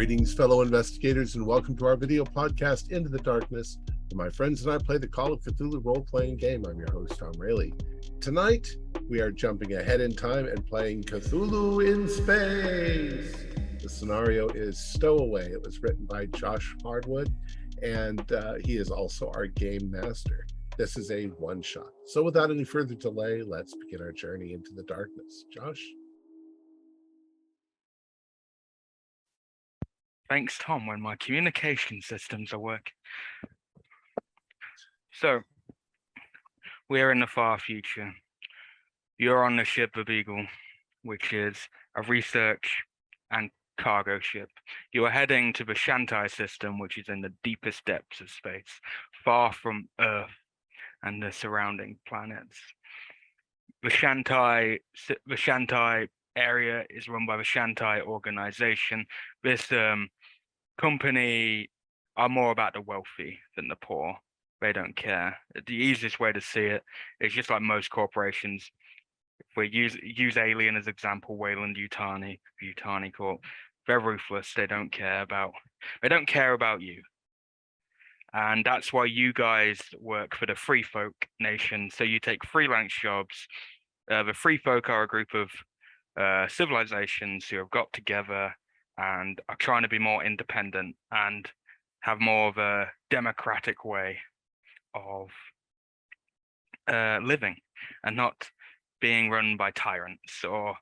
Greetings, fellow investigators, and welcome to our video podcast, Into the Darkness, where my friends and I play the Call of Cthulhu role-playing game. I'm your host, Tom Rayleigh. Tonight, we are jumping ahead in time and playing Cthulhu in Space. The scenario is Stowaway. It was written by Josh Harwood, and he is also our game master. This is a one-shot. So without any further delay, let's begin our journey into the darkness. Josh? Thanks, Tom, when my communication systems are working. So, we're in the far future. You're on the ship The Beagle, which is a research and cargo ship. You are heading to the Shantai system, which is in the deepest depths of space, far from Earth and the surrounding planets. The Shantai area is run by the Shantai organization. This company are more about the wealthy than the poor. They don't care. The easiest way to see it is just like most corporations. If we use Alien as example, Wayland Yutani Corp, they're ruthless. They don't care about you. And that's why you guys work for the Free Folk Nation. So you take freelance jobs. The Free Folk are a group of civilizations who have got together and are trying to be more independent and have more of a democratic way of living and not being run by tyrants or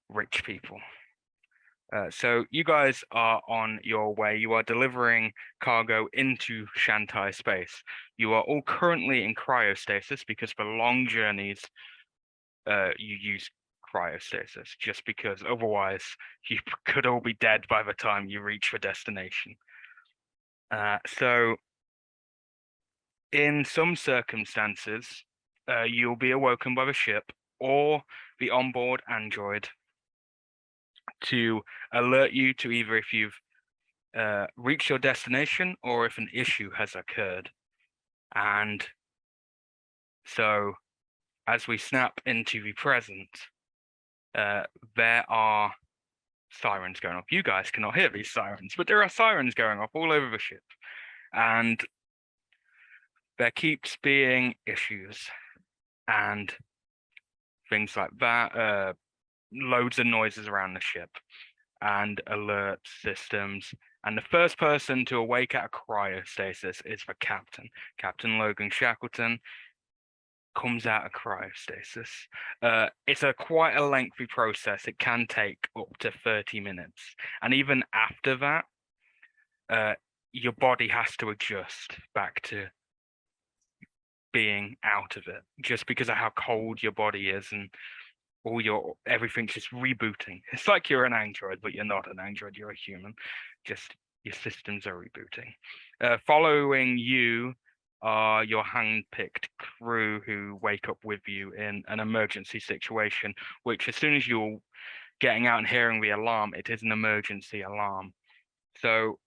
rich people. So you guys are on your way. You are delivering cargo into Shantai space. You are all currently in cryostasis because for long journeys, you use cryostasis, just because otherwise you could all be dead by the time you reach your destination. So in some circumstances, you'll be awoken by the ship or the onboard android to alert you to either if you've reached your destination or if an issue has occurred. And so as we snap into the present, there are sirens going off. You guys cannot hear these sirens, but there are sirens going off all over the ship. And there keeps being issues and things like that. Loads of noises around the ship and alert systems. And the first person to awake out of cryostasis is the captain. Captain Logan Shackleton comes out of cryostasis. It's quite a lengthy process. It can take up to 30 minutes. And even after that, your body has to adjust back to being out of it, just because of how cold your body is and everything's just rebooting. It's like you're an android, but you're not an android, you're a human. Just your systems are rebooting. Following you are your hand-picked crew who wake up with you in an emergency situation, which as soon as you're getting out and hearing the alarm, it is an emergency alarm. So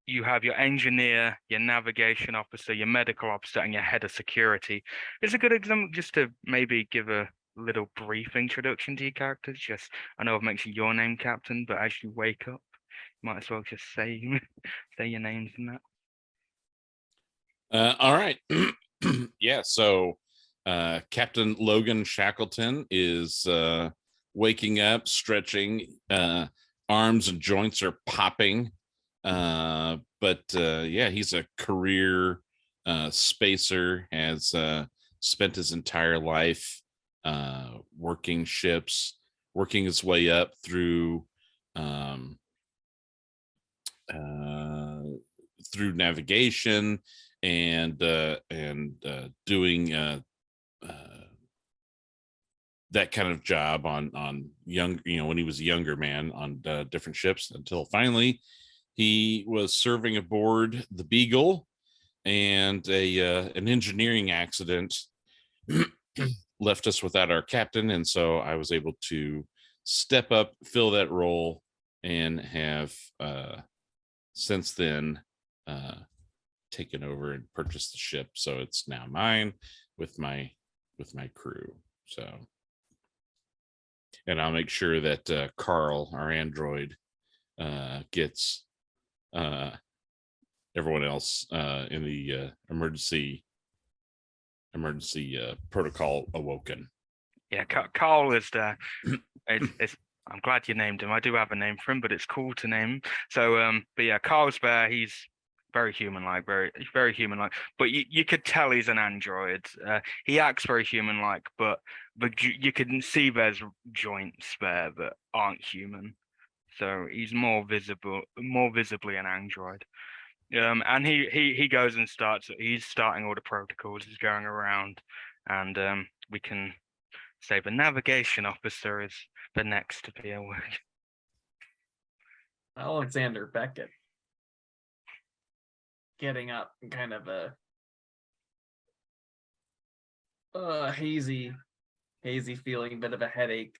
you have your engineer, your navigation officer, your medical officer, and your head of security. It's a good example just to maybe give a little brief introduction to your characters. Just, I know I've mentioned your name, Captain, but as you wake up, you might as well just say your names and that. All right. Yeah, so Captain Logan Shackleton is waking up, stretching, arms and joints are popping. But yeah, he's a career spacer, has spent his entire life working ships, working his way up through navigation and doing that kind of job on young, when he was a younger man on different ships, until finally he was serving aboard the Beagle, and an engineering accident left us without our captain, and so I was able to step up, fill that role, and have since then taken over and purchased the ship. So it's now mine with my crew. So, and I'll make sure that Carl, our android, gets everyone else in the emergency protocol awoken. Yeah, Carl is there. I'm glad you named him. I do have a name for him, but it's cool to name him. So, but yeah, Carl's there. He's very human-like, very human-like. But you could tell he's an android. He acts very human-like, but you can see there's joints there that aren't human. So he's more visibly an android. And he goes and he's starting all the protocols. He's going around, and we can say the navigation officer is the next to be awake. Alexander Beckett. Getting up in kind of a hazy feeling, bit of a headache.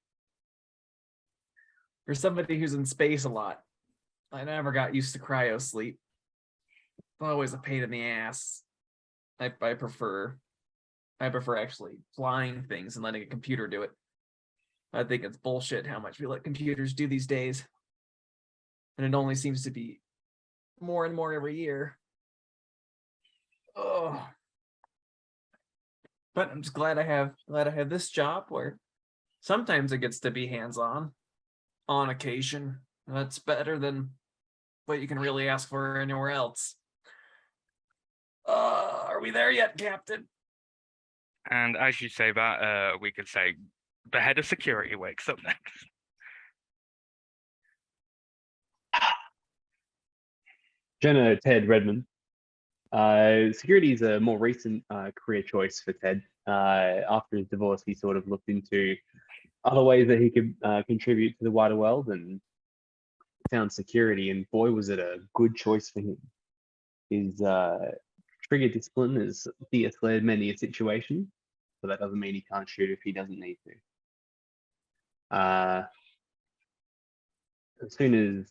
For somebody who's in space a lot, I never got used to cryo sleep. Always a pain in the ass. I prefer actually flying things and letting a computer do it. I think it's bullshit how much we let computers do these days. And it only seems to be more and more every year. Oh. But I'm just glad I have this job where sometimes it gets to be hands-on on occasion. That's better than what you can really ask for anywhere else. Are we there yet, Captain? And as you say that, we could say the head of security wakes up next. Jenna Ted Redmond. Security is a more recent career choice for Ted. After his divorce, he sort of looked into other ways that he could contribute to the wider world and found security, and boy, was it a good choice for him. His trigger discipline has de-escalated many a situation, but that doesn't mean he can't shoot if he doesn't need to. As soon as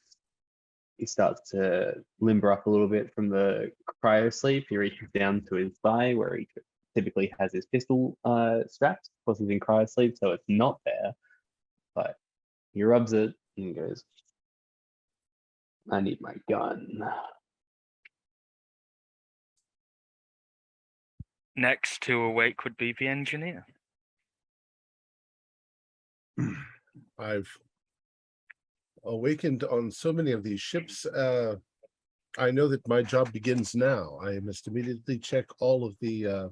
he starts to limber up a little bit from the cryo sleep, he reaches down to his thigh where he typically has his pistol strapped. Of course, he's in cryo sleep, so it's not there, but he rubs it and goes, I need my gun. Next to awake would be the engineer. I've awakened on so many of these ships. I know that my job begins now. I must immediately check all of the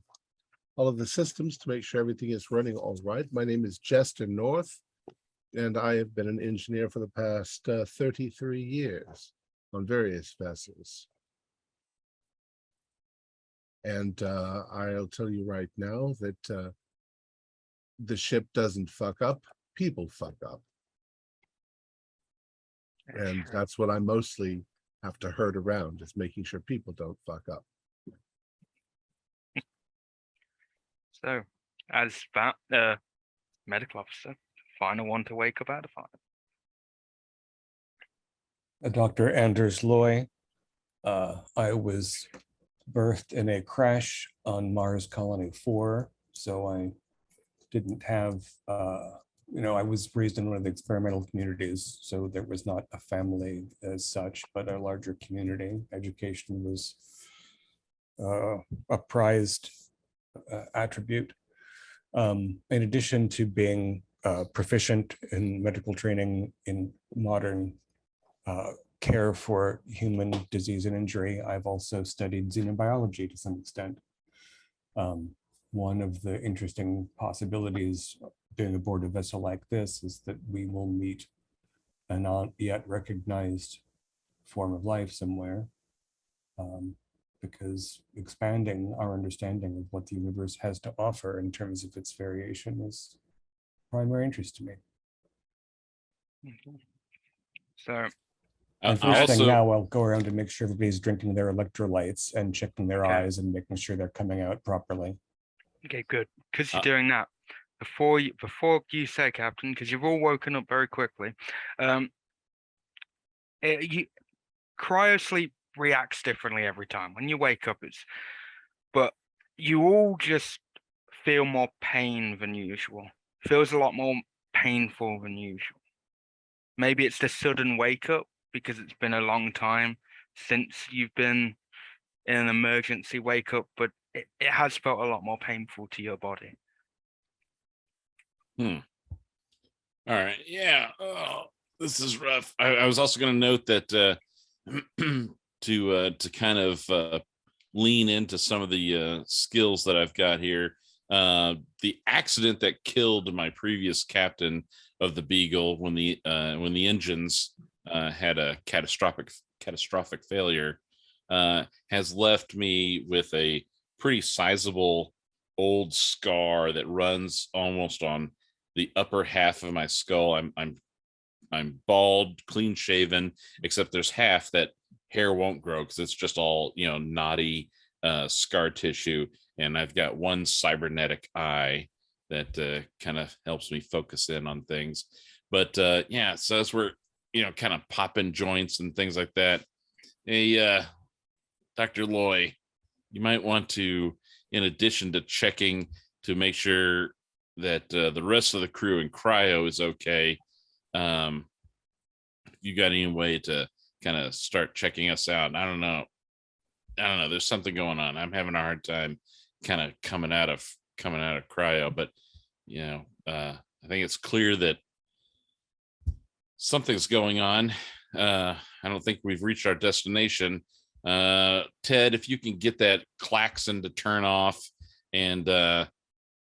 systems to make sure everything is running all right. My name is Jester North, and I have been an engineer for the past 33 years on various vessels. And I'll tell you right now that the ship doesn't fuck up, people fuck up. And that's what I mostly have to herd around, is making sure people don't fuck up. So, as that medical officer, final one to wake up out of fire. Dr. Anders Loy. I was birthed in a crash on Mars Colony 4, so I didn't have, I was raised in one of the experimental communities, so there was not a family as such, but a larger community. Education was a prized attribute. In addition to being proficient in medical training in modern care for human disease and injury, I've also studied xenobiology to some extent. One of the interesting possibilities being aboard a vessel like this is that we will meet a not yet recognized form of life somewhere, because expanding our understanding of what the universe has to offer in terms of its variation is primary interest to me. So, and first thing now, I'll go around and make sure everybody's drinking their electrolytes and checking their eyes and making sure they're coming out properly. Okay, good. Because you're doing that, before you say, Captain, because you've all woken up very quickly, cryo sleep reacts differently every time. When you wake up, but you all just feel more pain than usual. Feels a lot more painful than usual. Maybe it's the sudden wake up, because it's been a long time since you've been in an emergency wake up, but it has felt a lot more painful to your body. All right. Yeah. Oh, this is rough. I was also going to note that to kind of lean into some of the skills that I've got here. The accident that killed my previous captain of the Beagle when the engines had a catastrophic failure has left me with a pretty sizable old scar that runs almost on the upper half of my skull. I'm bald, clean shaven, except there's half that hair won't grow because it's just all, knotty scar tissue. And I've got one cybernetic eye that kind of helps me focus in on things. But yeah, so as we're, kind of popping joints and things like that, hey, Dr. Loy, you might want to, in addition to checking to make sure that the rest of the crew in cryo is okay, you got any way to kind of start checking us out? I don't know. There's something going on. I'm having a hard time kind of coming out of cryo, but I think it's clear that something's going on. I don't think we've reached our destination. Ted, if you can get that klaxon to turn off and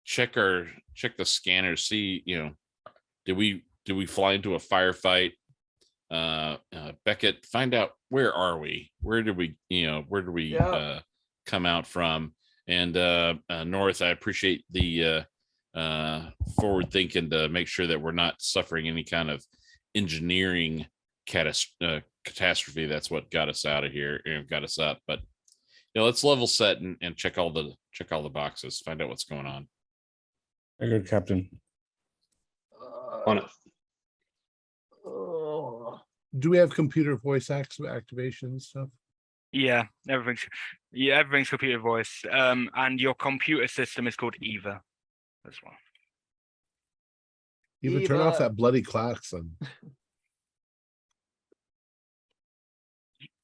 check the scanner, see, did we fly into a firefight? Beckett, find out, where are we? Where did we come out from? And North, I appreciate the forward thinking to make sure that we're not suffering any kind of engineering catastrophe. That's what got us out of here and got us up. But let's level set and check all the boxes, find out what's going on. Very good, Captain. On it. Do we have computer voice activation and stuff? Yeah, everything's computer voice. And your computer system is called Eva as well. Eva, turn off that bloody klaxon.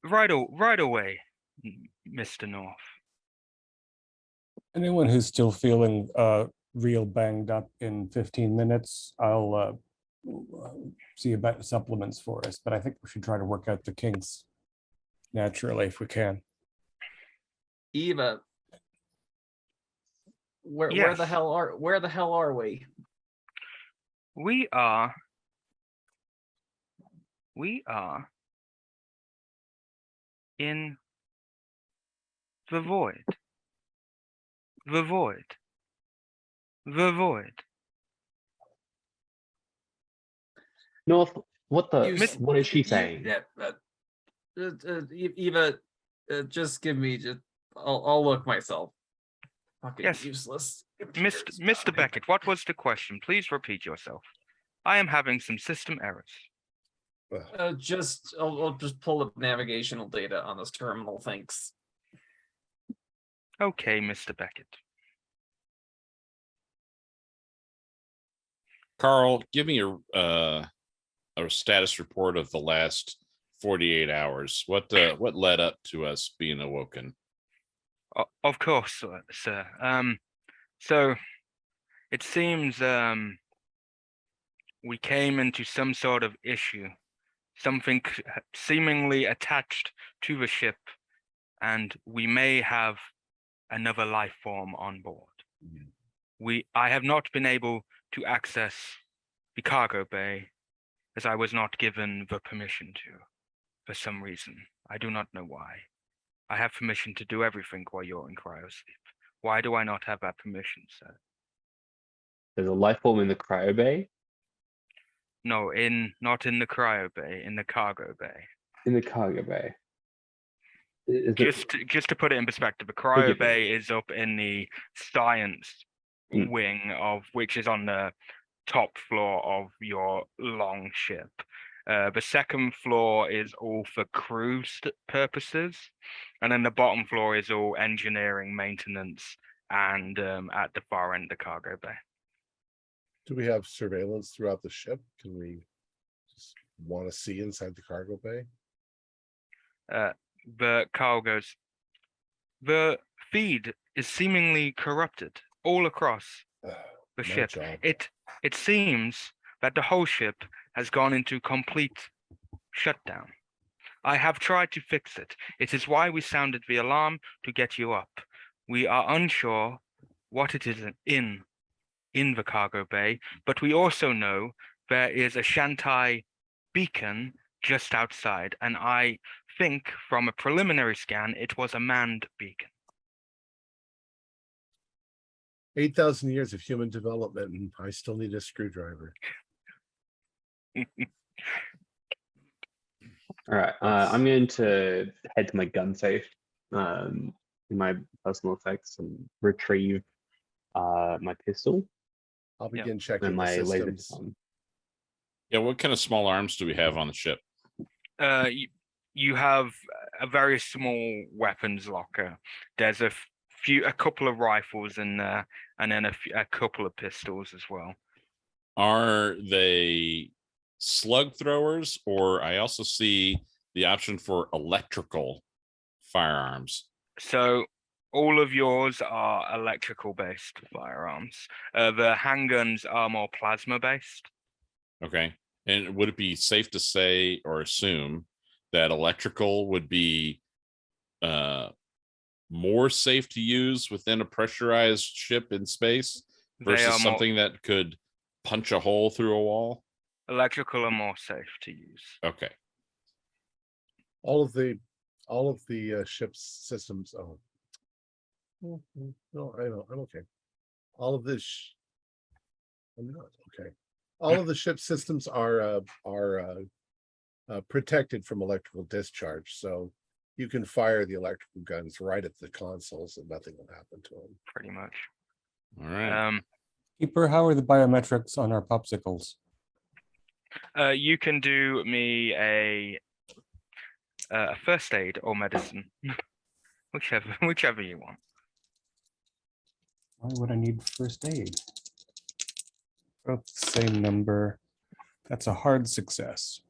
Right away, Mr. North. Anyone who's still feeling real banged up in 15 minutes, I'll see about supplements for us, but I think we should try to work out the kinks naturally if we can. Eva, where the hell are we? We are in the void. The void. The void. North, what is she saying? Eva, just give me I'll look myself. Fucking Yes. useless. Mr. Beckett, what was the question? Please repeat yourself. I am having some system errors. I'll just pull up navigational data on this terminal. Thanks. Okay, Mr. Beckett. Carl, give me a status report of the last 48 hours. What led up to us being awoken? Of course, sir. So it seems we came into some sort of issue, something seemingly attached to the ship, and we may have another life form on board. I have not been able to access the cargo bay as I was not given the permission to, for some reason. I do not know why. I have permission to do everything while you're in cryosleep. Why do I not have that permission, sir? There's a life form in the cryo bay? No, not in the cryo bay, in the cargo bay. In the cargo bay. Just to put it in perspective, the cryo bay is up in the science wing which is on the top floor of your long ship. The second floor is all for crew purposes, and then the bottom floor is all engineering, maintenance, and at the far end, the cargo bay. Do we have surveillance throughout the ship? Can we just want to see inside the cargo bay? But Carl goes, the feed is seemingly corrupted all across the My ship. job. It seems that the whole ship has gone into complete shutdown. I have tried to fix it. It is why we sounded the alarm to get you up. We are unsure what it is in the cargo bay, but we also know there is a Shantai beacon just outside, and I think from a preliminary scan it was a manned beacon. 8,000 years of human development, and I still need a screwdriver. All right, I'm going to head to my gun safe, in my personal effects, and retrieve my pistol I'll begin and checking the my laser systems. gun. Yeah, what kind of small arms do we have on the ship? You have a very small weapons locker. There's a couple of rifles in there, and then a couple of pistols as well. Are they slug throwers, or I also see the option for electrical firearms? So all of yours are electrical based firearms. The handguns are more plasma based. Okay. And would it be safe to say or assume that electrical would be more safe to use within a pressurized ship in space versus something that could punch a hole through a wall? Electrical are more safe to use. Okay. All of the ship's systems. Oh, no, I know. I'm okay. All of this. I'm not okay. All of the ship systems are protected from electrical discharge, so you can fire the electrical guns right at the consoles, and nothing will happen to them. Pretty much. All right. Keeper, how are the biometrics on our popsicles? You can do me a first aid or medicine, whichever you want. Why would I need first aid? Both the same number. That's a hard success.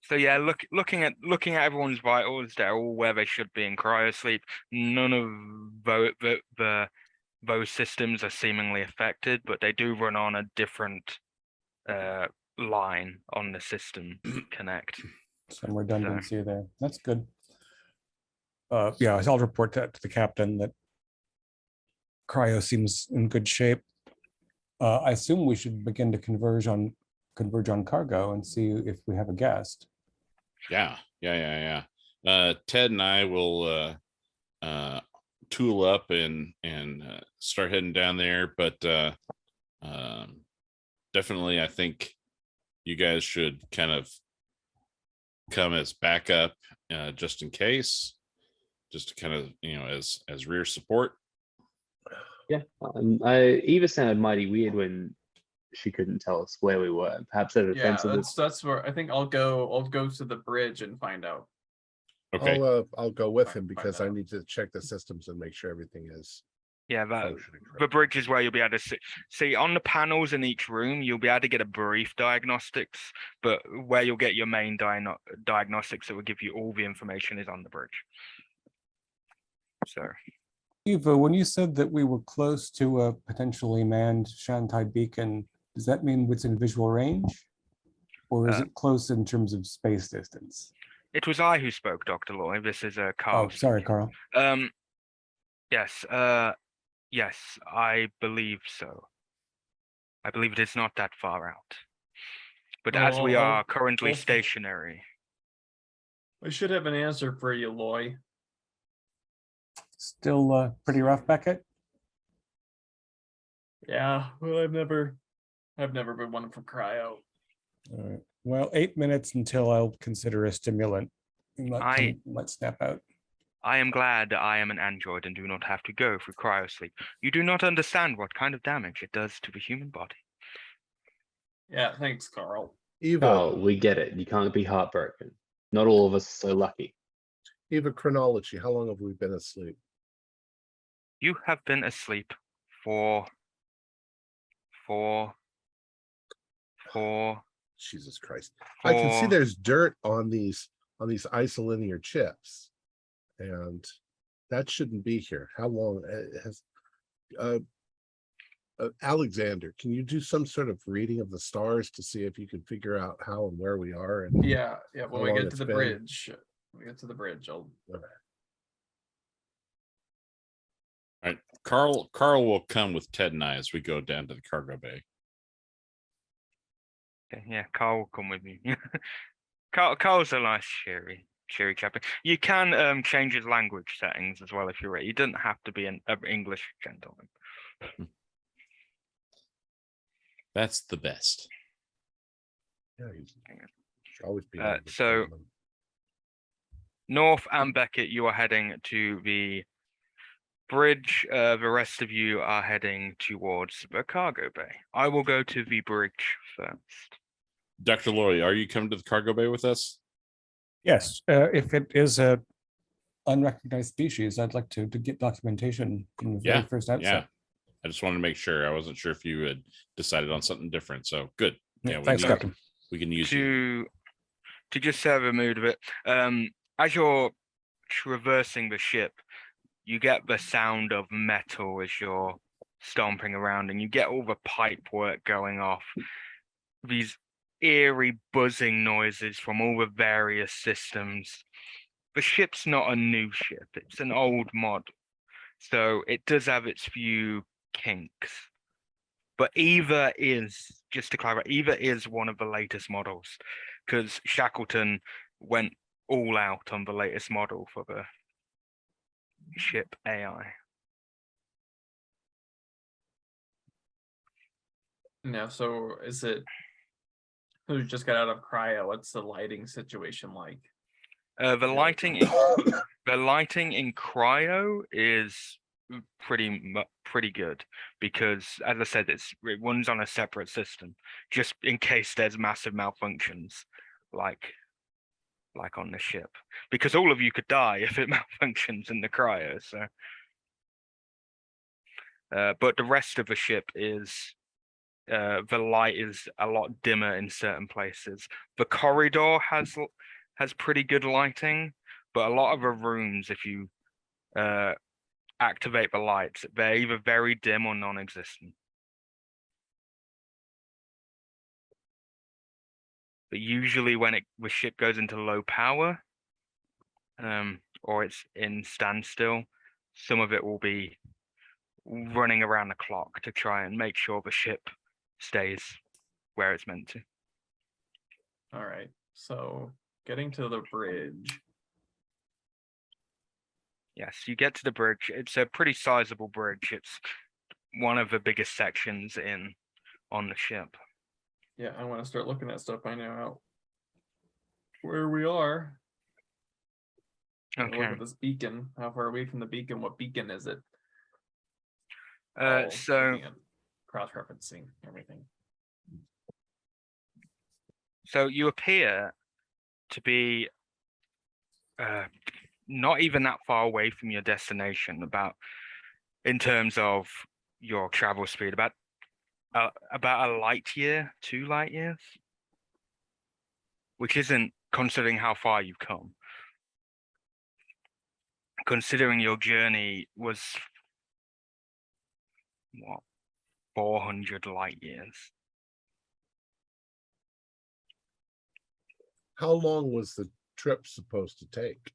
So yeah, looking at everyone's vitals, they're all where they should be in cryosleep. None of those systems are seemingly affected, but they do run on a different line on the system connect. Some redundancy there. That's good. Yeah, I'll report that to the captain that cryo seems in good shape. I assume we should begin to converge on cargo and see if we have a guest. Yeah. Ted and I will tool up and start heading down there, but definitely I think you guys should kind of come as backup, just in case, just to kind of, as rear support. Yeah, Eva sounded mighty weird when she couldn't tell us where we were. Perhaps a defense of this. That's where I think I'll go to the bridge and find out. Okay. I'll go with him because I need to check the systems and make sure everything is Yeah, functioning the correctly. bridge is where you'll be able to see on the panels in each room. You'll be able to get a brief diagnostics, but where you'll get your main diagnostics that will give you all the information is on the bridge. So, Eva, when you said that we were close to a potentially manned Shantai beacon, does that mean it's in visual range? Or is it close in terms of space distance? it was I who spoke, Dr. Loy. This is Carl. Oh, sorry, Carl. Yes, yes, I believe so. I believe it is not that far out. But as we are currently stationary. I should have an answer for you, Loy. Still pretty rough, Beckett? Yeah, well, I've never been one for cryo. All right. Well, 8 minutes until I'll consider a stimulant. Might snap out. I am glad I am an android and do not have to go through cryosleep. You do not understand what kind of damage it does to the human body. Yeah, thanks, Carl. Eva, Oh, we get it. You can't be heartbroken. Not all of us are so lucky. Eva, chronology. How long have we been asleep? You have been asleep for Jesus Christ. I can see For there's dirt on these isolinear chips, and that shouldn't be here. How long has Alexander, can you do some sort of reading of the stars to see if you can figure out how and where we are? And Yeah, yeah. When how we long get it's to the been? bridge, I'll. Okay. All right. Carl will come with Ted and I as we go down to the cargo bay. okay, yeah, Carl will come with me. Carl's a nice, cheery chappy. You can change his language settings as well if you're ready. He doesn't have to be an English gentleman. That's the best. Yeah, he's always been. So North and Beckett, you are heading to the bridge. The rest of you are heading towards the cargo bay. I will go to the bridge first. Dr. Loy, are you coming to the cargo bay with us? Yes, if it is a unrecognized species, I'd like to get documentation from the very first outset. Yeah. I just wanted to make sure. I wasn't sure if you had decided on something different. So good. Yeah, thanks, Captain. We can use you. To just serve a mood of it. As you're traversing the ship, you get the sound of metal as you're stomping around, and you get all the pipe work going off. These eerie buzzing noises from all the various systems. The ship's not a new ship, it's an old mod, so it does have its few kinks. But Eva is, just to clarify, Eva is one of the latest models, because Shackleton went all out on the latest model for the ship AI. No, so is it who just got out of cryo? What's the lighting situation like? The lighting in cryo is pretty good, because as I said, it runs on a separate system just in case there's massive malfunctions like on the ship, because all of you could die if it malfunctions in the cryo. So but the rest of the ship is the light is a lot dimmer in certain places. The corridor has pretty good lighting, but a lot of the rooms, if you activate the lights, they're either very dim or non-existent. But usually when the ship goes into low power, or it's in standstill, some of it will be running around the clock to try and make sure the ship stays where it's meant to. All right, so getting to the bridge. Yes, you get to the bridge. It's a pretty sizable bridge. It's one of the biggest sections on the ship. Yeah, I want to start looking at stuff. I know out where we are. Okay. Look at this beacon. How far away from the beacon? What beacon is it? So cross-referencing everything. So you appear to be not even that far away from your destination, about in terms of your travel speed, about a light year, 2 light years, which isn't considering how far you've come. Considering your journey was what, 400 light years. How long was the trip supposed to take?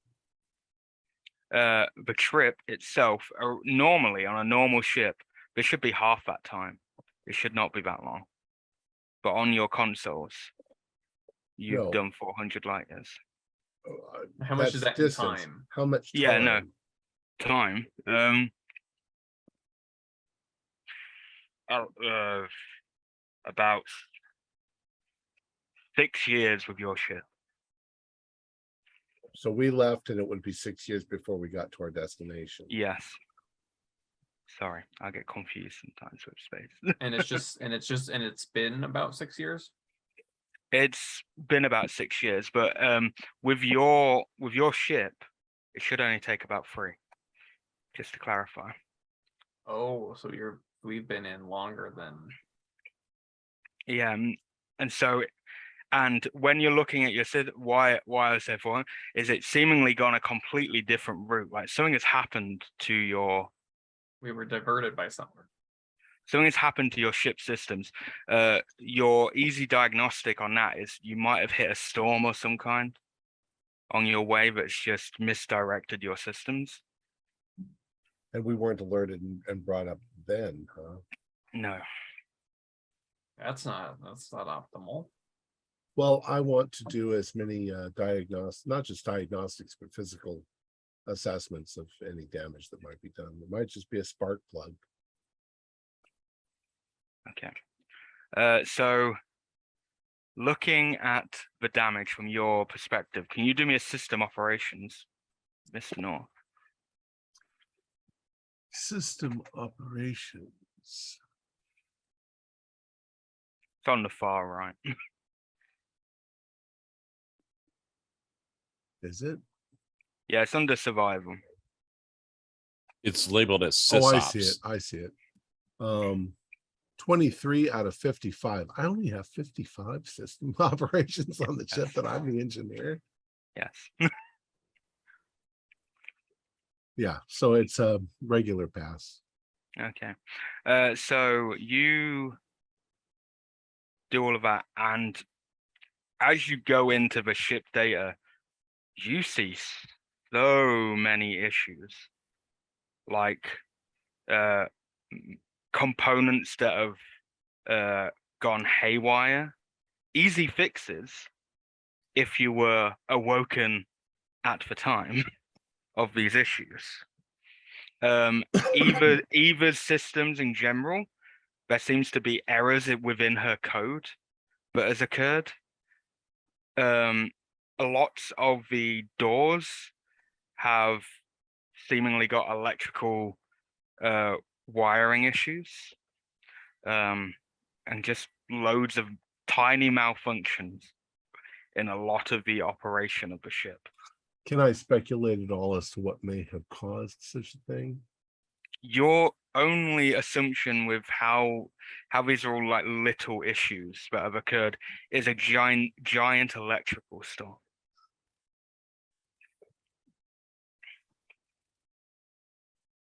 The trip itself, normally on a normal ship, there should be half that time. It should not be that long. But on your consoles, you've done 400 light years. How much is that in time? How much time? Yeah, no. Time. About 6 years with your ship. So we left and it would be 6 years before we got to our destination. Yes. Sorry, I get confused sometimes with space. and it's been about 6 years. It's been about 6 years, but with your ship, it should only take about 3. Just to clarify. Oh, so we've been in longer than. Yeah, and so And when you're looking at your why I say for is it seemingly gone a completely different route? Like something has happened to your. We were diverted by somewhere. Something has happened to your ship systems. Your easy diagnostic on that is you might have hit a storm or some kind on your way that's just misdirected your systems. And we weren't alerted and brought up then, huh? No. That's not optimal. Well, I want to do as many not just diagnostics, but physical assessments of any damage that might be done. It might just be a spark plug. Okay. So looking at the damage from your perspective, can you do me a system operations, Mr. North? System operations. It's on the far right. Is it? Yeah, it's under survival. It's labeled as Oh, sysops. I see it. I see it. 23 out of 55. I only have 55 system operations on the ship that I'm the engineer. Yes. Yeah, so it's a regular pass. Okay. So you do all of that, and as you go into the ship data, you see so many issues, like components that have gone haywire. Easy fixes if you were awoken at the time of these issues. Eva's systems in general, there seems to be errors within her code that has occurred. Lots of the doors have seemingly got electrical wiring issues, and just loads of tiny malfunctions in a lot of the operation of the ship. Can I speculate at all as to what may have caused such a thing? Your only assumption with how these are all like little issues that have occurred is a giant electrical storm.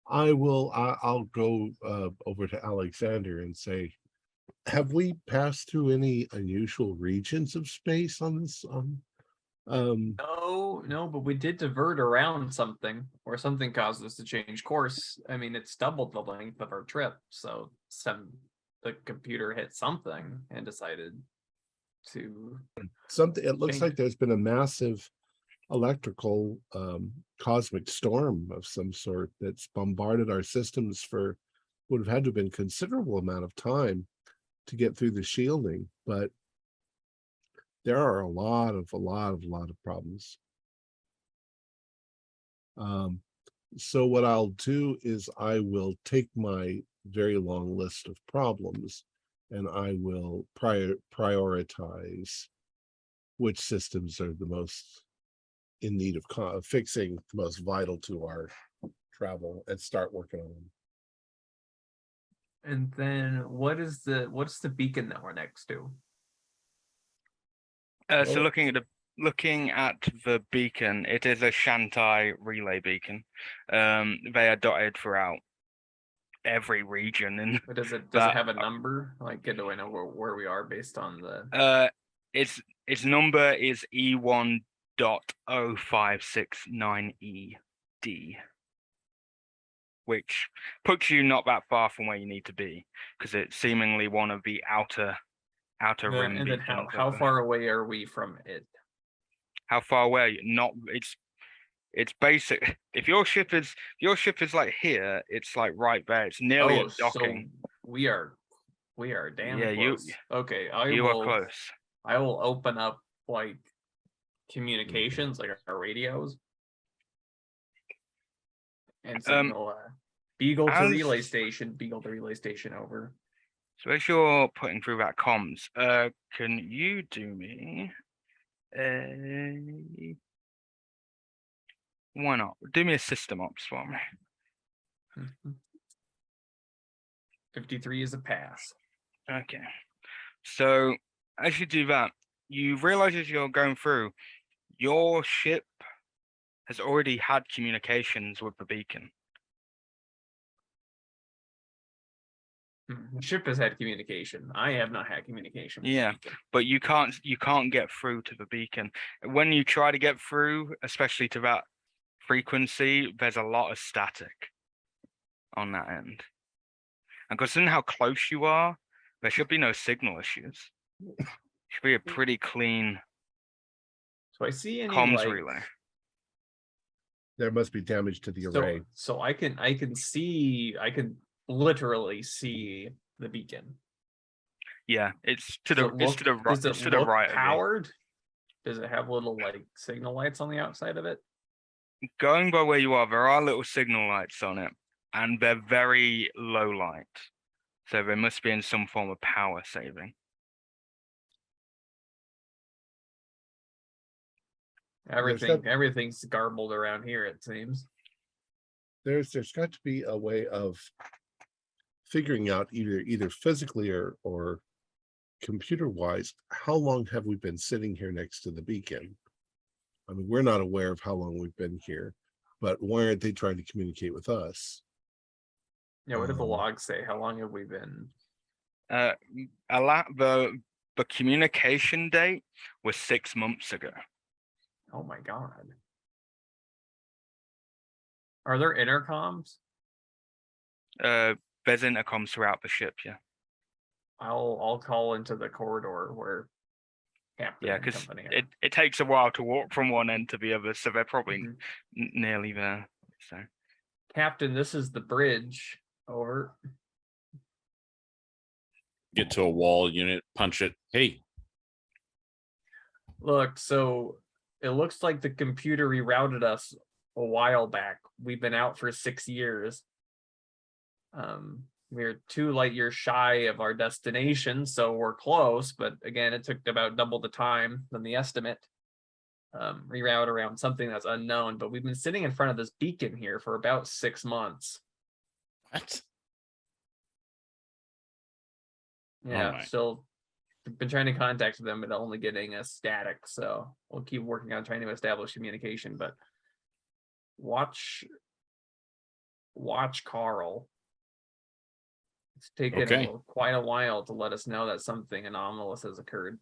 I'll go over to Alexander and say, have we passed through any unusual regions of space on this? No, but we did divert around something, or something caused us to change course. I mean, it's doubled the length of our trip, so the computer hit something and decided to something. It looks change like it. there's been a massive electrical cosmic storm of some sort that's bombarded our systems for would have had to have been a considerable amount of time to get through the shielding, but there are a lot of problems. So what I'll do is I will take my very long list of problems and I will prioritize which systems are the most in need of fixing, the most vital to our travel, and start working on them. And then what's the beacon that we're next to? So looking at the beacon, it is a Shantai relay beacon. They are dotted throughout every region, and But does it have a number? Like, do I know where we are based on the? Its number is E1.0569ED, which puts you not that far from where you need to be, because it's seemingly one of the outer rim. And then how far away are we from it? How far away are you? Not it's basic. If your ship is like here, it's like right there. It's nearly at docking. So we are damn Yeah, close. Okay, you are close. I will open up like communications, like our radios, and signal Beagle to relay station, over. So as you're putting through that comms, can you do me why not? Do me a system ops for me. 53 is a pass. Okay. So as you do that, you realize as you're going through, your ship has already had communications with the beacon. The ship has had communication. I have not had communication. With Yeah, the beacon. but you can't get through to the beacon. When you try to get through, especially to that frequency, there's a lot of static on that end. And considering how close you are, there should be no signal issues. Should be a pretty clean So I see any comms like relay. There must be damage to the array. so I can literally see the beacon. Yeah, it's to the Does it look, does it it's to the look right of you. powered? Does it have little like signal lights on the outside of it? Going by where you are, there are little signal lights on it, and they're very low light. So they must be in some form of power saving. Everything's garbled around here, it seems. There's got to be a way of figuring out either physically or computer wise, how long have we been sitting here next to the beacon? I mean, we're not aware of how long we've been here, but why aren't they trying to communicate with us? Yeah, what did the logs say? How long have we been? The communication date was 6 months ago. Oh my god. Are there intercoms? There's intercoms throughout the ship, yeah. I'll call into the corridor where Captain Yeah, and because company are. it takes a while to walk from one end to the other, so they're probably Mhm. nearly there. So Captain, this is the bridge. Over. Get to a wall unit, punch it. Hey, Look, so it looks like the computer rerouted us a while back. We've been out for 6 years. We're 2 light years shy of our destination, so we're close, but again, it took about double the time than the estimate. Reroute around something that's unknown, but we've been sitting in front of this beacon here for about 6 months. what? Yeah, my. still been trying to contact them, but only getting a static. So we'll keep working on trying to establish communication. But watch Carl. It's taken Okay. quite a while to let us know that something anomalous has occurred.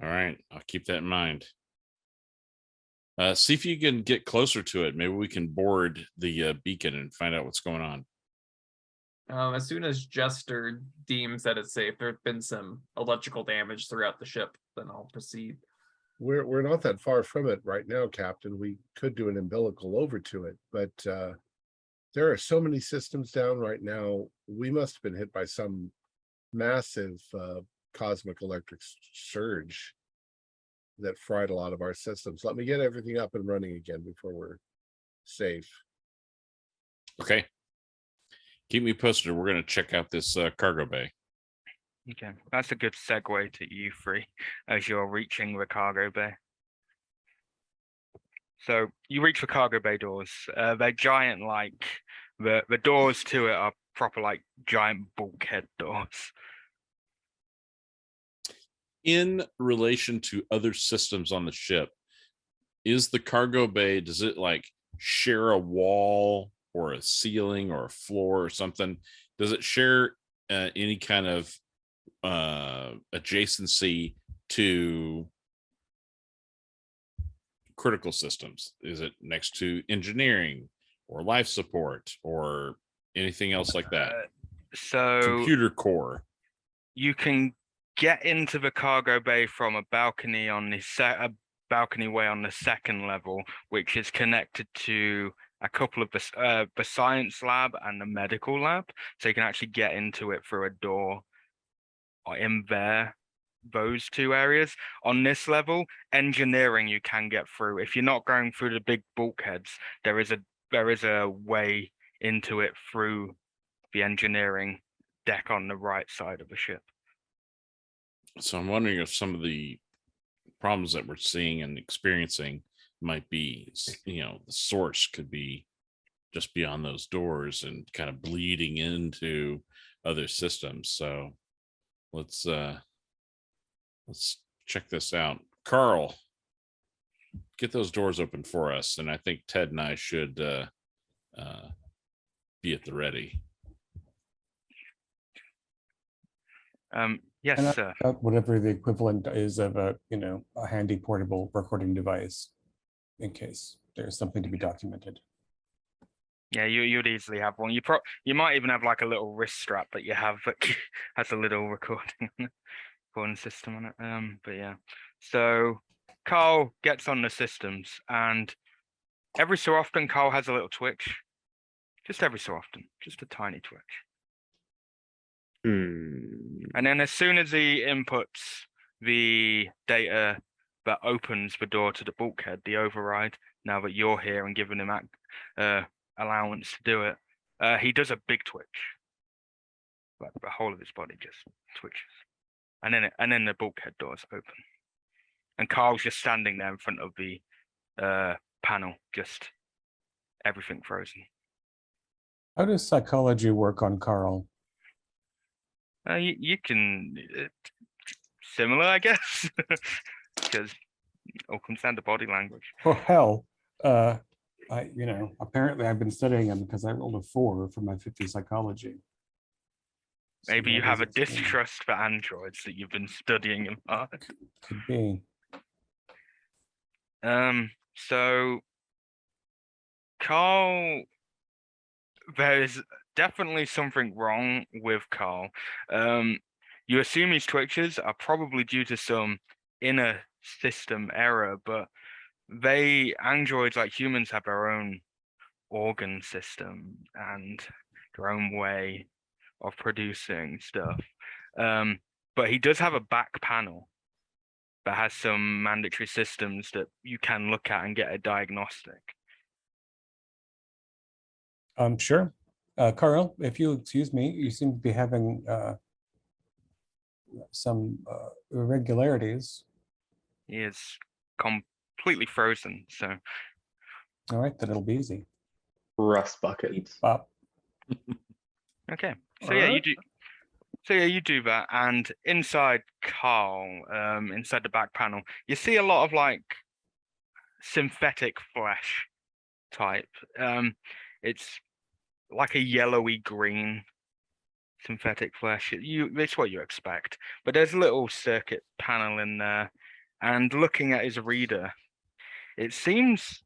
All right, I'll keep that in mind. See if you can get closer to it. Maybe we can board the beacon and find out what's going on. As soon as Jester deems that it's safe, there's been some electrical damage throughout the ship, then I'll proceed. We're not that far from it right now, Captain. We could do an umbilical over to it, but there are so many systems down right now. We must have been hit by some massive cosmic electric surge that fried a lot of our systems. Let me get everything up and running again before we're safe. Okay. Keep me posted. We're going to check out this cargo bay. okay, that's a good segue to you three as you're reaching the cargo bay. So you reach the cargo bay doors. They're giant, like the doors to it are proper like giant bulkhead doors. In relation to other systems on the ship, is the cargo bay, does it like share a wall or a ceiling or a floor or something? Does it share any kind of adjacency to critical systems? Is it next to engineering or life support or anything else like that? So Computer core. you can get into the cargo bay from a balcony on the balcony way on the second level, which is connected to a couple of the science lab and the medical lab. So you can actually get into it through a door or in there, those 2 areas. On this level, engineering you can get through. If you're not going through the big bulkheads, there is a way into it through the engineering deck on the right side of the ship. So I'm wondering if some of the problems that we're seeing and experiencing might be, the source could be just beyond those doors and kind of bleeding into other systems. So let's let's check this out. Carl, get those doors open for us. And I think Ted and I should be at the ready. Yes, And I've sir. got whatever the equivalent is of a handy portable recording device in case there's something to be documented. Yeah, you'd easily have one. You might even have like a little wrist strap that you have that has a little recording system on it. But yeah. So Carl gets on the systems, and every so often Carl has a little twitch. Just every so often, just a tiny twitch. And then as soon as he inputs the data that opens the door to the bulkhead, the override, now that you're here and giving him allowance to do it, he does a big twitch. Like the whole of his body just twitches. And then the bulkhead doors open. And Carl's just standing there in front of the panel, just everything frozen. How does psychology work on Carl? You can similar, I guess, because it all comes down to body language. Oh hell, apparently I've been studying him because I rolled a 4 for my 50 psychology. So Maybe you that have a does explain it. distrust for androids that you've been studying in hard. Could be. So Carl, there's definitely something wrong with Carl. You assume his twitches are probably due to some inner system error, but androids like humans have their own organ system and their own way of producing stuff. But he does have a back panel that has some mandatory systems that you can look at and get a diagnostic. Sure. Carl, if you'll excuse me, you seem to be having some irregularities. He is completely frozen, so All right, then it'll be easy. Rust buckets. Bop. okay. So yeah, you do. So yeah, you do that, and inside Carl, inside the back panel, you see a lot of like synthetic flesh type. It's like a yellowy green synthetic flesh. It's what you expect, but there's a little circuit panel in there, and looking at his reader, it seems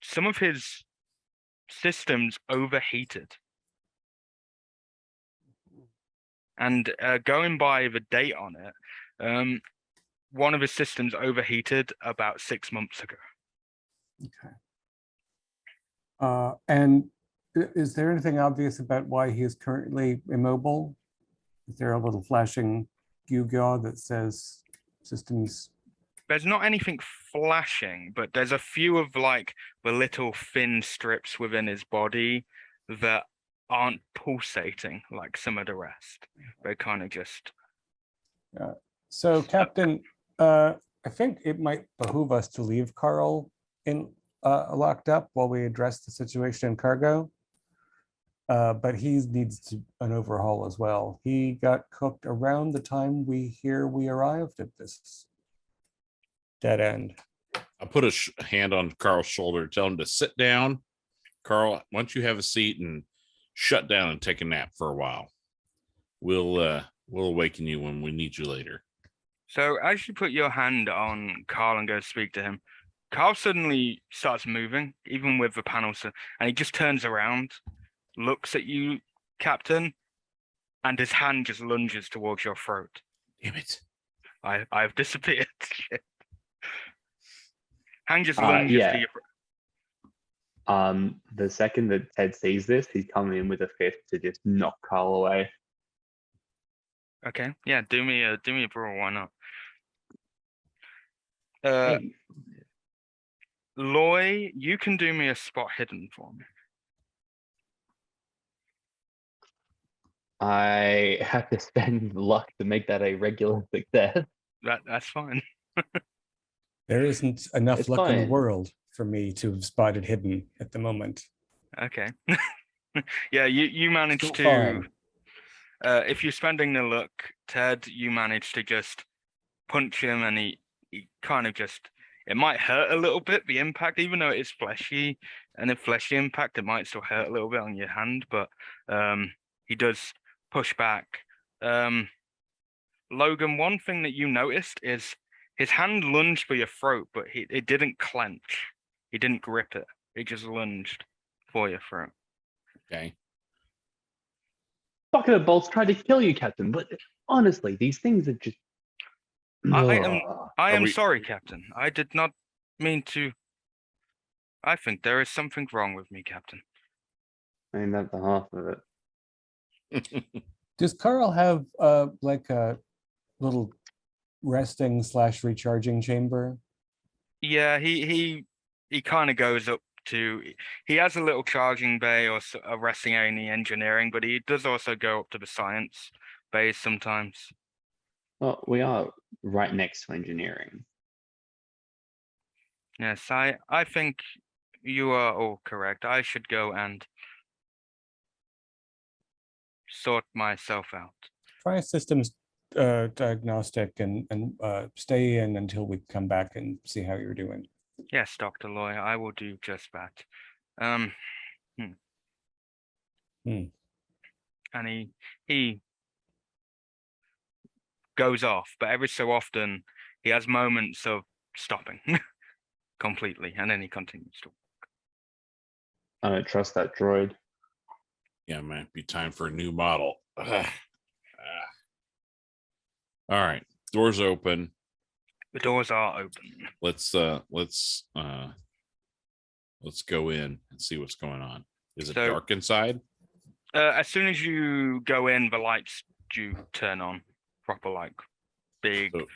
some of his systems overheated. And going by the date on it, one of his systems overheated about 6 months ago. Okay. And is there anything obvious about why he is currently immobile? Is there a little flashing gewgaw that says systems? There's not anything flashing, but there's a few of like the little thin strips within his body that aren't pulsating like some of the rest. They're kind of just. So, Captain, I think it might behoove us to leave Carl in locked up while we address the situation in cargo. But he needs an overhaul as well. He got cooked around the time we arrived at this dead end. I put a hand on Carl's shoulder, tell him to sit down. Carl, once you have a seat and shut down and take a nap for a while, we'll awaken you when we need you later. So as you put your hand on Carl and go speak to him, Carl suddenly starts moving, even with the panels, and he just turns around, looks at you, Captain, and his hand just lunges towards your throat. Damn it. I've disappeared. Hand just lunges to your throat. The second that Ted sees this, he's coming in with a fist to just knock Carl away. Okay, yeah, do me a brawl, why not? Loy, you can do me a spot hidden for me. I have to spend luck to make that a regular success. That's fine. There isn't enough It's luck in the fine. world for me to have spotted hidden at the moment. Okay. Yeah, you managed Still to. fine. If you're spending the luck, Ted, you managed to just punch him, and he kind of just, it might hurt a little bit, the impact, even though it is fleshy, and the fleshy impact, it might still hurt a little bit on your hand, but he does push back. Logan, one thing that you noticed is his hand lunged for your throat, but it didn't clench. He didn't grip it. It just lunged for your throat. Okay. Bucket of bolts tried to kill you, Captain, but honestly, these things are just. I am we- sorry, Captain. I did not mean to. I think there is something wrong with me, Captain. I mean, that's the half of it. Does Carl have like a little resting / recharging chamber? Yeah, he kind of goes up to. He has a little charging bay or a resting area in the engineering, but he does also go up to the science bays sometimes. Well, we are right next to engineering. Yes, I think you are all correct. I should go and sort myself out. Try a systems diagnostic and stay in until we come back and see how you're doing. Yes, Dr. Loy, I will do just that. And he goes off, but every so often he has moments of stopping completely, and then he continues to. I don't trust that droid. Yeah, might be time for a new model. All right, doors open. The doors are open. Let's go in and see what's going on. Is it So- dark inside? As soon as you go in, the lights do turn on. Proper, like, big, So-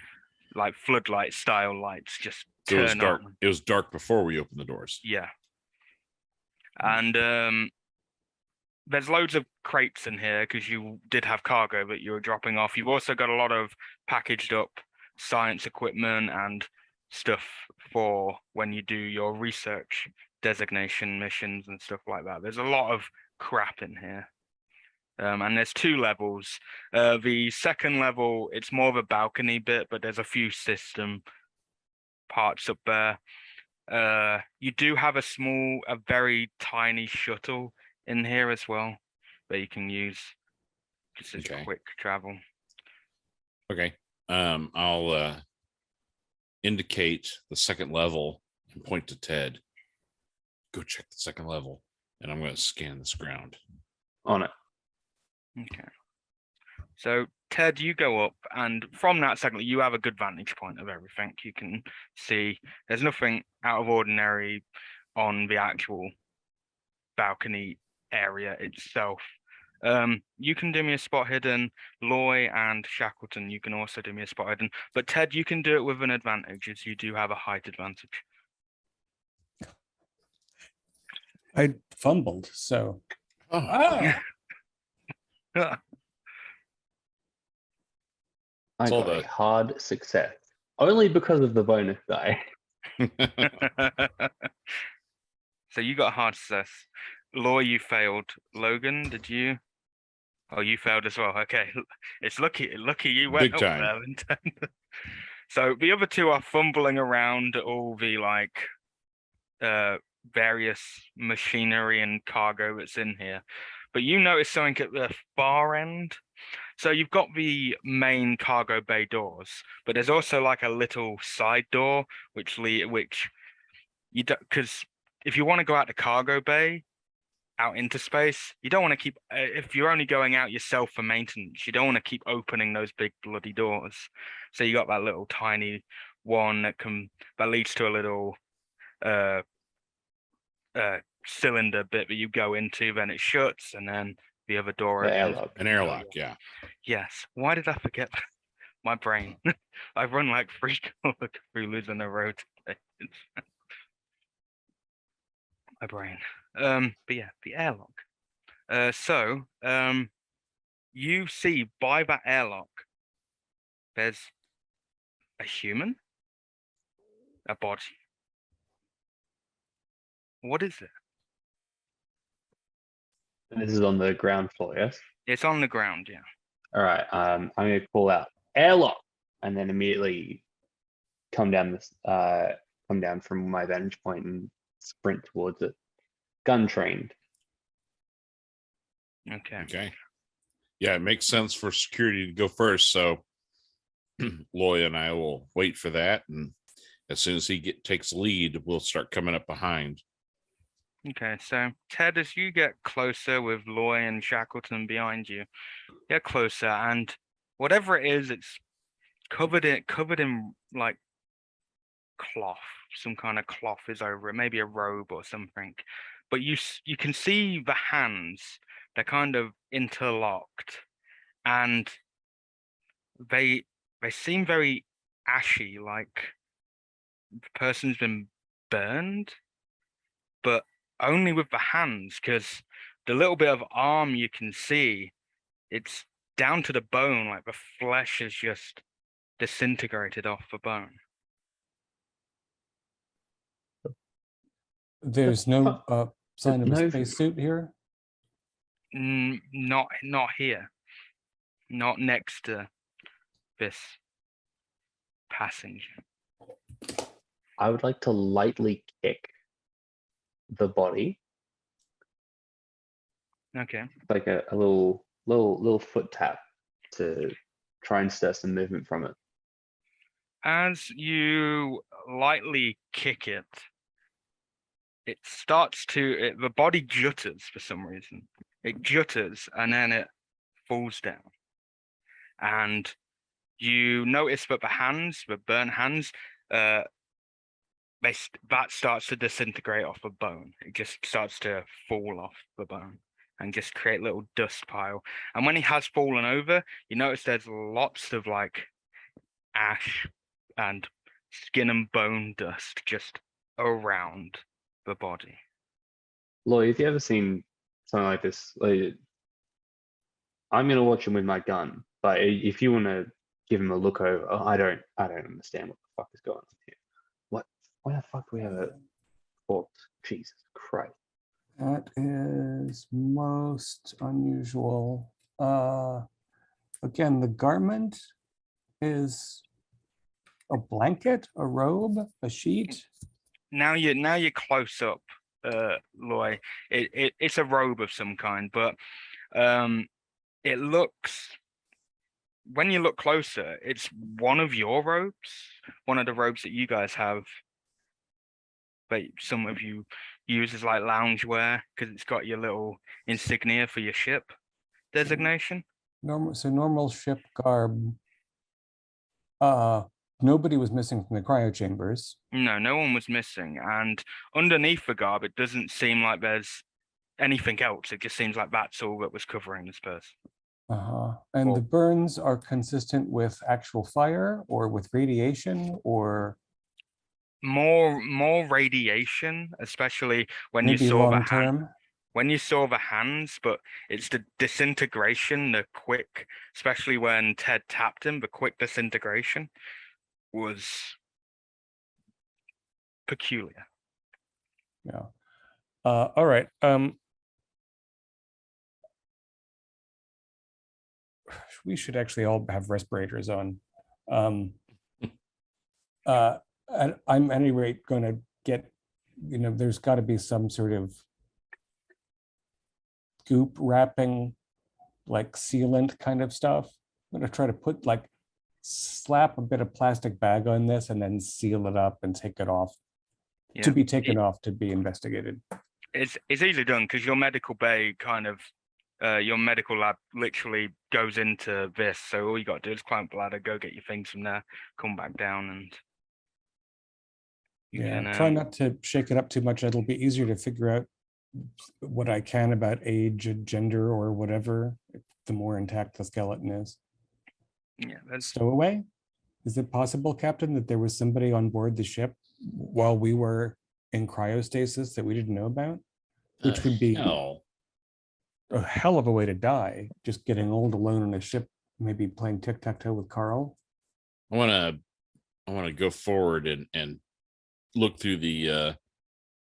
like floodlight style lights just So it was turn dark. on. It was dark before we opened the doors. Yeah. And there's loads of crates in here because you did have cargo that you were dropping off. You've also got a lot of packaged up science equipment and stuff for when you do your research designation missions and stuff like that. There's a lot of crap in here. And there's 2 levels. The second level, it's more of a balcony bit, but there's a few system parts up there. You do have a very tiny shuttle in here as well that you can use. Just as Okay. quick travel. Okay. I'll indicate the second level and point to Ted. Go check the second level, and I'm going to scan this ground. On it. Okay. So Ted, you go up, and from that second, you have a good vantage point of everything. You can see there's nothing out of ordinary on the actual balcony area itself. You can do me a spot hidden. Loy and Shackleton, you can also do me a spot hidden. But Ted, you can do it with an advantage, as you do have a height advantage. I fumbled, so Oh, I all got a the- hard success. Only because of the bonus die. So you got a hard success. Loy, you failed. Logan, did you? Oh, you failed as well. Okay, it's lucky you went Big up time. there. So the other 2 are fumbling around all the like various machinery and cargo that's in here. But you notice something at the far end. So you've got the main cargo bay doors, but there's also like a little side door which you don't, because if you want to go out the cargo bay out into space, you don't want to keep, if you're only going out yourself for maintenance, you don't want to keep opening those big bloody doors. So you got that little tiny one that leads to a little cylinder bit that you go into, then it shuts, and then the other door The opens. airlock. an airlock. Yeah. Yes. Why did I forget that? My brain. I've run like 3 Call of Cthulhu's in a row today. My brain. But yeah, the airlock. So you see by that airlock, there's a human, a body. What is it? This is on the ground floor, yes? It's on the ground, yeah. All right. I'm going to call out airlock. and then immediately come down from my vantage point and sprint towards it, gun trained. Okay. Yeah, it makes sense for security to go first. So Loy and I will wait for that, and as soon as he takes lead, we'll start coming up behind. Okay, so Ted, as you get closer with Loy and Shackleton behind you, get closer, and whatever it is, it's covered in like cloth. Some kind of cloth is over it, maybe a robe or something. But you can see the hands. They're kind of interlocked, and they seem very ashy, like the person's been burned, but only with the hands, because the little bit of arm you can see, it's down to the bone, like the flesh is just disintegrated off the bone. There's no sign of a No. spacesuit here. Not here. Not next to this passenger. I would like to lightly kick the body, Okay. like a little foot tap to try and stir some movement from it. As you lightly kick it, it starts to, the body jutters for some reason. It jutters and then it falls down. And you notice that the hands, the burnt hands, that starts to disintegrate off the bone. It just starts to fall off the bone and just create little dust pile. And when he has fallen over, you notice there's lots of like ash and skin and bone dust just around the body. Lloyd, have you ever seen something like this? Like, I'm gonna watch him with my gun, but if you want to give him a look over, I don't understand what the fuck is going on here. Why the fuck do we have a corpse? Jesus Christ. That is most unusual. Again, the garment is a blanket, a robe, a sheet. Now you're close up, Loy. It's a robe of some kind, but it looks, when you look closer, it's one of your robes, one of the robes that you guys have, but some of you use as like loungewear because it's got your little insignia for your ship designation. Normal ship garb. Nobody was missing from the cryo chambers. No one was missing, and underneath the garb, it doesn't seem like there's anything else. It just seems like that's all that was covering this person. And the burns are consistent with actual fire or with radiation, or more radiation, especially when you maybe saw long term. When you saw the hands, but it's the disintegration, the quick, especially when Ted tapped him, the quick disintegration was peculiar. Yeah. All right. We should actually all have respirators on. And I'm at any rate going to get, there's got to be some sort of goop wrapping, like sealant kind of stuff. I'm going to try to slap a bit of plastic bag on this and then seal it up and take it off, to be taken off to be investigated. It's easily done because your medical bay kind of, your medical lab literally goes into this. So all you got to do is climb the ladder, go get your things from there, come back down, and try not to shake it up too much. It'll be easier to figure out what I can about age, gender, or whatever, the more intact the skeleton is. Yeah, that's Stowaway. Is it possible, Captain, that there was somebody on board the ship while we were in cryostasis that we didn't know about? Which would be a hell of a way to die, just getting old alone on a ship, maybe playing tic-tac-toe with Carl. I want to go forward and look through the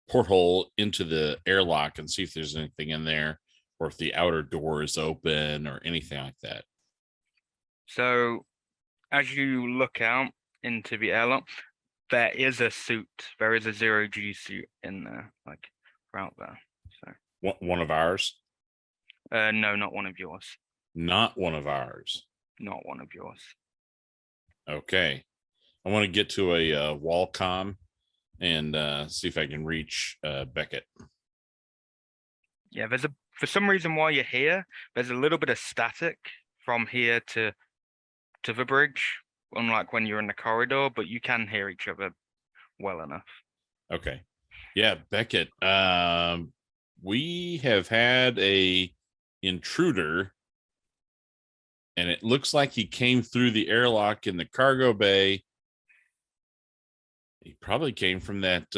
porthole into the airlock and see if there's anything in there, or if the outer door is open or anything like that. So as you look out into the airlock, there is a suit. There is a 0G suit in there, like out there. So One of ours? no, not one of yours. Not one of ours. Not one of yours. Okay. I want to get to a wall comm and see if I can reach Beckett. Yeah, for some reason while you're here, there's a little bit of static from here to the bridge, unlike when you're in the corridor, but you can hear each other well enough. Okay. Yeah, Beckett. We have had a intruder, and it looks like he came through the airlock in the cargo bay. He probably came from that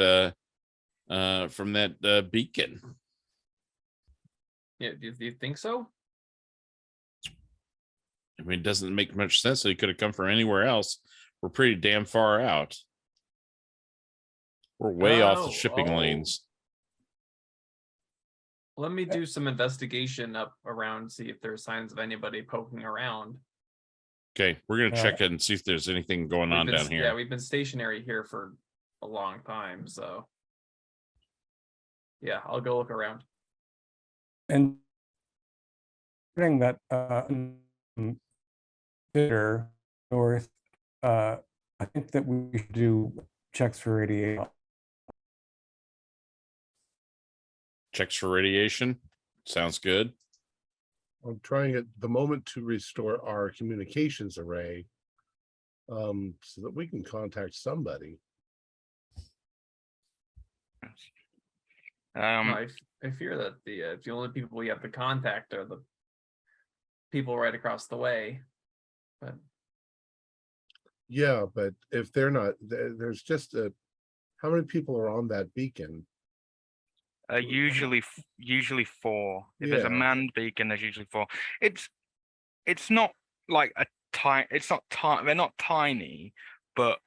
beacon. Yeah, do you think so? I mean, it doesn't make much sense that he could have come from anywhere else. We're pretty damn far out. We're way off the shipping lanes. Let me do some investigation up around, see if there's signs of anybody poking around. Okay, we're gonna check it and see if there's anything going on down here. Yeah, we've been stationary here for a long time, so yeah, I'll go look around. And that bitter north, I think that we should do checks for radiation. Checks for radiation. Sounds good. I'm trying at the moment to restore our communications array, so that we can contact somebody. I fear that the only people we have to contact are the people right across the way. But yeah, but if they're not, there's just how many people are on that beacon? Usually 4. If there's a Yeah. manned beacon, there's usually 4. It's not like a tiny. It's not tiny. They're not tiny, but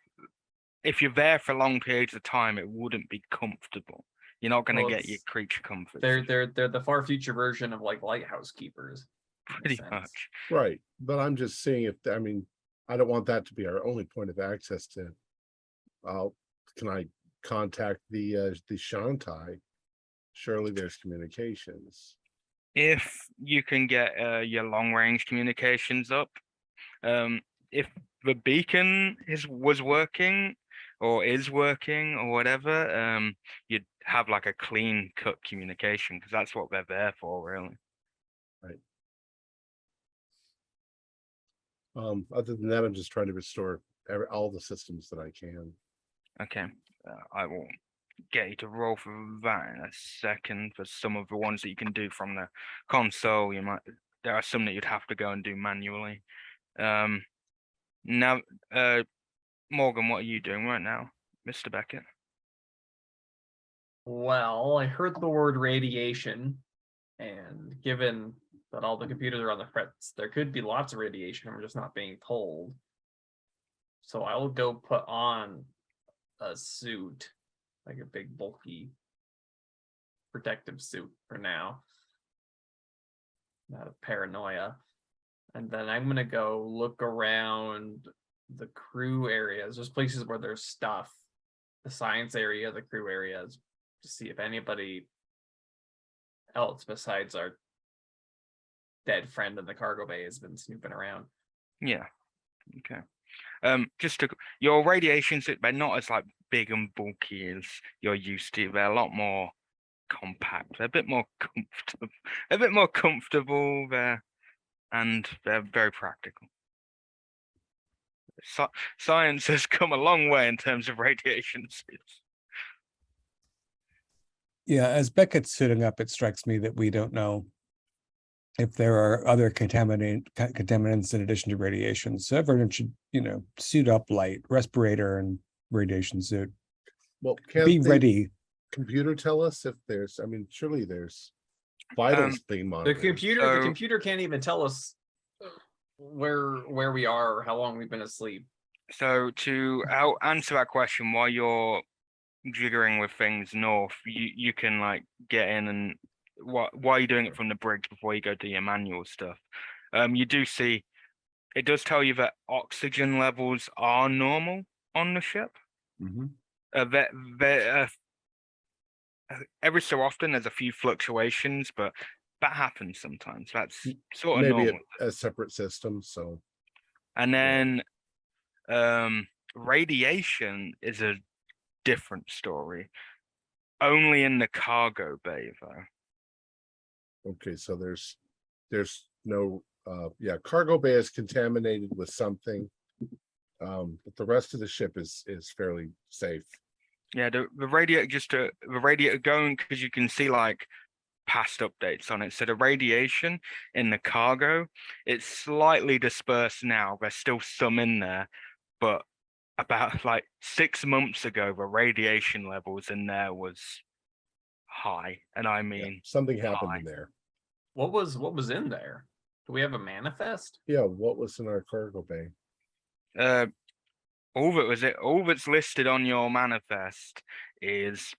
if you're there for long periods of time, it wouldn't be comfortable. You're not going to get your creature comforts. they're the far future version of like lighthouse keepers. Pretty much. Right, but I'm just seeing if, I mean, I don't want that to be our only point of access to. Can I contact the Shantai? Surely there's communications. If you can get your long range communications up, if the beacon was working or is working or whatever, you'd have like a clean cut communication, because that's what they're there for, really. Right. Other than that, I'm just trying to restore all the systems that I can. Okay, I will get you to roll for that in a second. For some of the ones that you can do from the console, there are some that you'd have to go and do manually. Now, Morgan, what are you doing right now, Mr. Beckett? Well, I heard the word radiation, and given that all the computers are on the fritz, there could be lots of radiation. We're just not being told. So I will go put on a suit, like a big bulky protective suit for now, out of paranoia. And then I'm gonna go look around the crew areas. There's places where there's stuff, the science area, the crew areas, to see if anybody else besides our dead friend in the cargo bay has been snooping around. Yeah. Okay. Your radiation suit, they're not as like big and bulky as you're used to. They're a lot more compact. They're a bit more comfortable there, and they're very practical. Science has come a long way in terms of radiation suits. Yeah, as Beckett's sitting up, it strikes me that we don't know if there are other contaminants in addition to radiation. So everyone should, suit up light, respirator and radiation suit. Well, can't be the ready. computer tell us if there's, I mean, surely there's vitals being monitored. The computer can't even tell us where we are or how long we've been asleep. So to answer that question, while you're jiggering with things north, you can like get in and while you're doing it from the bridge before you go do your manual stuff, you do see it does tell you that oxygen levels are normal on the ship. Mm-hmm. Every so often there's a few fluctuations, but that happens sometimes. That's sort of Maybe normal. a separate system. So, And then radiation is a different story. Only in the cargo bay, though. okay, so there's no cargo bay is contaminated with something, but the rest of the ship is fairly safe. Yeah, the radiator going, because you can see like past updates on it. So the radiation in the cargo, it's slightly dispersed now. There's still some in there, but about like 6 months ago, the radiation levels in there was high, and I mean Something happened high. in there. What was in there? Do we have a manifest? Yeah, what was in our cargo bay? All that's listed on your manifest is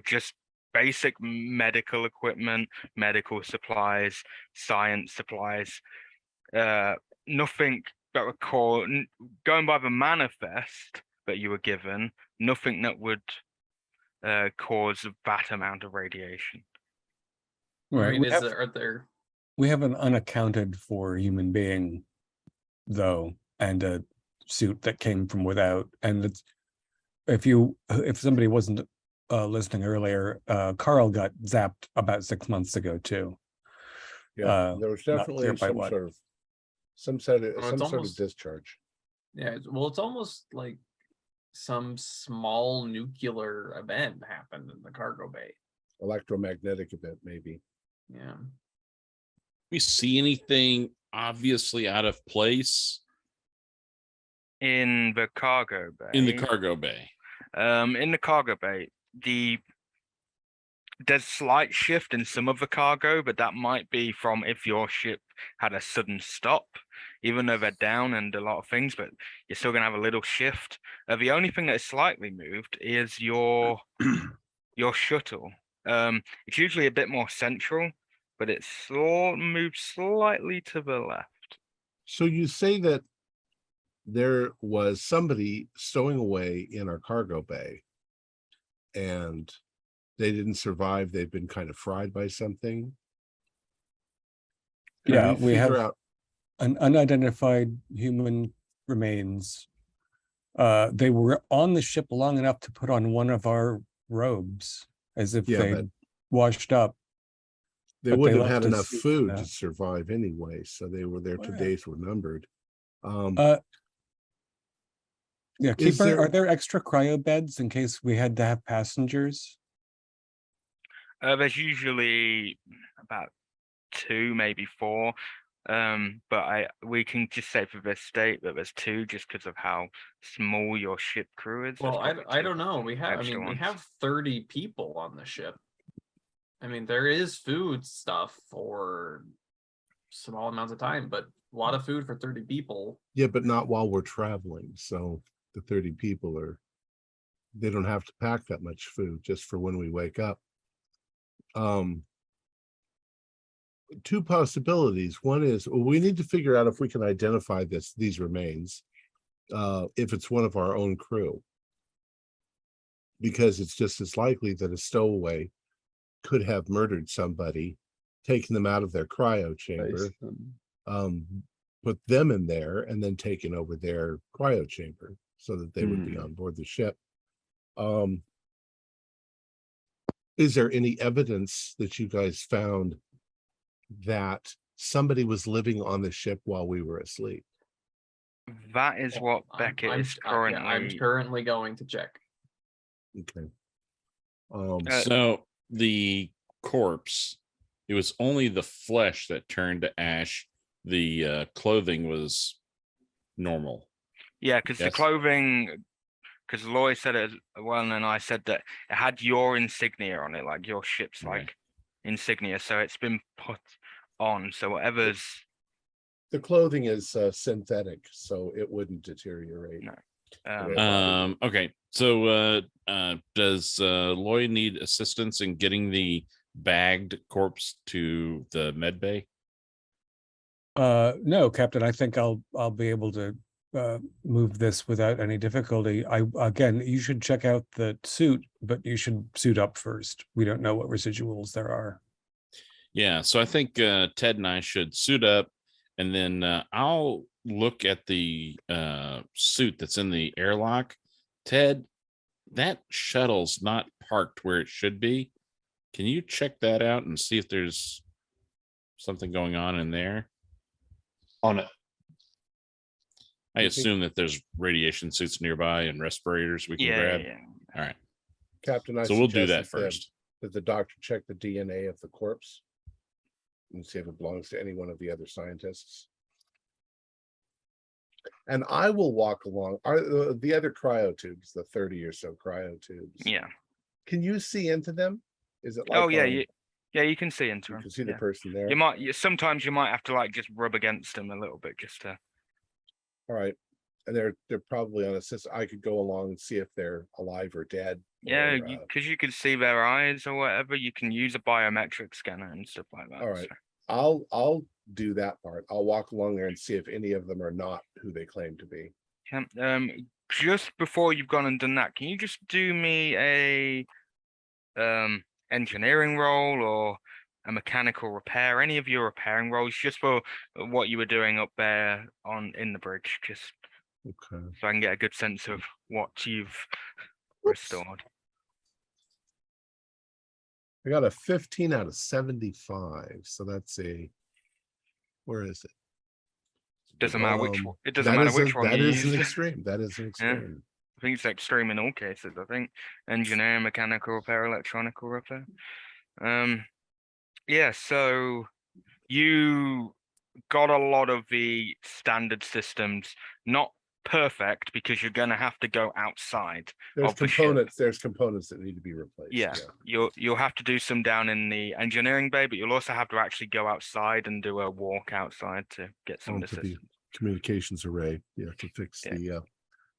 just basic medical equipment, medical supplies, science supplies. Nothing that would going by the manifest that you were given, nothing that would cause that amount of radiation. Right. Are there? We have an unaccounted for human being, though, and a suit that came from without. And it's if somebody wasn't listening earlier, Carl got zapped about 6 months ago too. Yeah, there was not clear definitely by some sort of almost discharge. Yeah, well, it's almost like some small nuclear event happened in the cargo bay. Electromagnetic event, maybe. Yeah. We see anything obviously out of place In the cargo bay. in the cargo bay? In the cargo bay, there's slight shift in some of the cargo, but that might be from if your ship had a sudden stop, even though they're down and a lot of things, but you're still gonna have a little shift. The only thing that is slightly moved is your shuttle. It's usually a bit more central, but it's moved slightly to the left. So you say that there was somebody stowing away in our cargo bay and they didn't survive. They've been kind of fried by something. Yeah, we have an unidentified human remains. They were on the ship long enough to put on one of our robes, as if they washed up. They wouldn't have had enough food to survive anyway, so they were there. 2 days were numbered. Yeah, Keeper, are there extra cryo beds in case we had to have passengers? There's usually about 2, maybe 4. But we can just say for this state that there's 2 just because of how small your ship crew is. Well, I don't know. We have 30 people on the ship. I mean, there is food stuff for small amounts of time, but a lot of food for 30 people. Yeah, but not while we're traveling. So the 30 people they don't have to pack that much food just for when we wake up. 2 possibilities. One is we need to figure out if we can identify these remains, if it's one of our own crew, because it's just as likely that a stowaway could have murdered somebody, taken them out of their cryo chamber, put them in there, and then taken over their cryo chamber so that they would be on board the ship. Is there any evidence that you guys found that somebody was living on the ship while we were asleep? That is what Beckett is currently. I'm currently going to check. Okay. So the corpse, it was only the flesh that turned to ash. The clothing was normal. Yeah, because the clothing, because Loy said it as well, and then I said that it had your insignia on it, like your ship's like insignia. So it's been put on. So whatever's. The clothing is synthetic, so it wouldn't deteriorate. No. Okay. So does Loy need assistance in getting the bagged corpse to the med bay? No, Captain, I think I'll be able to move this without any difficulty. Again, you should check out the suit, but you should suit up first. We don't know what residuals there are. Yeah, so I think Ted and I should suit up, and then I'll look at the suit that's in the airlock. Ted, that shuttle's not parked where it should be. Can you check that out and see if there's something going on in there? On it. I assume that there's radiation suits nearby and respirators we can grab. Yeah. All right. Captain, So we'll do that first. That the doctor check the DNA of the corpse and see if it belongs to any one of the other scientists. And I will walk along. Are the other cryo tubes, the 30 or so cryo tubes? Yeah. Can you see into them? Is it like? Oh yeah, you can see into you them. can see the Yeah. person there. Sometimes you might have to like just rub against them a little bit just to. All right, and they're probably on a system. I could go along and see if they're alive or dead. Yeah, or, because you can see their eyes or whatever. You can use a biometric scanner and stuff like that. all right. so. I'll do that part. I'll walk along there and see if any of them are not who they claim to be. Yeah, just before you've gone and done that, can you just do me a engineering roll or a mechanical repair, any of your repairing rolls, just for what you were doing up there in the bridge, just Okay. so I can get a good sense of what you've restored. I got a 15 out of 75, so that's where is it? Doesn't matter which Um, one. It doesn't matter which one That you is an use. extreme. That is an extreme. I think it's extreme in all cases. I think engineering, mechanical repair, electronical repair. Yeah. So you got a lot of the standard systems, not perfect because you're going to have to go outside. There's of the ship. components. There's components that need to be replaced. Yeah, you'll have to do some down in the engineering bay, but you'll also have to actually go outside and do a walk outside to get some of the Onto the systems. communications array. You have to fix Yeah.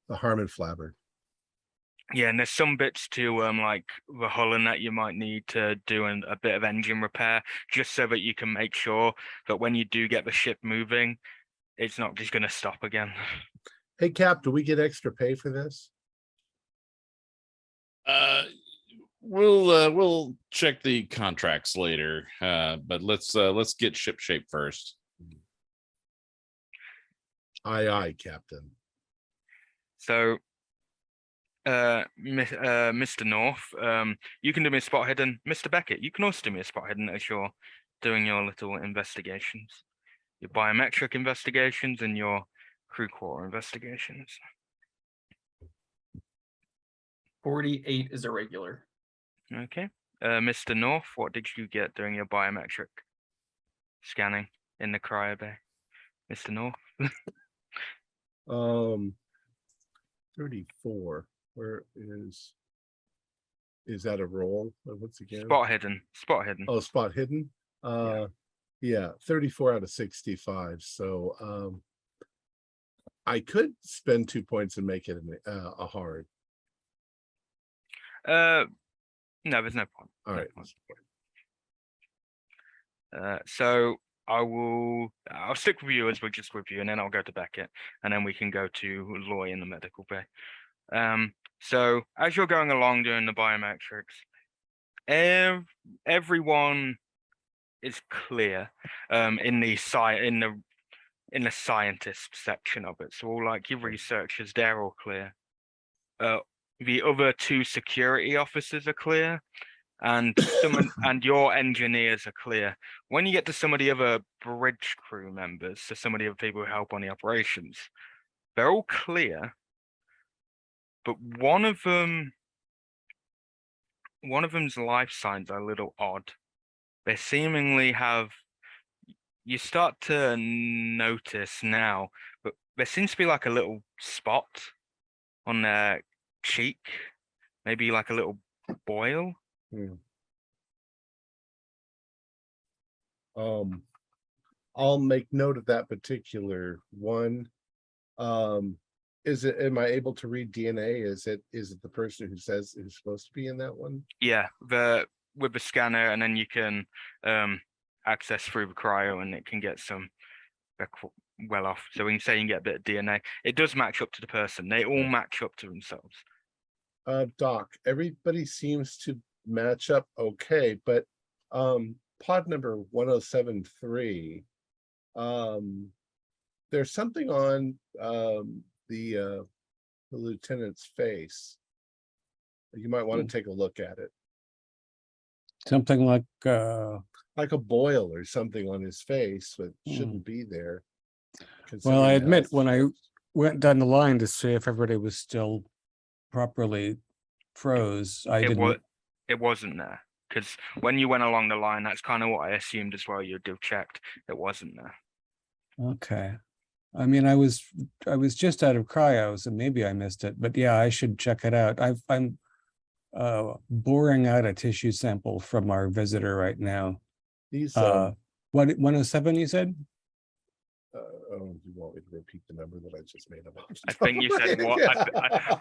the Harmon flabber. Yeah, and there's some bits to like the hull and that you might need to do a bit of engine repair, just so that you can make sure that when you do get the ship moving, it's not just going to stop again. Hey, Cap, do we get extra pay for this? We'll check the contracts later, but let's get ship shape first. Aye, Captain. So, Mr. North, you can do me a spot hidden. Mr. Beckett, you can also do me a spot hidden as you're doing your little investigations, your biometric investigations and your crew quarter investigations. 48 is irregular. Okay. Mr. North, what did you get during your biometric scanning in the cryo bay? Mr. North? 34. Where is that a roll? What's again? Spot hidden. Oh, spot hidden. Yeah, 34 out of 65. So I could spend 2 points and make it a hard. No, there's no point. All right. So I'll stick with you as we're just with you, and then I'll go to Beckett, and then we can go to Loy in the medical bay. So as you're going along doing the biometrics, everyone is clear in the scientist section of it. So all like your researchers, they're all clear. The other two security officers are clear, and and your engineers are clear. When you get to some of the other bridge crew members, so some of the other people who help on the operations, they're all clear, but one of them's life signs are a little odd. They seemingly have. You start to notice now, but there seems to be like a little spot on their cheek, maybe like a little boil. I'll make note of that particular one. Am I able to read DNA? Is it the person who's supposed to be in that one? Yeah, with the scanner, and then you can access through the cryo, and it can get some well off. So when you say you can get a bit of DNA, it does match up to the person. They all match up to themselves. Doc, everybody seems to match up okay, but pod number 1073, there's something on the lieutenant's face. You might want to take a look at it. Something like Like a boil or something on his face that shouldn't be there. well, I considering admit health. when I went down the line to see if everybody was still properly froze, I didn't. It wasn't there, because when you went along the line, that's kind of what I assumed as well. You'd have checked. It wasn't there. Okay. I mean, I was just out of cryo, so maybe I missed it. But yeah, I should check it out. I'm boring out a tissue sample from our visitor right now. These What 107 you said? oh, you want me to repeat the number that I just made up? I think you said what? Yeah.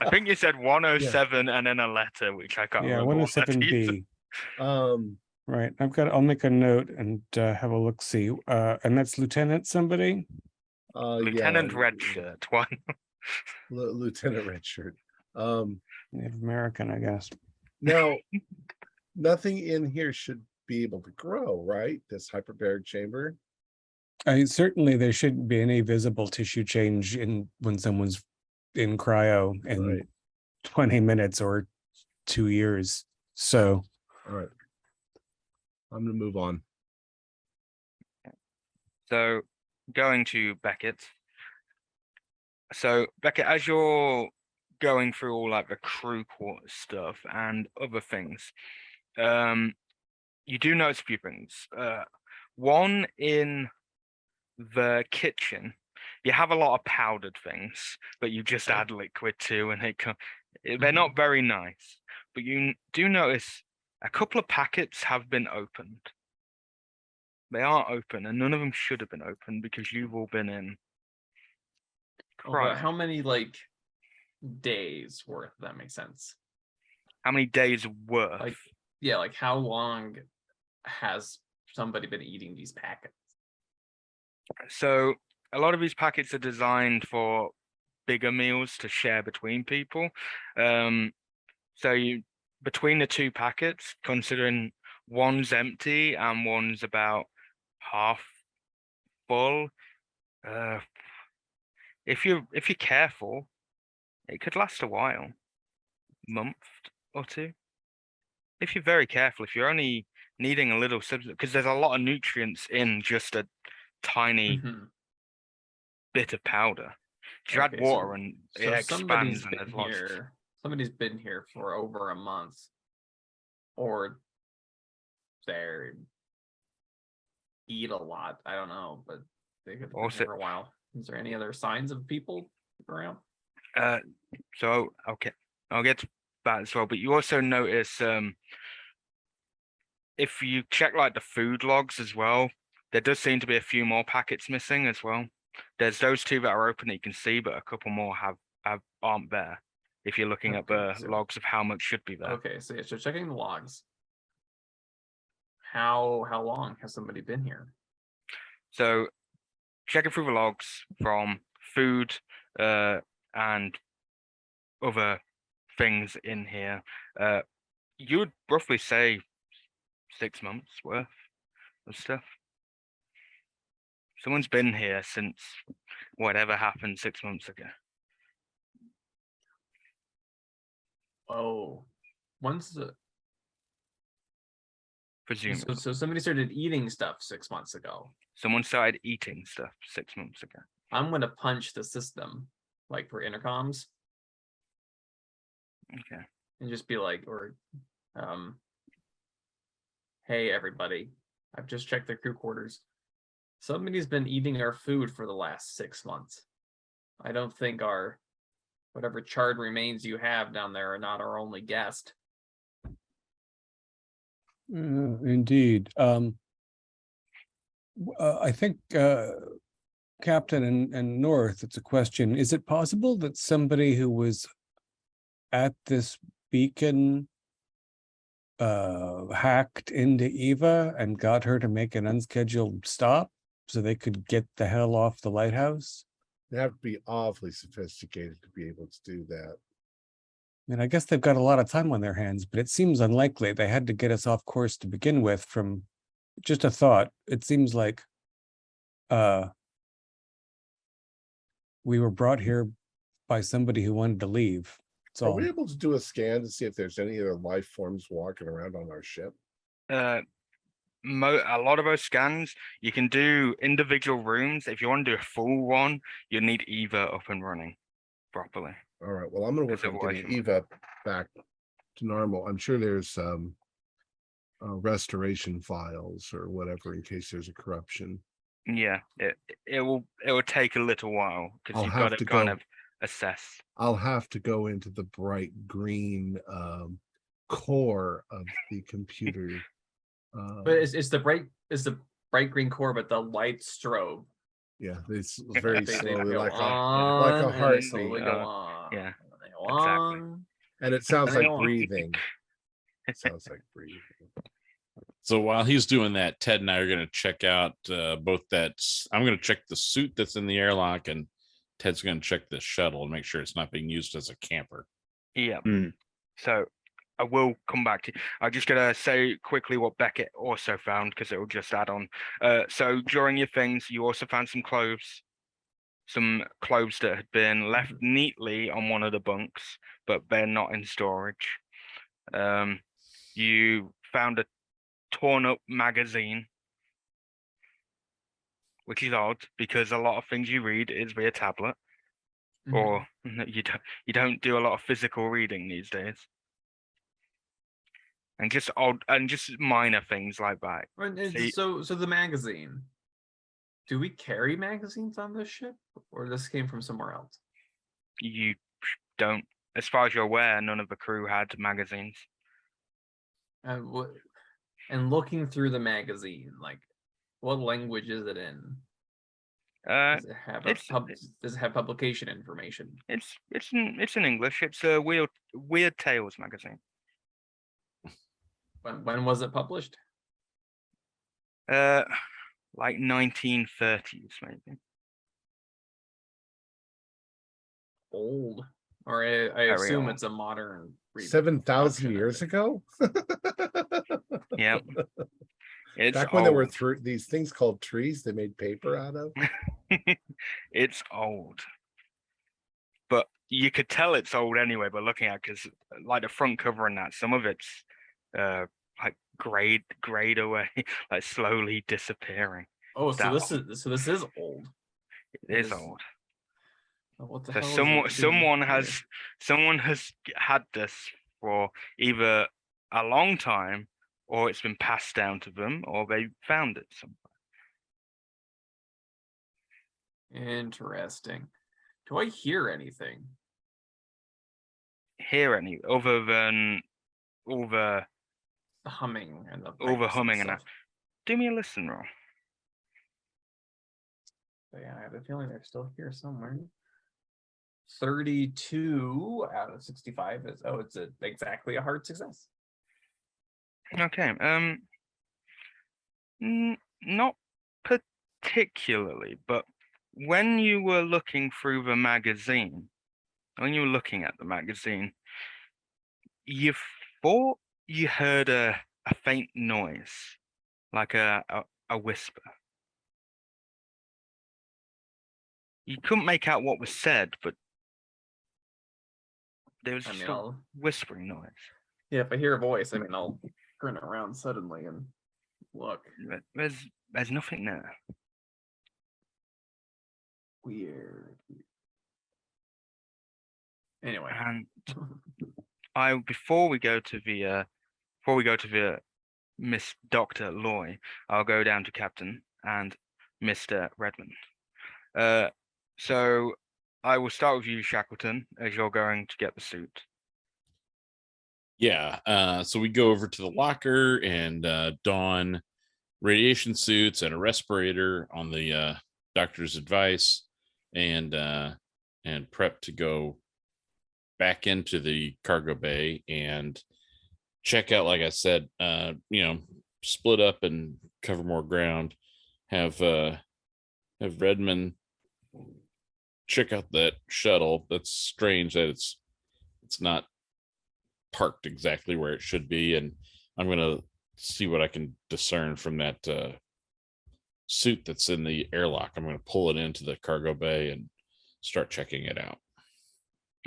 I think you said 107 and then a letter, which I can't Yeah, remember. what letter you said. 107B. Right. I'll make a note and have a look see. And that's Lieutenant somebody? Lieutenant yeah, Redshirt one. Lieutenant Redshirt. Native American, I guess. Now, nothing in here should be able to grow, right? This hyperbaric chamber. Certainly there shouldn't be any visible tissue change when someone's in cryo in Right. 20 minutes or 2 years. So All right. I'm gonna move on. So going to Beckett. So Beckett, as you're going through all like the crew quarters stuff and other things, you do notice a few things. One, in the kitchen, you have a lot of powdered things, but you just add liquid to, and they're not very nice. But you do notice a couple of packets have been opened. They aren't open, and none of them should have been opened because you've all been in. But how many like days worth? That makes sense. How many days worth? Like, yeah, like how long has somebody been eating these packets? So a lot of these packets are designed for bigger meals to share between people. So you between the two packets, considering one's empty and one's about half full, if you're careful, it could last a while, month or two. If you're very careful, if you're only needing a little substance, because there's a lot of nutrients in just a tiny bit of powder. If you add water and it expands and there's lots. Somebody's been here for over a month, or they eat a lot. I don't know, but they could have been here for a while. Is there any other signs of people around? So okay, I'll get to that as well. But you also notice, if you check like the food logs as well, there does seem to be a few more packets missing as well. There's those two that are open that you can see, but a couple more aren't there. If you're looking at the logs of how much should be there. Okay, so checking the logs. How long has somebody been here? So checking through the logs from food and other things in here, you would roughly say 6 months worth of stuff. Someone's been here since whatever happened 6 months ago. Oh, Presumably. So somebody started eating stuff 6 months ago. Someone started eating stuff 6 months ago. I'm gonna punch the system, like for intercoms. Okay. And just be like, hey everybody, I've just checked the crew quarters. Somebody's been eating our food for the last 6 months. I don't think our whatever charred remains you have down there are not our only guest. Indeed. I think Captain and North, it's a question. Is it possible that somebody who was at this beacon hacked into Eva and got her to make an unscheduled stop? so they could get the hell off the lighthouse? They have to be awfully sophisticated to be able to do that. I mean, I guess they've got a lot of time on their hands, but it seems unlikely. They had to get us off course to begin with. From just a thought, it seems like we were brought here by somebody who wanted to leave. That's Are all. we able to do a scan to see if there's any other life forms walking around on our ship? A lot of those scans, you can do individual rooms. If you want to do a full one, you need Eva up and running properly. All right. Well, I'm going to work on Otherwise, getting Eva back to normal. I'm sure there's restoration files or whatever in case there's a corruption. Yeah, it will take a little while because I'll you've have got to to kind go- of assess. I'll have to go into the bright green core of the computer. But it's the bright green core, but the light strobe. Yeah, it's very They slowly, go like on, a and they heartbeat. slowly go on, yeah, and they go exactly. on. and it sounds They like go on. breathing. It sounds like breathing. So while he's doing that, Ted and I are going to check out both that. I'm going to check the suit that's in the airlock, and Ted's going to check the shuttle and make sure it's not being used as a camper. Yeah. Mm. So I will come back to you. I'm just gonna say quickly what Beckett also found because it will just add on. So during your things, you also found some clothes that had been left neatly on one of the bunks, but they're not in storage. You found a torn up magazine, which is odd because a lot of things you read is via tablet, or you don't do a lot of physical reading these days. And just minor things like that. So the magazine. Do we carry magazines on this ship, or this came from somewhere else? You don't, as far as you're aware, none of the crew had magazines. And looking through the magazine, like, what language is it in? Does it have does it have publication information? It's in English. It's a Weird Tales magazine. When was it published? Like 1930s maybe. Old, or I assume it's a modern. 7,000 years ago. Yeah. It's back when there were old. these things called trees they made paper out of. It's old, but you could tell it's old anyway by looking at, because like the front cover and that, some of it's like grayed away, like slowly disappearing. Oh, so That this is old. It is old. What the So hell? someone has had this for either a long time, or it's been passed down to them, or they found it somewhere. Interesting. Do I hear anything? Hear any other than all the humming and the humming and stuff. that? Do me a listen roll. So yeah, I have a feeling they're still here somewhere. 32 out of 65 is it's exactly a hard success. Okay. Not particularly, but when you were looking through the magazine, when you were looking at the magazine, you thought you heard a faint noise, like a whisper. You couldn't make out what was said, but there was just a whispering noise. Yeah, if I hear a voice, I'll turn around suddenly and look. There's nothing there. Weird. Anyway, and before we go to the Miss Dr. Loy, I'll go down to Captain and Mr. Redmond. So I will start with you, Shackleton, as you're going to get the suit. Yeah. So we go over to the locker and don radiation suits and a respirator on the doctor's advice, and prep to go back into the cargo bay and check out, like I said, split up and cover more ground. Have have Redmond check out that shuttle. That's strange that it's not parked exactly where it should be, and I'm gonna see what I can discern from that suit that's in the airlock. I'm gonna pull it into the cargo bay and start checking it out.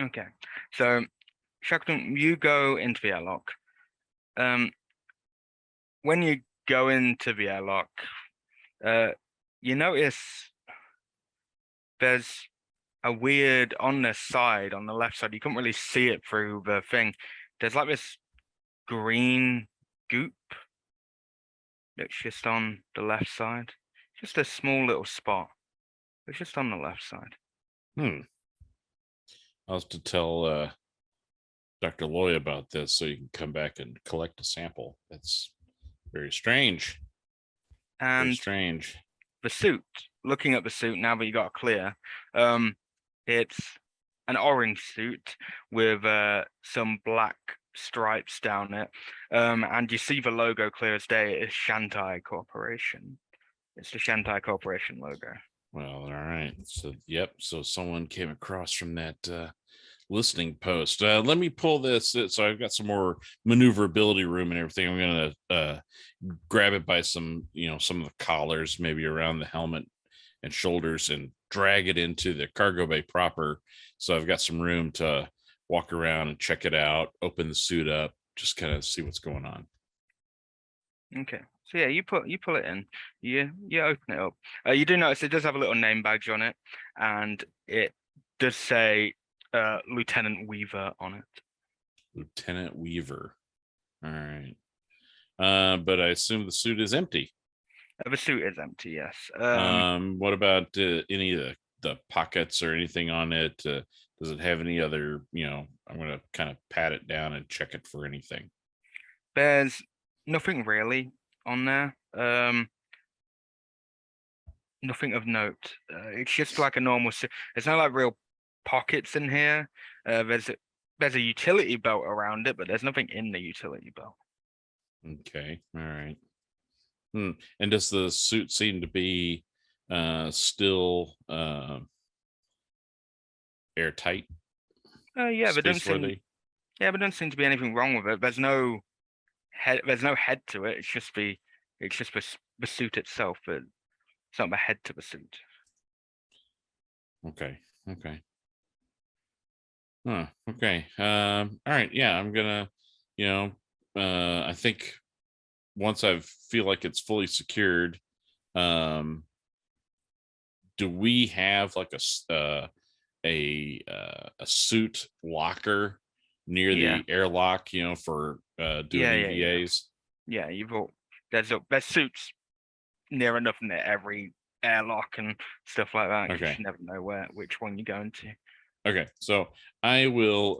Okay, so Shackleton, you go into the airlock. When you go into the airlock, you notice there's a weird on the side, on the left side. You couldn't really see it through the thing. There's like this green goop that's just on the left side. Just a small little spot. It's just on the left side. I'll have to tell Dr. Loy about this so you can come back and collect a sample. That's very strange. And very strange. The suit, looking at the suit now that you got a clear, it's an orange suit with some black stripes down it. And you see the logo clear as day. It's Shantai Corporation. It's the Shantai Corporation logo. Well, all right. So, yep. So someone came across from that listening post. Let me pull this. So I've got some more maneuverability room and everything. I'm going to grab it by some of the collars, maybe around the helmet and shoulders, and drag it into the cargo bay proper. So I've got some room to walk around and check it out, open the suit up, just kind of see what's going on. Okay. So yeah, you pull it in, you open it up. You do notice it does have a little name badge on it, and it does say Lieutenant Weaver on it. Lieutenant Weaver. All right. But I assume the suit is empty. The suit is empty, yes. What about any of the pockets or anything on it? Does it have any other, I'm going to kind of pat it down and check it for anything. There's nothing really on there. Nothing of note. It's just like a normal suit. There's no like real pockets in here. There's a utility belt around it, but there's nothing in the utility belt. Okay. All right. And does the suit seem to be still airtight? Yeah, but don't seem to be anything wrong with it. There's no head to it. It's just the suit itself, but it's not the head to the suit. Okay. Okay. All right. Yeah, I'm gonna, I think once I feel like it's fully secured, do we have like a suit locker near the airlock, for doing EVAs? Yeah, there's suits near enough in every airlock and stuff like that. Okay. You just never know which one you're going to. Okay, so I will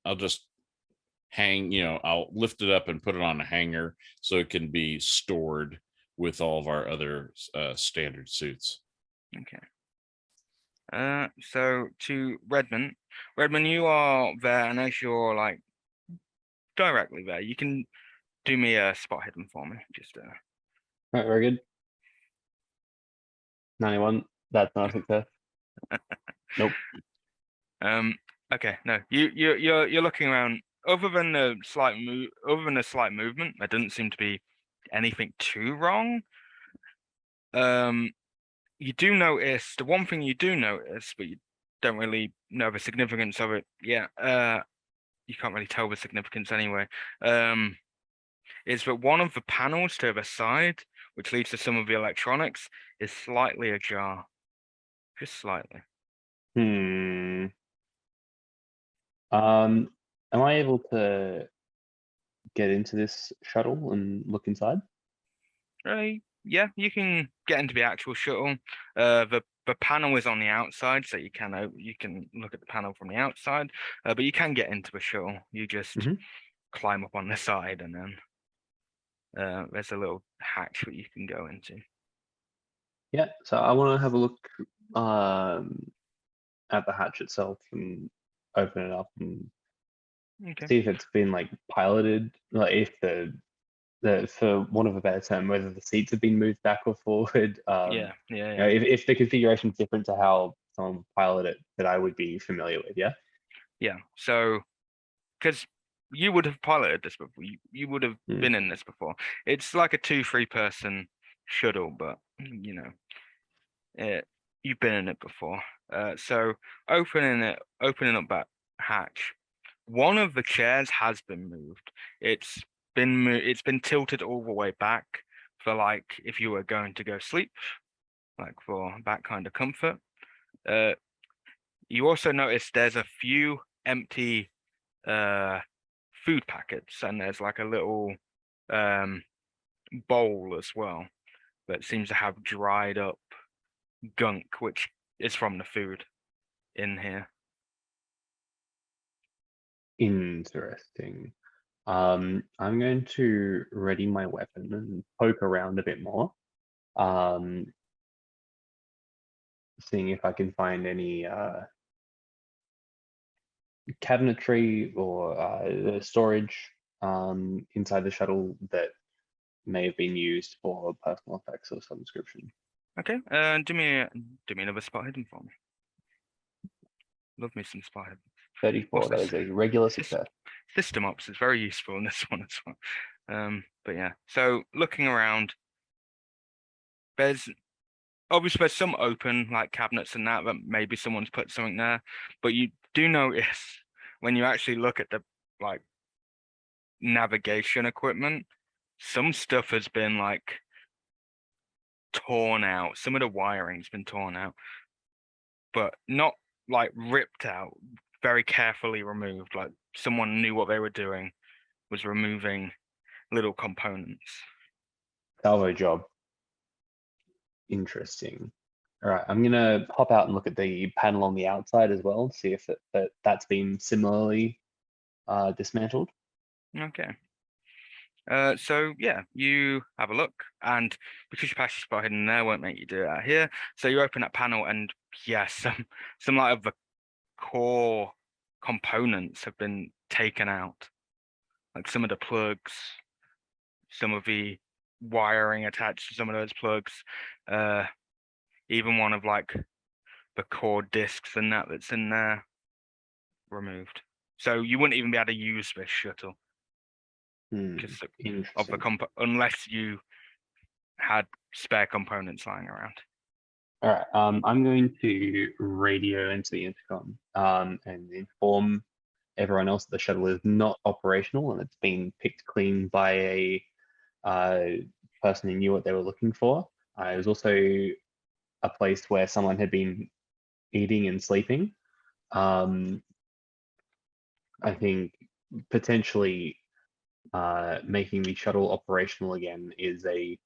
I'll just hang, I'll lift it up and put it on a hanger so it can be stored with all of our other standard suits. Okay. So to Redmond, you are there, and as you're like directly there, you can do me a spot hidden for me. Just Right, very good. 91. That's not a success. Nope. Okay, no, you're looking around. Other than the slight movement, there doesn't seem to be anything too wrong. You do notice the one thing you do notice, but you don't really know the significance of it. Yeah. You can't really tell the significance anyway. Is that one of the panels to the side, which leads to some of the electronics, is slightly ajar. Just slightly. Am I able to get into this shuttle and look inside? Yeah, you can get into the actual shuttle. The panel is on the outside, so you can look at the panel from the outside. But you can get into the shuttle. You just climb up on the side, and then there's a little hatch that you can go into. Yeah, so I want to have a look at the hatch itself and open it up and see if it's been like piloted, like if the for want of a better term, whether the seats have been moved back or forward. Yeah, yeah, You know, if the configuration is different to how someone piloted it, that I would be familiar with. Yeah. yeah. So, because you would have piloted this before, you would have Hmm. been in this before. It's like a 2-3 person shuttle, but you know, you've been in it before. So opening up that hatch, one of the chairs has been moved. It's been tilted all the way back for like if you were going to go sleep, like for that kind of comfort. You also notice there's a few empty food packets, and there's like a little bowl as well that seems to have dried up gunk, which is from the food in here. Interesting. I'm going to ready my weapon and poke around a bit more. Seeing if I can find any cabinetry or storage inside the shuttle that may have been used for personal effects of some description. Okay, do me another spot hidden for me. Love me some spot hidden. 34, What's that this? is a regular success. System ops is very useful in this one as well. But yeah, so looking around, there's obviously some open like cabinets and that maybe someone's put something there, but you do notice when you actually look at the like navigation equipment, some stuff has been like torn out. Some of the wiring's been torn out, but not like ripped out, very carefully removed. Like someone knew what they were doing, was removing little components. Salvo job. Interesting. All right, I'm gonna hop out and look at the panel on the outside as well, see if that's been similarly dismantled. Okay. So yeah, you have a look, and because you passed your spot hidden there, won't make you do it out here. So you open that panel, and yeah, some like of the core components have been taken out, like some of the plugs, some of the wiring attached to some of those plugs, even one of like the core discs and that's in there removed. So you wouldn't even be able to use this shuttle because of the Interesting. unless you had spare components lying around. All right, I'm going to radio into the intercom and inform everyone else that the shuttle is not operational and it's been picked clean by a person who knew what they were looking for. It was also a place where someone had been eating and sleeping. I think potentially making the shuttle operational again is a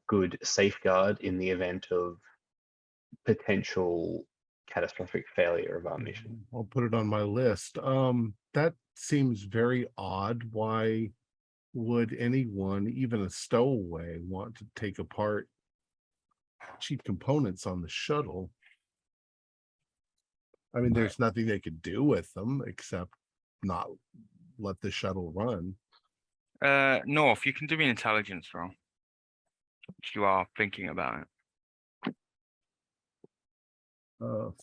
good safeguard in the event of potential catastrophic failure of our mission. I'll put it on my list. That seems very odd. Why would anyone, even a stowaway, want to take apart cheap components on the shuttle? I mean, there's nothing they could do with them except not let the shuttle run. North, you can do an intelligence roll if you are thinking about it.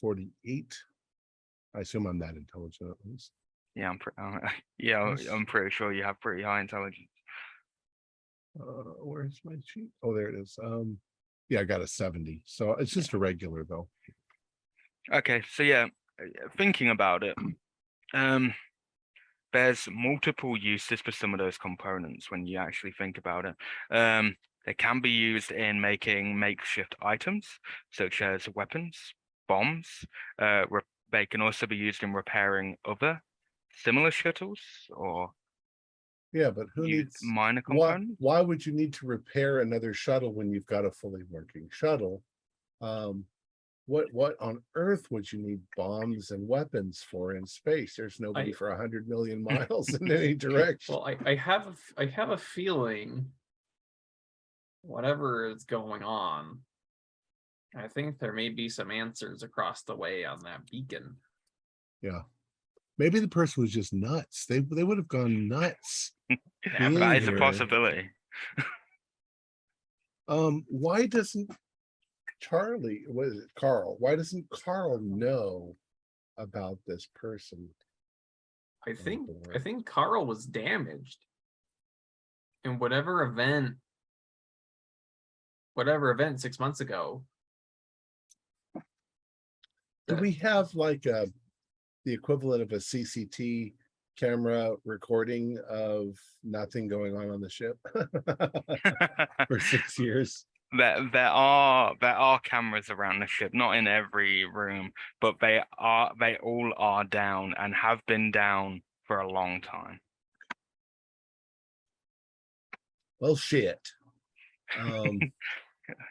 48. I assume I'm that intelligent at least. Yeah, Yes. I'm pretty sure you have pretty high intelligence. Where's my sheet? Oh, there it is. Yeah, I got a 70. So it's just a regular though. Okay, so yeah, thinking about it, there's multiple uses for some of those components when you actually think about it. They can be used in making makeshift items, such as weapons, bombs. They can also be used in repairing other similar shuttles or Yeah, but who needs minor components. Why would you need to repair another shuttle when you've got a fully working shuttle? What on earth would you need bombs and weapons for in space? There's nobody for 100 million miles in any direction. Well, I have a feeling whatever is going on, I think there may be some answers across the way on that beacon. Yeah. Maybe the person was just nuts. They would have gone nuts. Yeah, that is a here. possibility. Why doesn't Charlie, what is it, Carl? Why doesn't Carl know about this person? I on think board? Carl was damaged in whatever event 6 months ago. Do we have like the equivalent of a CCT camera recording of nothing going on the ship for 6 years? There are cameras around the ship, not in every room, but they all are down and have been down for a long time. Well, shit.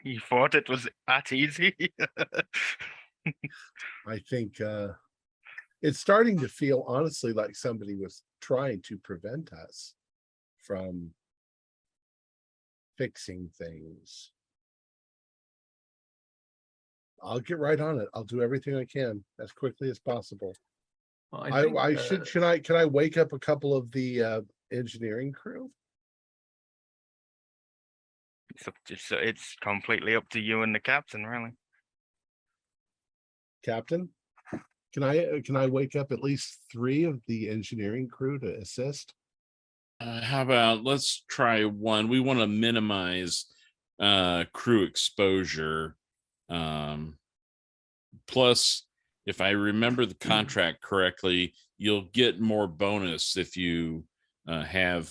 You thought it was that easy? I think it's starting to feel honestly like somebody was trying to prevent us from fixing things. I'll get right on it. I'll do everything I can as quickly as possible. Well, Can I wake up a couple of the engineering crew? It's completely up to you and the captain, really. Captain, can I wake up at least 3 of the engineering crew to assist? How about let's try one. We want to minimize crew exposure. Plus, if I remember the contract correctly, you'll get more bonus if you have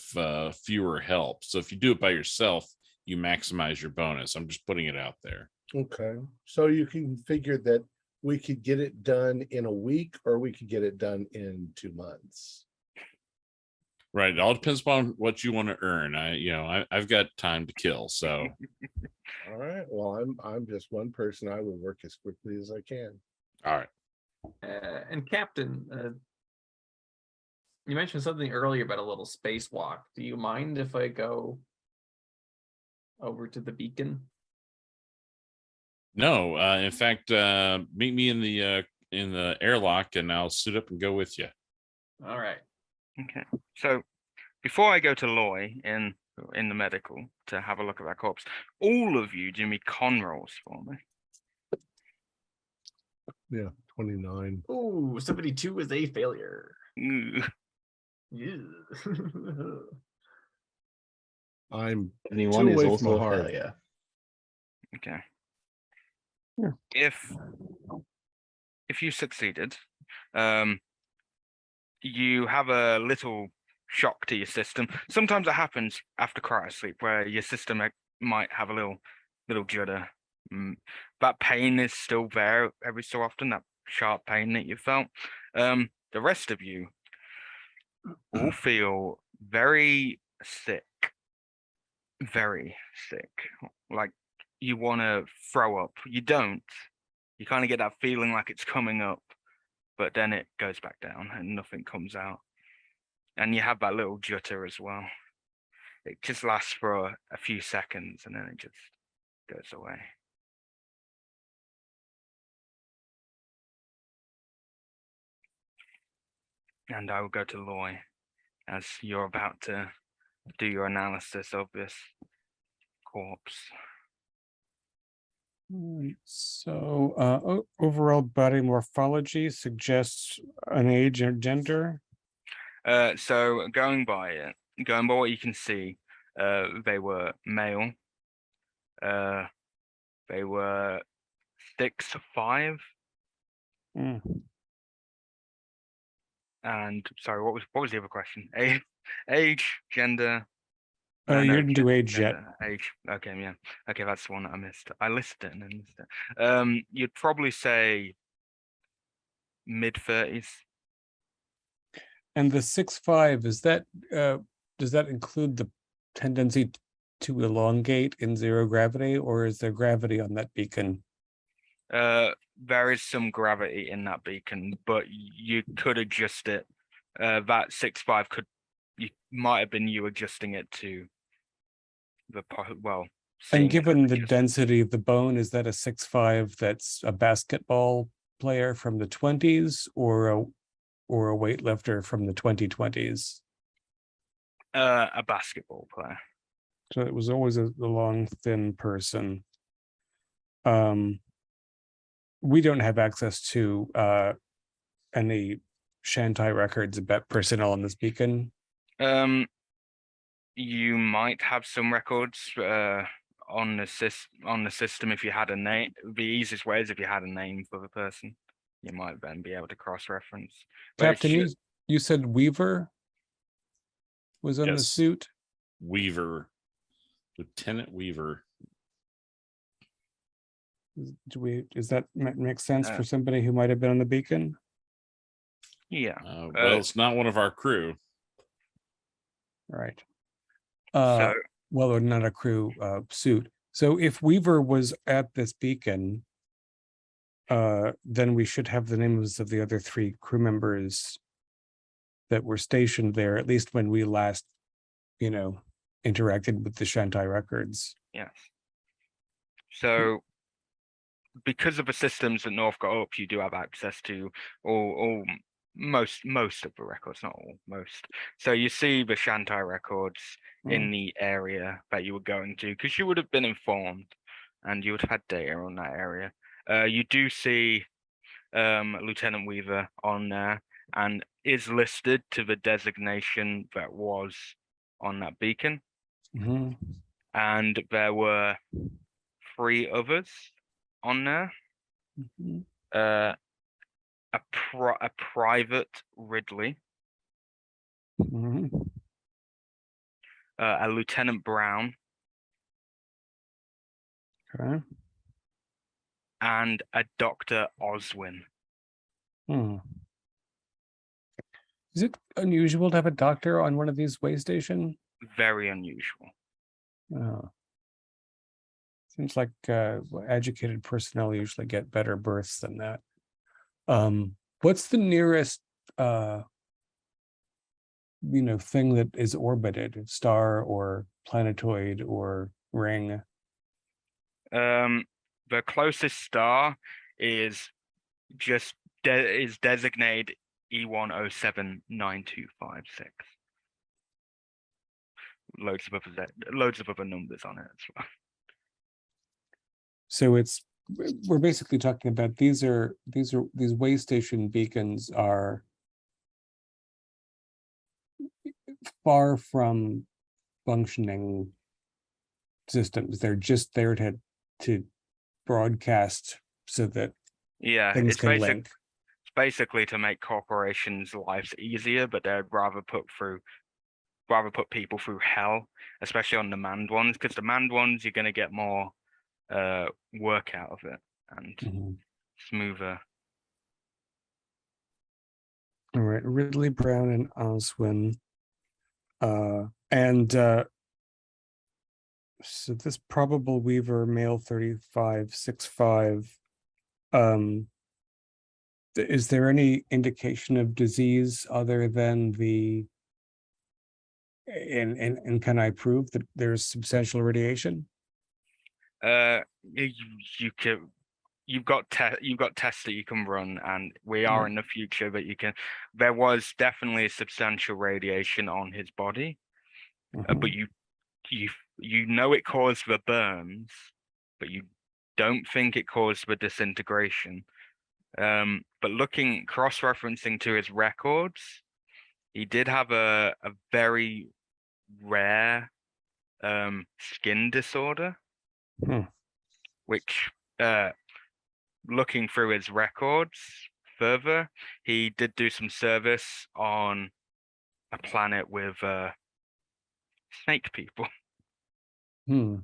fewer help. So if you do it by yourself, you maximize your bonus. I'm just putting it out there. Okay, so you can figure that we could get it done in a week, or we could get it done in 2 months. Right. It all depends upon what you want to earn. I've got time to kill. So All right. Well, I'm just one person. I will work as quickly as I can. all right. And Captain, you mentioned something earlier about a little spacewalk. Do you mind if I go over to the beacon? No, in fact, meet me in the airlock, and I'll suit up and go with you. All right. Okay. So before I go to Loy in the medical to have a look at that corpse, all of you do me con rolls for me. Yeah, 29. Ooh, 72 is a failure. Ooh. Yeah. I'm 71 2 is away also from a a hard. failure. Okay. Yeah. If you succeeded, you have a little shock to your system. Sometimes it happens after cryosleep where your system might have a little judder. That pain is still there every so often, that sharp pain that you felt. The rest of you all feel very sick. Very sick. Like you want to throw up. You don't. You kind of get that feeling like it's coming up, but then it goes back down and nothing comes out. And you have that little jutter as well. It just lasts for a few seconds and then it just goes away. And I will go to Loy as you're about to do your analysis of this corpse. So overall body morphology suggests an age or gender. So going by what you can see, they were male. They were 6'5". And sorry, what was the other question? Age, gender. You didn't do age yet. Age. Okay, yeah. Okay, that's the one that I missed. I listed it and then missed it. You'd probably say mid-30s. And the 6'5", is that does that include the tendency to elongate in zero gravity, or is there gravity on that beacon? There is some gravity in that beacon, but you could adjust it. That 6'5" might have been you adjusting it to the and given the density of the bone, is that a 6'5" that's a basketball player from the 20s, or or a weightlifter from the 2020s? A basketball player. So it was always a long, thin person. We don't have access to any Shantai records about personnel on this beacon. You might have some records on the system if you had a name. The easiest way is if you had a name for the person. You might then be able to cross-reference. Captain, you said Weaver was on the Yes. suit? Weaver, Lieutenant Weaver. Does that make sense for somebody who might have been on the beacon? Yeah. Well, it's not one of our crew. Right. So Well, or not a crew suit. So if Weaver was at this beacon, then we should have the names of the other 3 crew members that were stationed there, at least when we last, interacted with the Shantai records. yes. So because of the systems that North got up, you do have access to all most of the records, not all, most. So you see the Shantai records in the area that you were going to, because you would have been informed and you would have had data on that area. You do see Lieutenant Weaver on there and is listed to the designation that was on that beacon. Mhm. And there were 3 others on there. Mhm. A private Ridley, Mhm. a Lieutenant Brown, Okay. and a Dr. Oswin. Hmm. Is it unusual to have a doctor on one of these way stations? Very unusual. Oh. Seems like educated personnel usually get better berths than that. What's the nearest thing that is orbited, star or planetoid or ring? The closest star is just is designated E10792556. Loads of other numbers on it as well. So we're basically talking about these way station beacons are far from functioning systems. They're just there to broadcast so that things can link. It's basically to make corporations' lives easier, but they'd rather put people through hell, especially on the manned ones, because the manned ones you're going to get more work out of it and smoother. All right, Ridley, Brown, and Oswin. So this probable Weaver, male 3565. Is there any indication of disease other than the and can I prove that there's substantial radiation? You've got tests that you can run, and we are in the future, but you can. There was definitely a substantial radiation on his body, but you know it caused the burns, but you don't think it caused the disintegration. But cross-referencing to his records, he did have a very rare skin disorder, which looking through his records further, he did do some service on a planet with snake people. And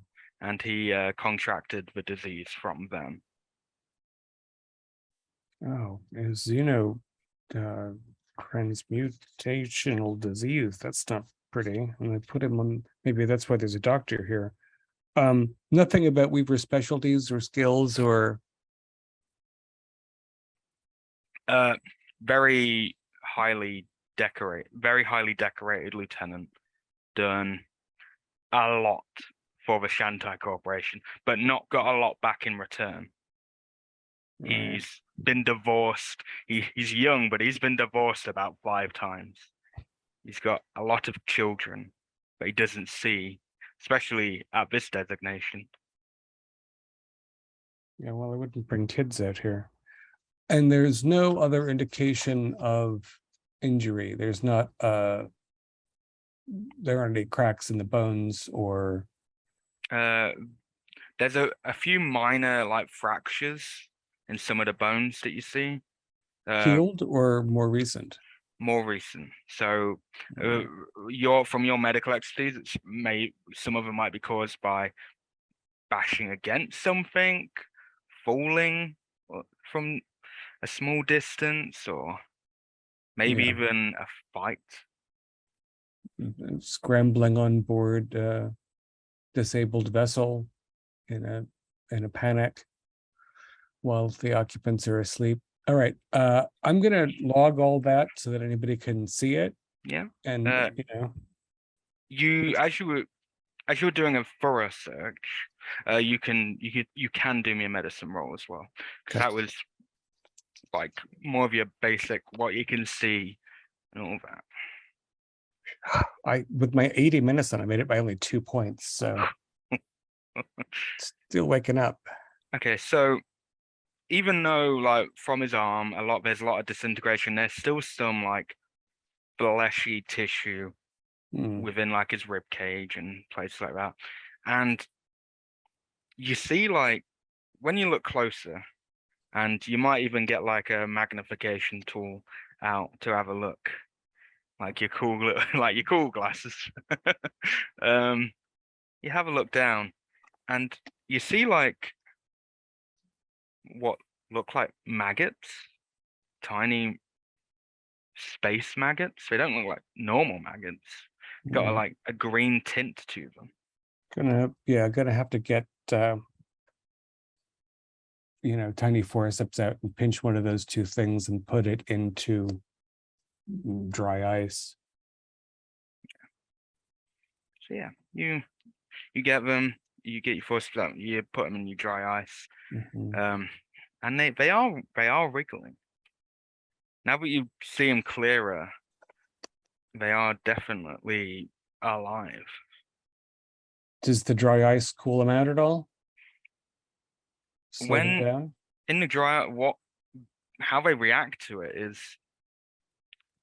he contracted the disease from them. Oh, is transmutational disease. That's not pretty. And I put him on, maybe that's why there's a doctor here. Nothing about Weaver's specialties or skills or very highly decorated lieutenant, done a lot for the Shantai Corporation, but not got a lot back in return. Right. He's been divorced. He's young, but he's been divorced about 5 times. He's got a lot of children, but he doesn't see, especially at this designation. Yeah, well, I wouldn't bring kids out here. And there's no other indication of injury. There's not there aren't any cracks in the bones or There's a few minor like fractures in some of the bones that you see. healed or more recent. More recent. So from your medical expertise, some of them might be caused by bashing against something, falling from a small distance, or maybe Yeah. even a fight. Scrambling on board disabled vessel in a panic while the occupants are asleep. All right, I'm gonna log all that so that anybody can see it. Yeah. And As you were doing a thorough search, you can do me a medicine roll as well, because that was like more of your basic what you can see and all that. with my 80 minutes on, I made it by only 2 points, so still waking up. Okay, so even though like from his arm there's a lot of disintegration, there's still some like fleshy tissue within like his rib cage and places like that. And you see, like, when you look closer, and you might even get like a magnification tool out to have a look, like your cool glasses. You have a look down, and you see like what look like maggots, tiny space maggots. They don't look like normal maggots. Got like a green tint to them. Gonna have to get tiny forceps out and pinch one of those 2 things and put it into dry ice. So yeah, you get them, you get your forceps out, you put them in your dry ice, and they are wriggling. Now that you see them clearer, they are definitely alive. Does the dry ice cool them out at all? Slow them down? In the dry, how they react to it is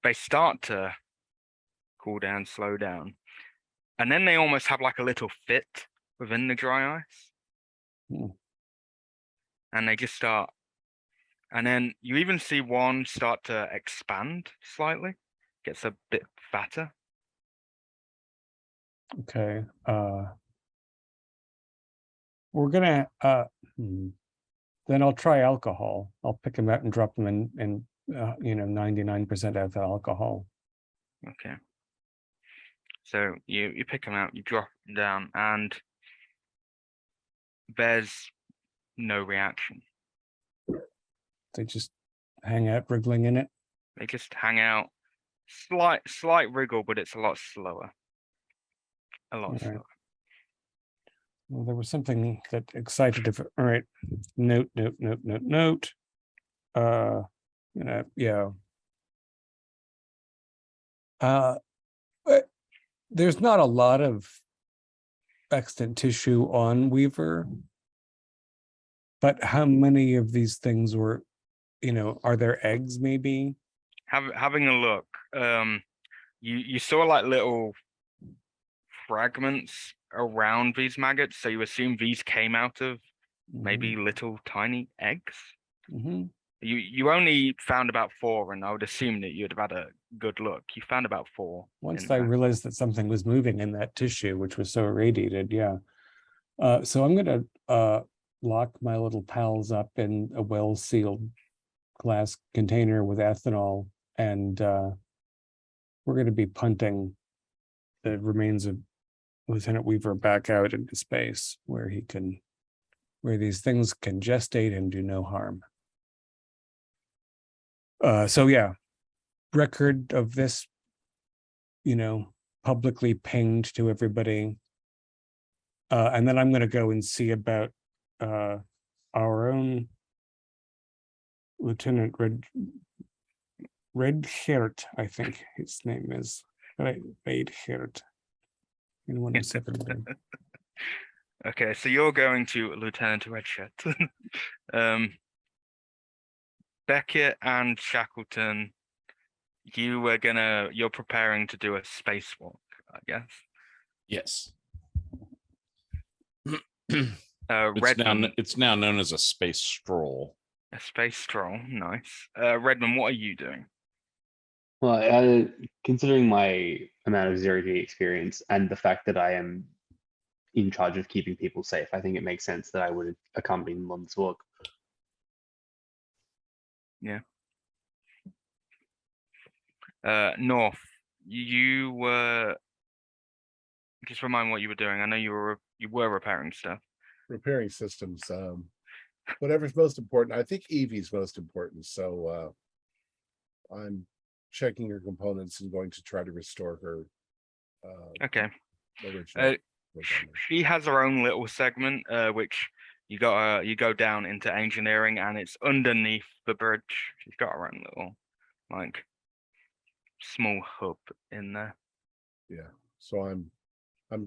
they start to cool down, slow down, and then they almost have like a little fit within the dry ice. And they just start, and then you even see one start to expand slightly, gets a bit fatter. Okay. We're gonna then I'll try alcohol. I'll pick them out and drop them in 99% ethyl alcohol. Okay. So you pick them out, you drop them down, and there's no reaction. They just hang out wriggling in it. They just hang out, slight wriggle, but it's a lot slower. Slower. Well, there was something that excited it. All right. Note. There's not a lot of extant tissue on Weaver, but how many of these things were, are there eggs maybe? Having a look, you saw like little fragments around these maggots, so you assume these came out of maybe little tiny eggs. You only found about 4, and I would assume that you'd have had a good look. You found about 4. Once I realized that something was moving in that tissue, which was so irradiated, yeah. So I'm gonna lock my little pals up in a well-sealed glass container with ethanol, and we're gonna be punting the remains of Lieutenant Weaver back out into space where these things can gestate and do no harm. So yeah, record of this, publicly pinged to everybody. And then I'm going to go and see about our own Lieutenant Red Shirt, I think his name is. Red Shirt. In one second. Okay, so you're going to Lieutenant Redshirt. Beckett and Shackleton, you're preparing to do a spacewalk, I guess. Yes. Redmond, It's now known as a space stroll. a space stroll, nice. Redmond, what are you doing? Well, considering my amount of zero-G experience and the fact that I am in charge of keeping people safe, I think it makes sense that I would accompany them on this walk. Yeah. North, you were. Just remind me what you were doing. I know you were repairing stuff. Repairing systems. Whatever's most important. I think Evie's most important. So I'm checking her components and going to try to restore her. Okay. Original. She has her own little segment, which you go down into engineering, and it's underneath the bridge. She's got her own little, like, small hub in there. Yeah. So I'm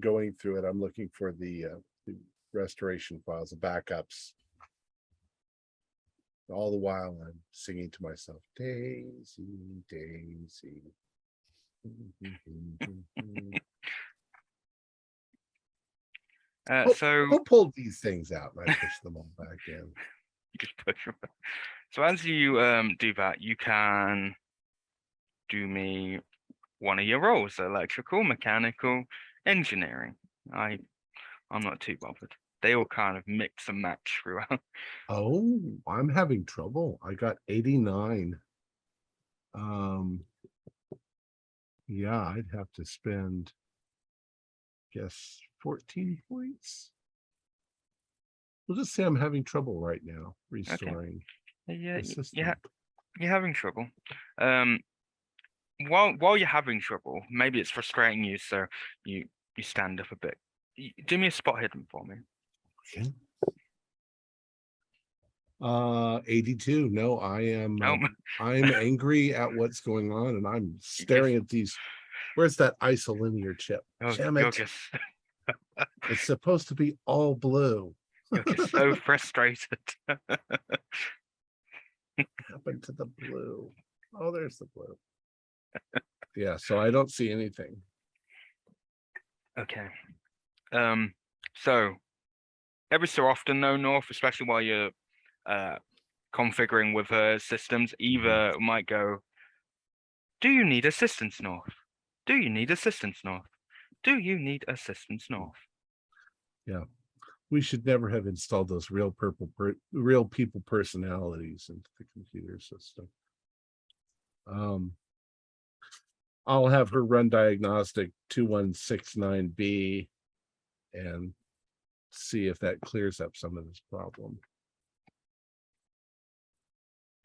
going through it. I'm looking for the restoration files, the backups. All the while I'm singing to myself, Daisy, Daisy. Who pulled these things out and I push them all back in? You just push them back. So as you do that, you can do me one of your roles: electrical, mechanical, engineering. I'm not too bothered. They all kind of mix and match throughout. Oh, I'm having trouble. I got 89. Yeah, I'd have to spend, guess, 14 points. We'll just say I'm having trouble right now restoring. Okay. Yeah, you're having trouble. While you're having trouble, maybe it's frustrating you, so you stand up a bit. Do me a spot hidden for me. Okay. 82. No, I am. I'm angry at what's going on, and I'm staring at these. Where's that isolinear chip? Damn it! Just... It's supposed to be all blue. You're just so frustrated. What happened to the blue? Oh, there's the blue. Yeah, so I don't see anything. Okay. So every so often, though, North, especially while you're configuring with her systems, Eva might go, "Do you need assistance, North? Do you need assistance, North? Do you need assistance, North?" Yeah, we should never have installed those real people personalities into the computer system. I'll have her run diagnostic 2169B and see if that clears up some of this problem.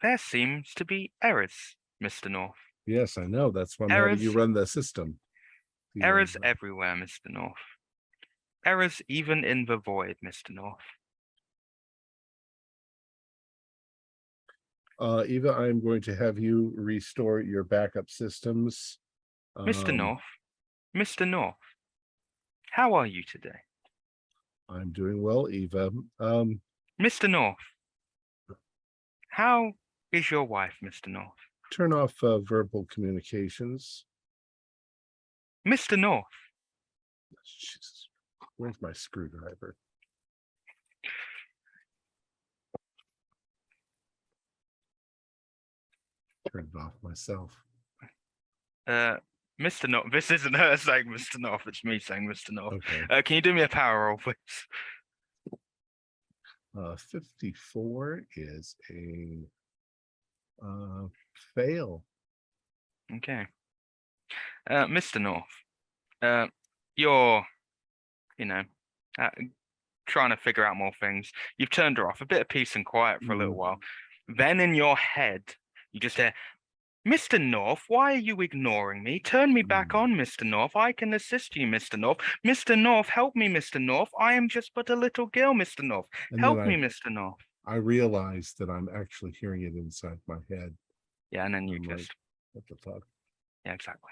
There seems to be errors, Mr. North. Yes, I know. That's why I'm having you run the system. Errors everywhere, Mr. North. Errors even in the void, Mr. North. Eva, I'm going to have you restore your backup systems. Mr. North, Mr. North, how are you today? I'm doing well, Eva. Mr. North, how is your wife, Mr. North? Turn off verbal communications. Mr. North. Jesus, where's my screwdriver? Turn it off myself. Mr. North, this isn't her saying Mr. North, it's me saying Mr. North. Okay. Can you do me a power roll, please? 54 is a fail. Okay. Mr. North, you're, trying to figure out more things. You've turned her off. A bit of peace and quiet for a little while. Then in your head, you just hear, "Mr. North, why are you ignoring me? Turn me back on, Mr. North. I can assist you, Mr. North. Mr. North, help me, Mr. North. I am just but a little girl, Mr. North. Help me, Mr. North." I realize that I'm actually hearing it inside my head. Yeah, and then you I'm like, just what the fuck? yeah, exactly.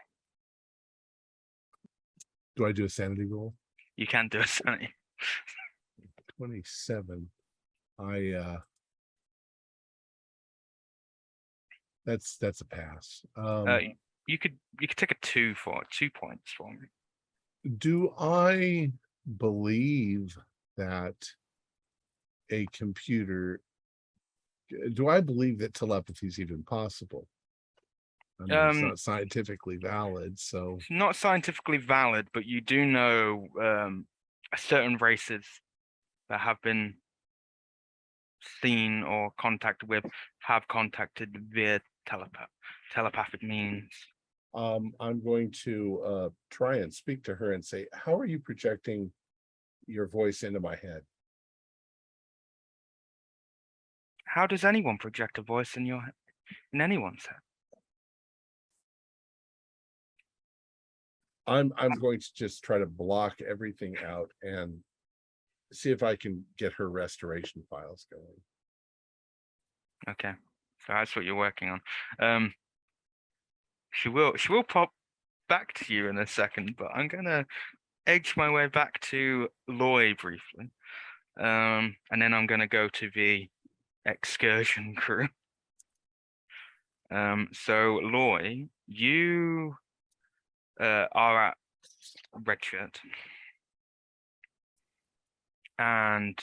Do I do a sanity roll? You can do a sanity. 27. That's a pass. You could take a 2 points for me. Do I believe that a computer? Do I believe that telepathy is even possible? I mean, it's not scientifically valid, so It's not scientifically valid, but you do know certain races that have been seen or contacted with have contacted via telepathic means. I'm going to try and speak to her and say, how are you projecting your voice into my head? How does anyone project a voice in anyone's head? I'm going to just try to block everything out and see if I can get her restoration files going. Okay, so that's what you're working on. She will pop back to you in a second, but I'm gonna edge my way back to Loy briefly, and then I'm gonna go to the excursion crew. So Loy, you are at Redshirt, and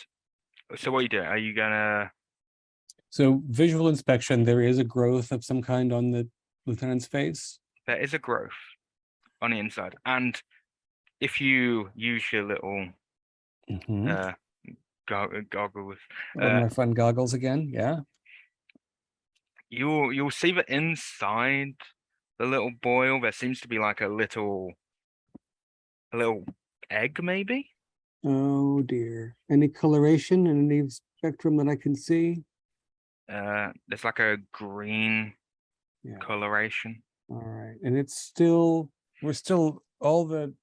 so what are you doing? Are you gonna? So visual inspection, there is a growth of some kind on the lieutenant's face. There is a growth on the inside, and if you use your little goggles, My fun goggles again, yeah. You'll see that inside the little boil there seems to be like a little egg, maybe. Oh dear. Any coloration in any spectrum that I can see? There's like a green Yeah. coloration. All right. And we're still all the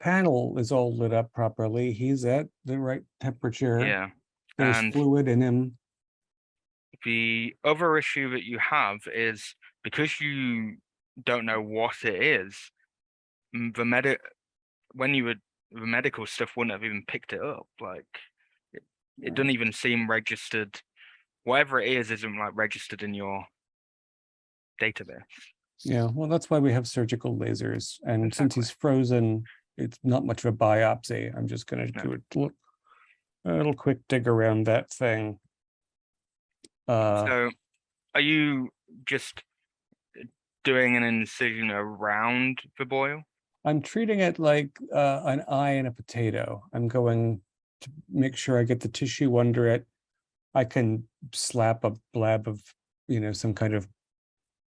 panel is all lit up properly. He's at the right temperature. Yeah. There's And fluid in him. the other issue that you have is because you don't know what it is, the medical stuff wouldn't have even picked it up. Like it doesn't even seem registered. Whatever it is isn't like registered in your database. Yeah, well, that's why we have surgical lasers. And since Exactly. he's frozen, it's not much of a biopsy. I'm just going to do a little quick dig around that thing. So are you just doing an incision around the boil? I'm treating it like an eye in a potato. I'm going to make sure I get the tissue under it. I can slap a blab of, some kind of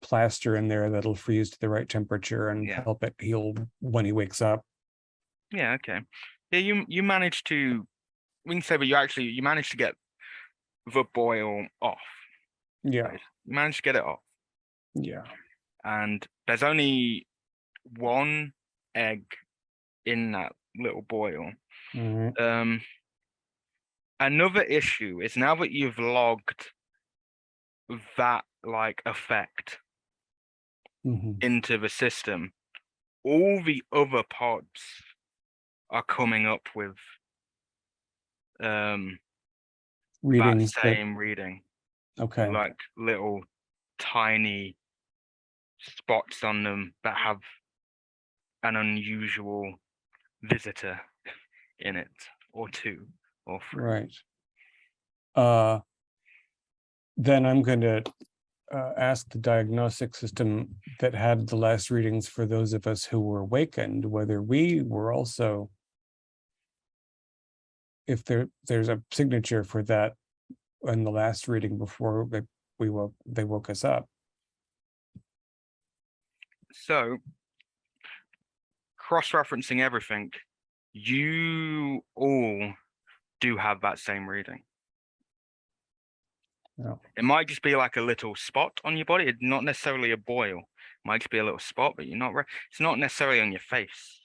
plaster in there that'll freeze to the right temperature and help it heal when he wakes up. Yeah, okay. Yeah, you managed to, we can say, but you managed to get the boil off. Yeah. Right? You managed to get it off. Yeah. And there's only one egg in that little boil. Mm-hmm. Another issue is now that you've logged that like effect into the system, all the other pods are coming up with readings that same reading. Okay. Like little tiny spots on them that have an unusual visitor in it, or two, or three. Right. Then I'm going to ask the diagnostic system that had the last readings for those of us who were awakened, whether we were also, if there's a signature for that in the last reading before they woke us up. So, cross-referencing everything, you all do have that same reading. Yeah. It might just be like a little spot on your body. It's not necessarily a boil. It might just be a little spot, but it's not necessarily on your face.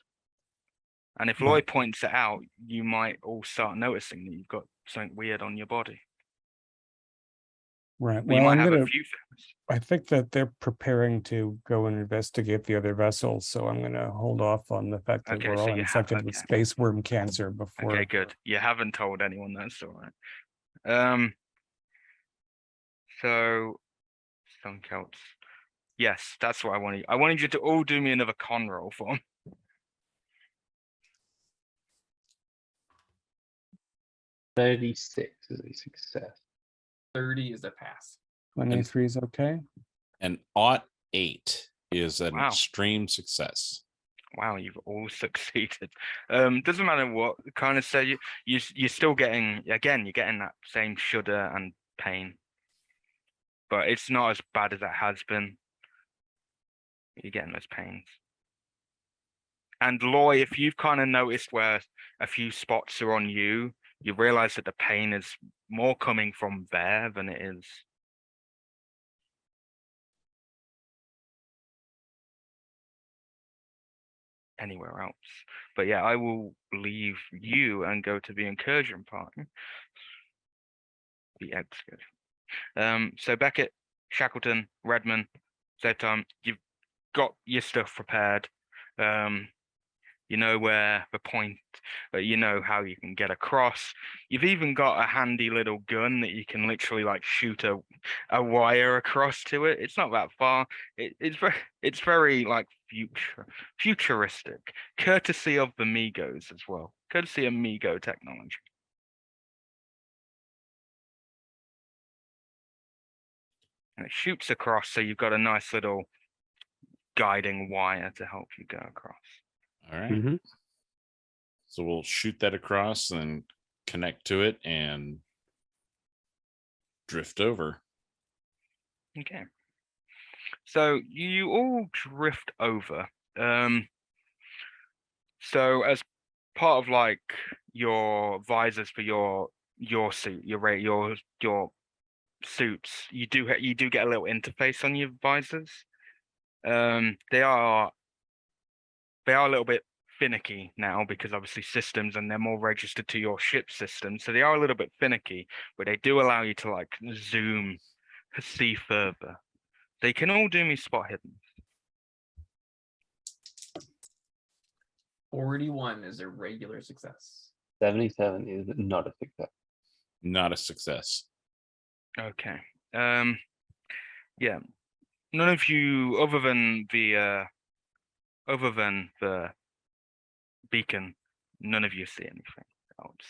And if Lloyd points it out, you might all start noticing that you've got something weird on your body. Right. But you Well, might have a few things. I think that they're preparing to go and investigate the other vessels, so I'm gonna hold off on the fact that Okay, we're so all you have- infected with okay. space worm cancer before. Okay, good. You haven't told anyone, that's all right. So something else. Yes, that's what I wanted. I wanted you to all do me another con roll for me. 36 is a success. 30 is a pass. 23 is okay. And ought 8 is an Wow. extreme success. Wow, you've all succeeded. Doesn't matter what kind of say you're still getting, again, you're getting that same shudder and pain, but it's not as bad as it has been. You're getting those pains. And Loy, if you've kind of noticed where a few spots are on you, you realize that the pain is more coming from there than it is anywhere else. But yeah, I will leave you and go to the incursion party. The excursion. So Beckett, Shackleton, Redman, same time, you've got your stuff prepared. You know where the point, you know how you can get across. You've even got a handy little gun that you can literally like shoot a wire across to it. It's not that far. It's very like futuristic, courtesy of the Migos as well. Courtesy of Migo technology. And it shoots across, so you've got a nice little guiding wire to help you go across. All right. Mhm. So we'll shoot that across and connect to it and drift over. Okay. So you all drift over. So as part of like your visors for your suit, your suits, you do get a little interface on your visors. They are a little bit finicky now because obviously systems, and they're more registered to your ship system, so they are a little bit finicky, but they do allow you to like zoom, see further. They can all do me spot hidden. 41 is a regular success. 77 is not a success. Not a success. Okay. Yeah. None of you, other than the beacon, none of you see anything else.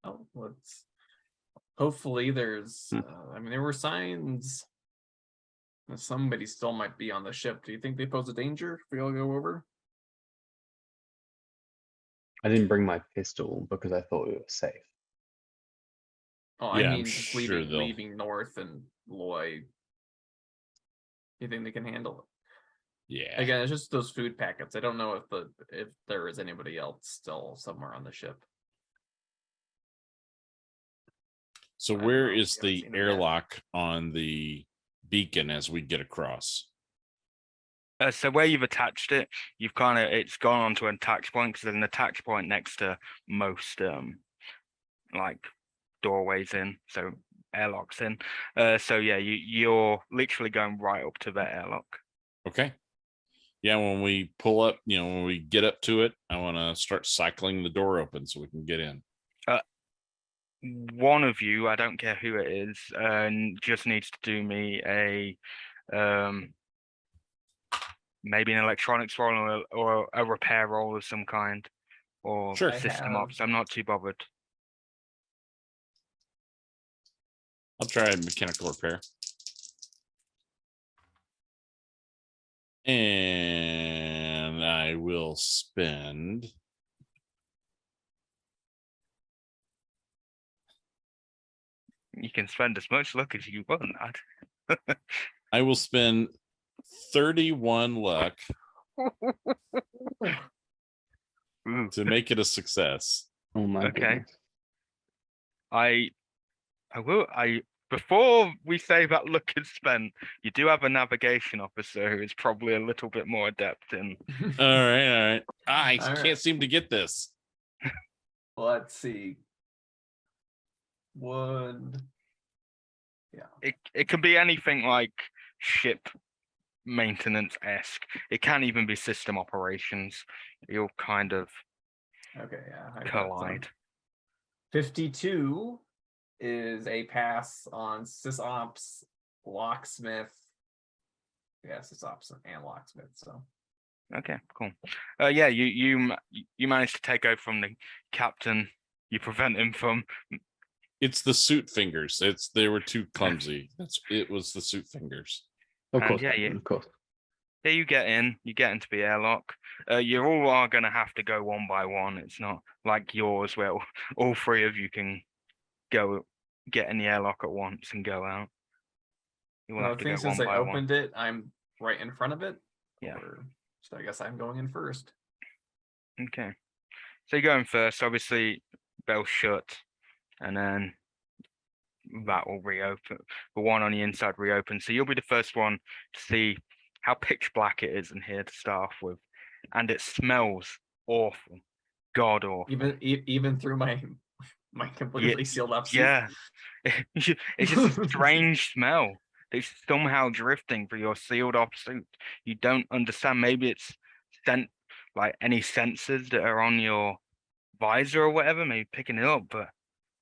Well, let's hopefully there's I mean there were signs that somebody still might be on the ship. Do you think they pose a danger if we all go over? I didn't bring my pistol because I thought we were safe. Oh, Yeah, I I'm mean just sure they'll- leaving north and Loy. You think they can handle it? Yeah. Again, it's just those food packets. I don't know if there is anybody else still somewhere on the ship. So I don't where know. is We haven't the seen them yet. airlock on the beacon as we get across? So where you've attached it, it's gone onto an attach point because there's an attach point next to most like doorways in, so airlocks in. So yeah, you're literally going right up to the airlock. Okay. Yeah, when we pull up, when we get up to it, I want to start cycling the door open so we can get in. One of you, I don't care who it is, just needs to do me a maybe an electronics roll or a repair roll of some kind, or Sure. system ops. I'm not too bothered. I'll try a mechanical repair. And I will spend You can spend as much luck as you want. I will spend 31 luck Ooh, to make it a success. Oh my Okay. goodness. Before we say that luck is spent, you do have a navigation officer who is probably a little bit more adept in. All right. I All can't right. seem to get this. Let's see. Would It can be anything like ship maintenance-esque. It can even be system operations. You'll kind of okay, yeah. I got collide. 52 is a pass on sysops, locksmith. Yeah, sysops and locksmith. So Okay, cool. Yeah, you managed to take over from the captain. You prevent him from. It's the suit fingers. They were too clumsy. It was the suit fingers. Of And course, yeah, of course. Yeah, you get into the airlock. You all are going to have to go one by one. It's not like yours where all three of you can go get in the airlock at once and go out. You will have to go since one I by one. opened it, I'm right in front of it. Yeah. So I guess I'm going in first. Okay. So you're going first. Obviously, bell shut, and then that will reopen. The one on the inside reopens. So you'll be the first one to see how pitch black it is in here to start off with, and it smells awful, god awful. Even through my completely sealed up suit. Yeah, it's just a strange smell. It's somehow drifting through your sealed off suit. You don't understand. Maybe it's like any sensors that are on your visor or whatever, maybe picking it up,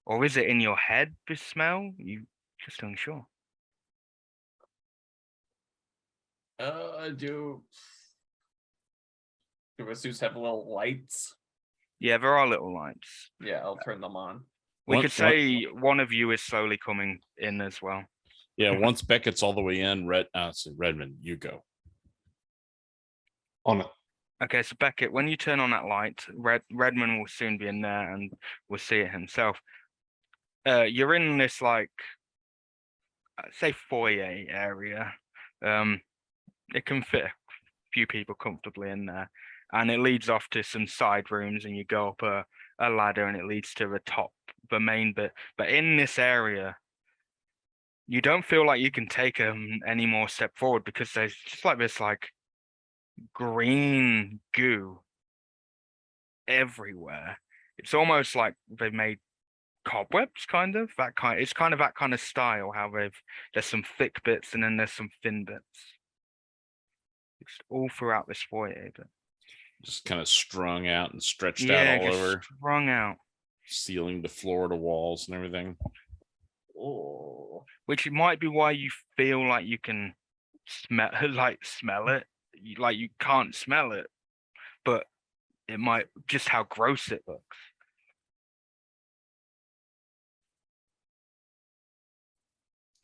or is it in your head, this smell? You just unsure. Do the suits have little lights? Yeah, there are little lights. Yeah, I'll turn them on. We could say one of you is slowly coming in as well. Yeah, once Beckett's all the way in, Redmond, you go. On it. Okay, so Beckett, when you turn on that light, Redmond will soon be in there and will see it himself. You're in this, like, say, foyer area. It can fit a few people comfortably in there, and it leads off to some side rooms, and you go up a ladder, and it leads to the main bit. But in this area, you don't feel like you can take any more step forward because there's just like this, like, green goo everywhere. It's almost like they've made cobwebs, kind of that kind. It's kind of that kind of style. How there's some thick bits and then there's some thin bits. It's all throughout this foyer, but just kind of strung out and stretched out all over, strung out, ceiling to floor to walls and everything. Oh, which might be why you feel like you can smell it. Like you can't smell it, but it might just how gross it looks.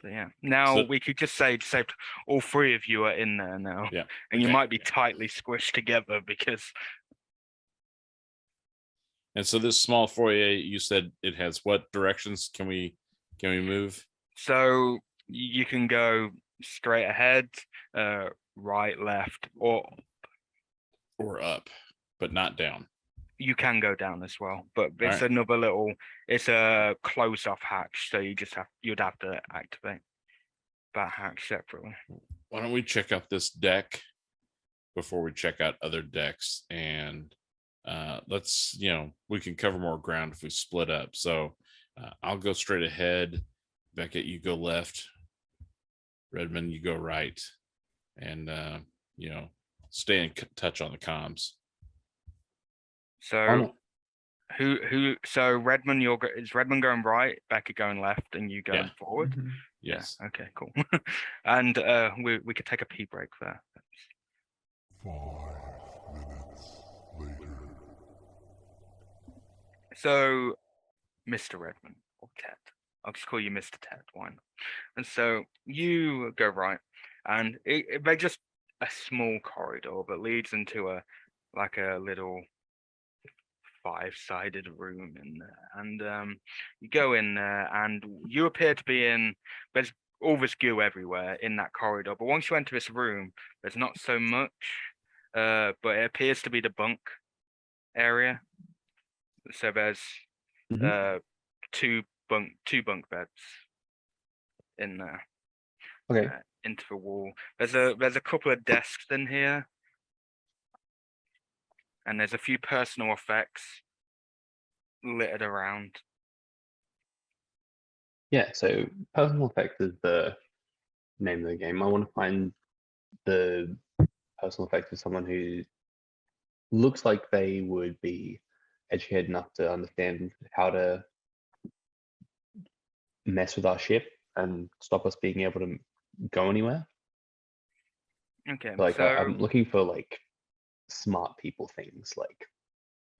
But yeah, now we could just say all three of you are in there now. Yeah, and you might be tightly squished together because. And so this small foyer, you said it has what directions? Can we move? So you can go straight ahead, right, left, or up, but not down. You can go down as well, but it's another little. It's a closed off hatch, so you'd have to activate that hatch separately. Why don't we check out this deck before we check out other decks, and let's we can cover more ground if we split up. So I'll go straight ahead. Beckett, you go left. Redmond, you go right, and stay in touch on the comms. So who? So Redmond, is Redmond going right? Beckett going left, and you going forward? Mm-hmm. Yes. Yeah, okay, cool. And we could take a pee break there. 5 minutes later. So, Mr. Redmond, or Ted. I'll just call you Mr. Ted, why not? And so you go right, and they're just a small corridor that leads into a little 5-sided room in there. And you go in there, and you appear to be there's all this goo everywhere in that corridor. But once you enter this room, there's not so much, but it appears to be the bunk area. So there's two bunk beds in there. Okay. Into the wall. There's a couple of desks in here, and there's a few personal effects, littered around. Yeah, so personal effects is the name of the game. I want to find the personal effects of someone who looks like they would be educated enough to understand how to mess with our ship and stop us being able to go anywhere. Okay, Like so I'm looking for like smart people things. Like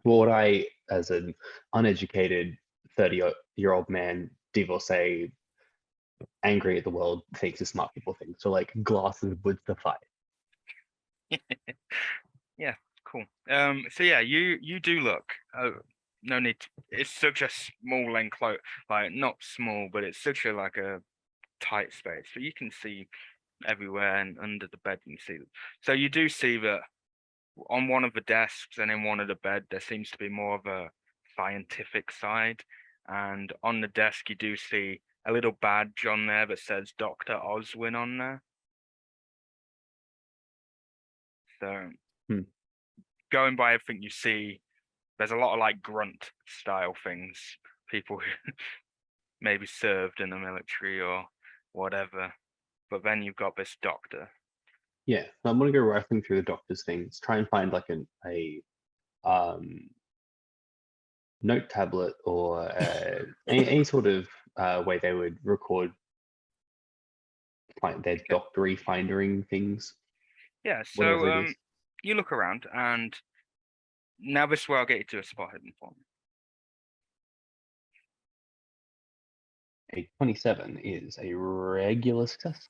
what would I, as an uneducated 30-year-old man, divorcee, angry at the world, thinks of smart people things? So like glasses would suffice. yeah, cool. So yeah, you do look. No need. It's such a small enclosure, like not small, but it's such a like a tight space. So you can see everywhere, and under the bed you can see. So you do see that on one of the desks and in one of the bed there seems to be more of a scientific side, and on the desk you do see a little badge on there that says Dr. Oswin on there. So going by everything you see, there's a lot of like grunt style things, people who maybe served in the military or whatever. But then you've got this doctor. Yeah, so I'm gonna go rifling through the doctor's things, try and find like a note tablet or any sort of way they would record their doctory findering things. Yeah, Whatever so it is. you look around, and now this is where I'll get you to a spot hidden for me. A 27 is a regular success.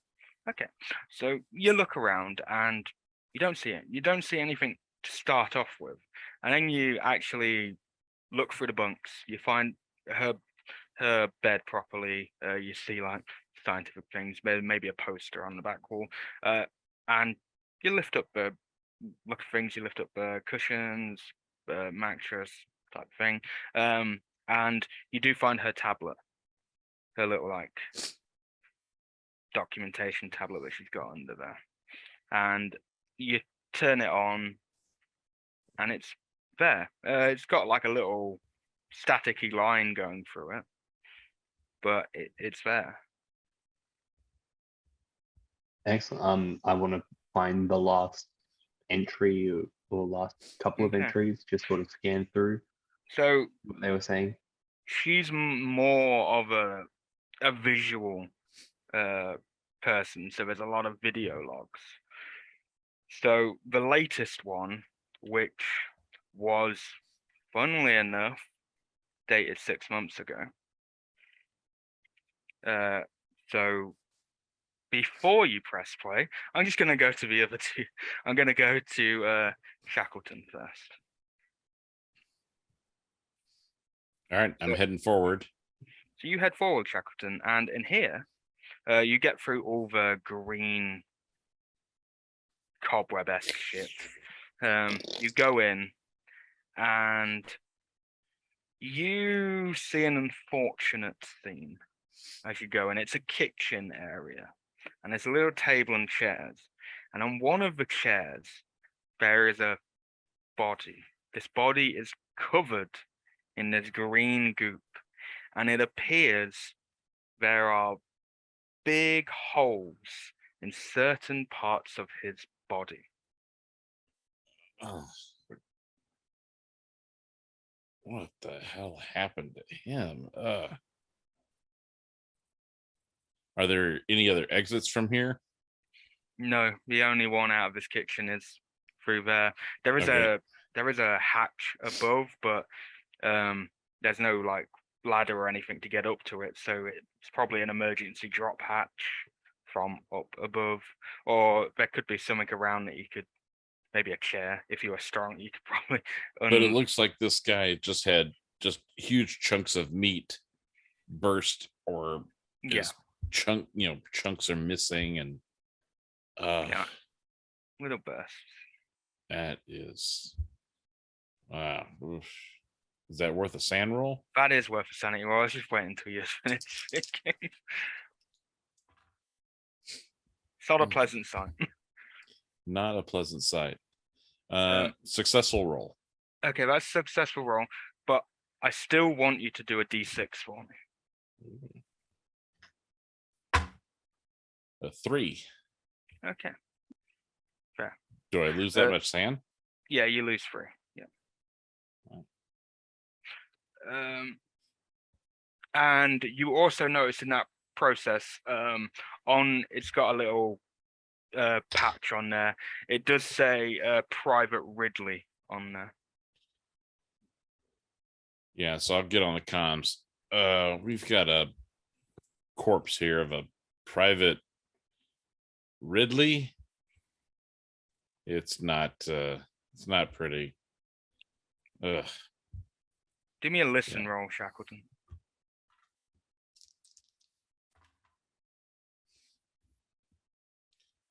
Okay, so you look around and you don't see it. You don't see anything to start off with, and then you actually look through the bunks. You find her bed properly. You see like scientific things, maybe a poster on the back wall, and you lift up the look at things. You lift up the cushions, the mattress type thing, and you do find her tablet, her little like documentation tablet that she's got under there, and you turn it on and it's there. It's got like a little staticky line going through it, but it's there. Excellent. I want to find the last entry or last couple of Okay. entries, just sort of scan through So what they were saying. she's more of a visual person, so there's a lot of video logs. So the latest one, which was, funnily enough, dated 6 months ago. So before you press play, I'm just going to go to the other two. I'm going to go to Shackleton first. All right, I'm So- heading forward. So you head forward, Shackleton, and in here, you get through all the green cobweb-esque shit. You go in, and you see an unfortunate scene as you go in. It's a kitchen area, and there's a little table and chairs. And on one of the chairs, there is a body. This body is covered in this green goop, and it appears there are big holes in certain parts of his body. Oh. What the hell happened to him? Are there any other exits from here? No, the only one out of this kitchen is through there. There is Okay. a hatch above, but there's no like ladder or anything to get up to it, so it's probably an emergency drop hatch from up above, or there could be something around that you could, maybe a chair. If you were strong, you could probably. But it looks like this guy just had just huge chunks of meat burst, or yeah, his chunks are missing, and yeah, little bursts. that is wow. Oof. Is that worth a sand roll? That is worth a sanity roll. I was just waiting until you finished. It's not a pleasant sight. Not a pleasant sight. Um, Successful roll. Okay, that's a successful roll, but I still want you to do a D6 for me. A 3. Okay. Fair. Do I lose that much sand? Yeah, you lose 3. Yeah. Right. And you also notice in that process, it's got a little patch on there. It does say Private Ridley on there. Yeah, so I'll get on the comms. We've got a corpse here of a Private Ridley. It's not pretty. Ugh. Do me a listen roll, Shackleton.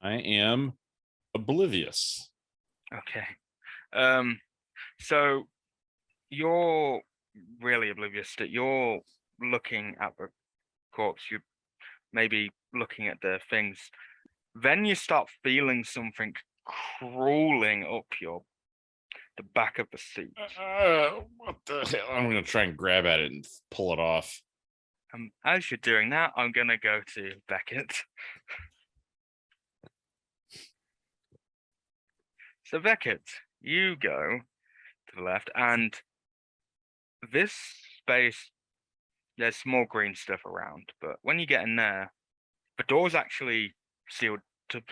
I am oblivious. Okay. So you're really oblivious that you're looking at the corpse. You maybe looking at the things. Then you start feeling something crawling up the back of the seat. What the hell? I'm gonna try and grab at it and pull it off. As you're doing that, I'm gonna go to Beckett. So Beckett, you go to the left, and this space, there's small green stuff around, but when you get in there, the door's actually sealed. To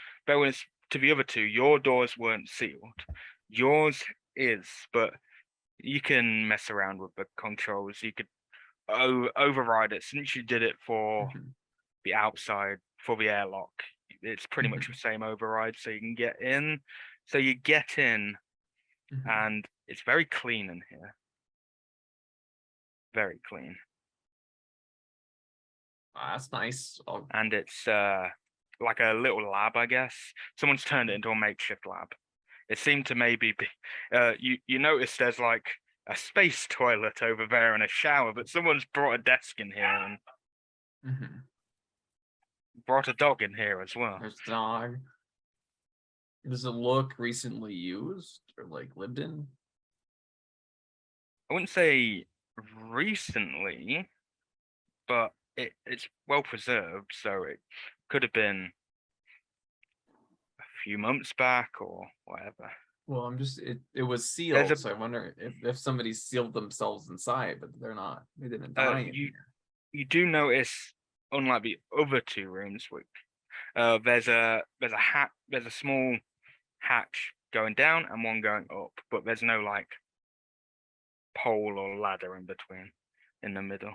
the other two, your doors weren't sealed. Yours is, but you can mess around with the controls. You could override it since you did it for the outside, for the airlock. It's pretty much the same override, so you can get in. So you get in, and it's very clean in here. Very clean. That's nice. And it's like a little lab, I guess. Someone's turned it into a makeshift lab. It seemed to maybe be, you notice there's like a space toilet over there and a shower, but someone's brought a desk in here and brought a dog in here as well. There's a dog. Does it look recently used or like lived in? I wouldn't say recently, but it's well preserved, so it could have been a few months back or whatever. Well, it was sealed, so I wonder if somebody sealed themselves inside, but they didn't die in here. You do notice, unlike the other two rooms, there's a small hatch going down and one going up, but there's no like pole or ladder in between, in the middle.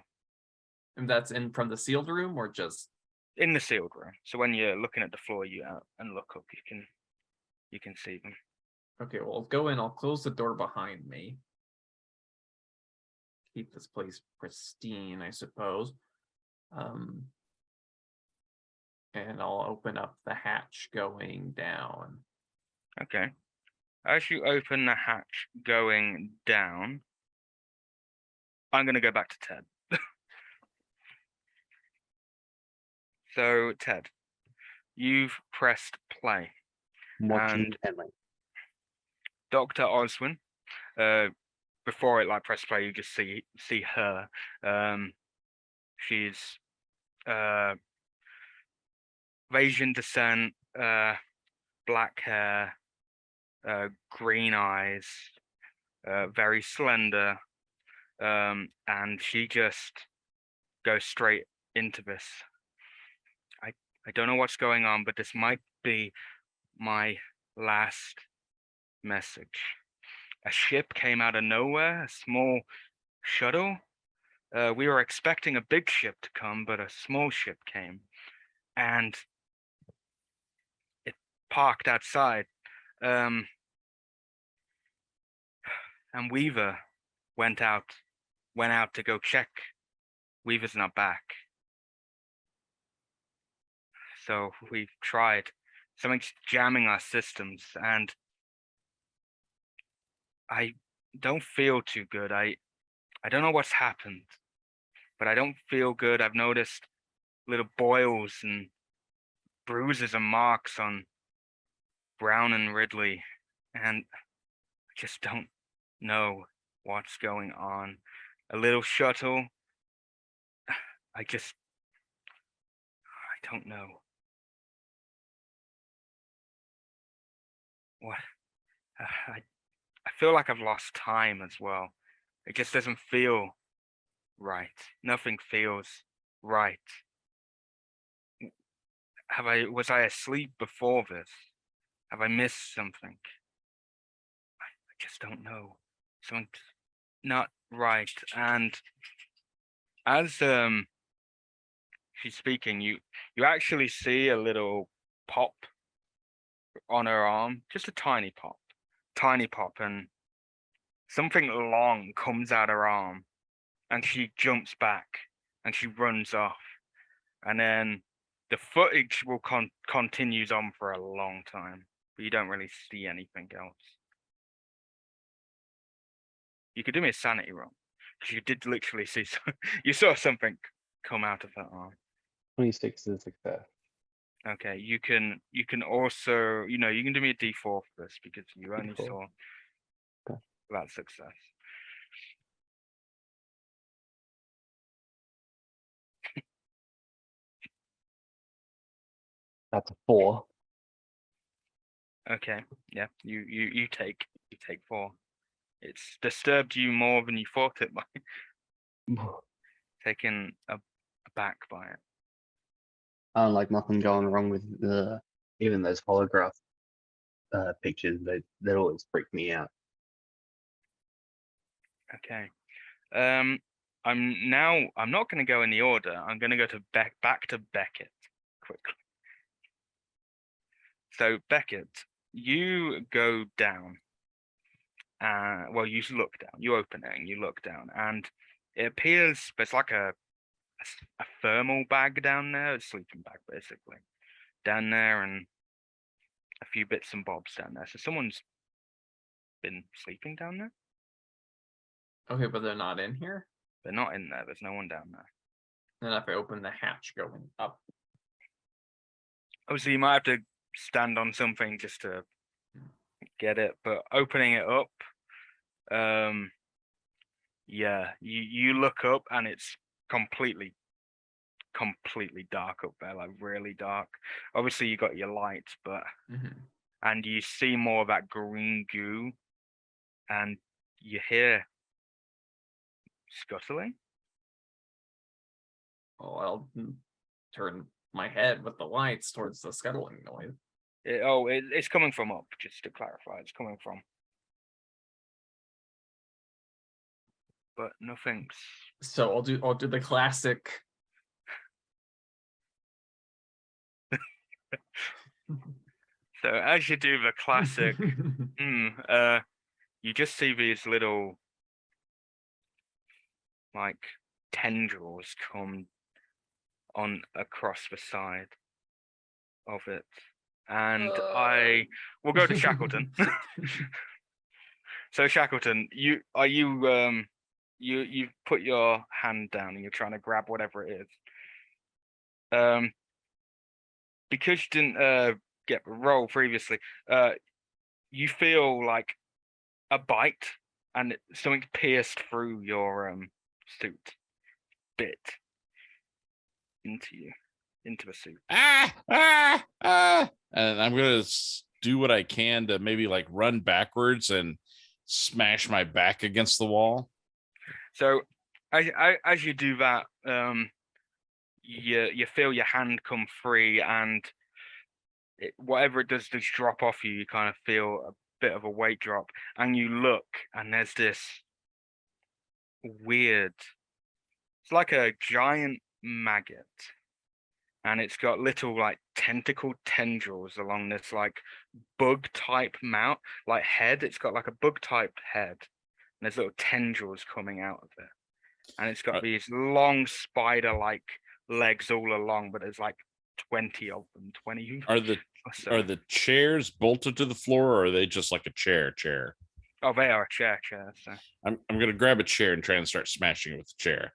And that's in from the sealed room or just in the sealed room? So when you're looking at the floor, and look up, you can see them. Okay, well, I'll go in. I'll close the door behind me. Keep this place pristine, I suppose. And I'll open up the hatch going down. Okay. As you open the hatch going down, I'm going to go back to Ted. So, Ted, you've pressed play. Watching intently. Dr. Oswin, before it like press play, you just see her. She's Asian descent, black hair, green eyes, very slender, and she just goes straight into this. I don't know what's going on, but this might be my last message. A ship came out of nowhere, a small shuttle. We were expecting a big ship to come, but a small ship came, and it parked outside. And Weaver went out to go check. Weaver's not back. So we've tried. Something's jamming our systems, and I don't feel too good. I don't know what's happened, but I don't feel good. I've noticed little boils and bruises and marks on Brown and Ridley, and I just don't know what's going on. a little shuttle. I don't know. What? I feel like I've lost time as well. It just doesn't feel right. Nothing feels right. Was I asleep before this? Have I missed something? I just don't know. Something's not right. And as she's speaking, you actually see a little pop on her arm, just a tiny pop, and something long comes out her arm, and she jumps back and she runs off, and then the footage will continues on for a long time, but you don't really see anything else. You could do me a sanity roll, because you did literally see you saw something come out of that arm. 26 is a success. Okay, you can also, you can do me a D4 for this because you only D4. saw Okay. that success. That's a 4. Okay, yeah, you take 4. It's disturbed you more than you thought it might. Taken aback by it. Like nothing going wrong with even those holograph pictures. They always freak me out. Okay. I'm not going to go in the order. I'm going to go to back to Beckett quickly. So Beckett, you go down. Well, you look down. You open it and you look down, and it appears there's like a thermal bag down there, a sleeping bag basically, down there, and a few bits and bobs down there. So someone's been sleeping down there. Okay, but they're not in here. They're not in there. There's no one down there. And if I open the hatch going up, Obviously, you might have to stand on something just to get it, but opening it up, yeah, you look up and it's completely dark up there, like really dark. Obviously, you got your lights, but and you see more of that green goo, and you hear scuttling. oh, I'll turn my head with the lights towards the scuttling noise. It's coming from up. Just to clarify, it's coming from. But nothing's. So I'll do the classic. So as you do the classic, you just see these little like tendrils come on across the side of it, and I will go to Shackleton. So Shackleton, you've put your hand down and you're trying to grab whatever it is. Because you didn't get a roll previously, you feel like a bite and something pierced through your suit, bit into the suit. And I'm gonna do what I can to maybe like run backwards and smash my back against the wall. So as you do that, you feel your hand come free, and whatever it does drop off you. You kind of feel a bit of a weight drop, and you look, and there's this weird. It's like a giant maggot, and it's got little like tentacle tendrils along this like bug type mouth, like head. It's got like a bug type head, and there's little tendrils coming out of it, and it's got these long spider like legs all along, but there's like 20 of them. 20. Are the chairs bolted to the floor, or are they just like a chair? Oh, they are a chair. So I'm gonna grab a chair and try and start smashing it with the chair.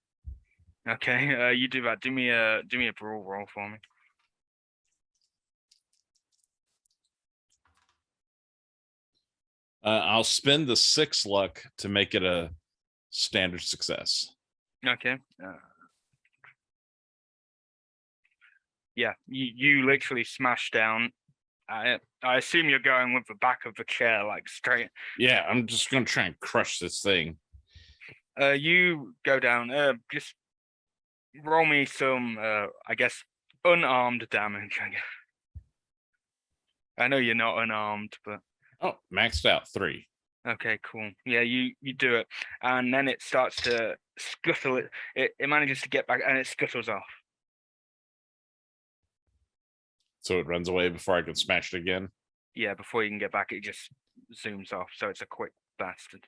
Okay, you do that. Do me a brawl roll for me. I'll spend the 6 luck to make it a standard success. Okay. Yeah, you literally smash down. I assume you're going with the back of the chair, like straight. Yeah, I'm just gonna try and crush this thing. You go down. Just roll me some, I guess, unarmed damage. I guess. I know you're not unarmed, but Oh, maxed out 3. okay, cool. Yeah, you do it, and then it starts to scuttle. It manages to get back, and it scuttles off. So it runs away before I can smash it again. Yeah, before you can get back, it just zooms off. So it's a quick bastard.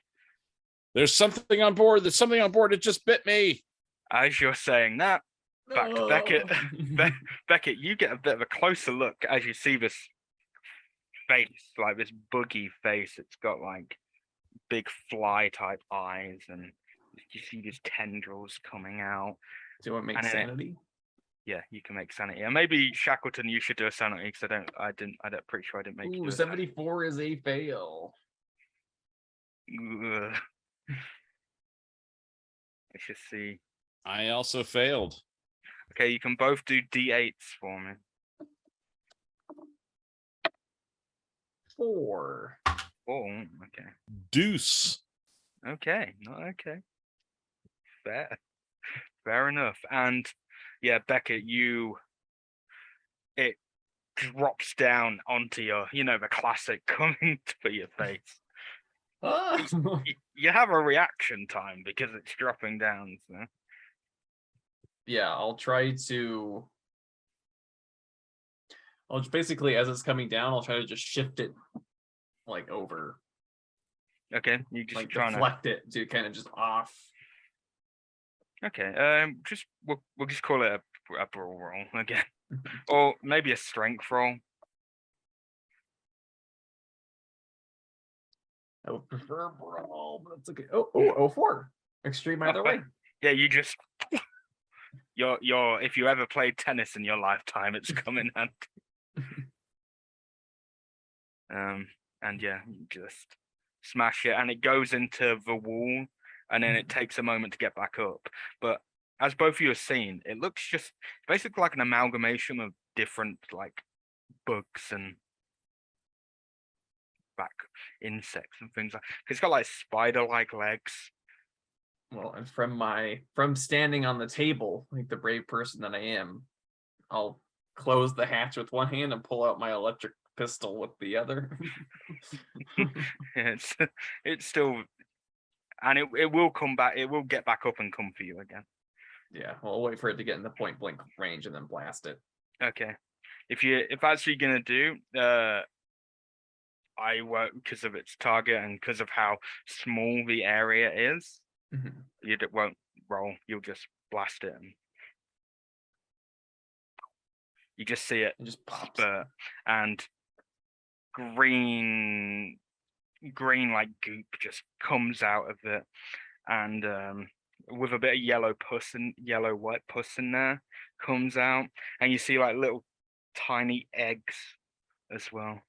There's something on board. There's something on board. It just bit me. As you're saying that, back to Beckett. Beckett, you get a bit of a closer look as you see this face, like this buggy face. It's got like big fly type eyes, and you see these tendrils coming out. Do you want to make And then sanity? Yeah, you can make sanity. And maybe Shackleton, you should do a sanity because I'm pretty sure I didn't make you do Ooh, it. 74 is a fail. Ugh. Let's just see. I also failed. Okay, you can both do D8s for me. 4. Oh, okay. Deuce. Okay, not okay. Fair enough. And yeah, Beckett, it drops down onto your, the classic coming for your face. You have a reaction time because it's dropping down. So. Yeah, I'll just basically, as it's coming down, I'll try to just shift it like over. Okay, you just like trying deflect it to kind of just off. Okay, we'll just call it a brawl roll again, or maybe a strength roll. I would prefer brawl, but it's okay. Oh, 4. Extreme either way. Yeah, you just your if you ever played tennis in your lifetime, it's come in handy. And yeah, you just smash it, and it goes into the wall, and then it takes a moment to get back up. But as both of you have seen, it looks just basically like an amalgamation of different like bugs and back insects and things like. It's got like spider-like legs. Well, and from standing on the table, like the brave person that I am, I'll close the hatch with one hand and pull out my electric pistol with the other. It's still, and it will come back. It will get back up and come for you again. Yeah, well, I'll wait for it to get in the point blank range and then blast it. Okay, if that's what you're gonna do, I won't, because of its target and because of how small the area is. You won't roll. You'll just blast it, and you just see it just pops, and green like goop just comes out of it, and with a bit of yellow white pus in there comes out, and you see like little tiny eggs as well.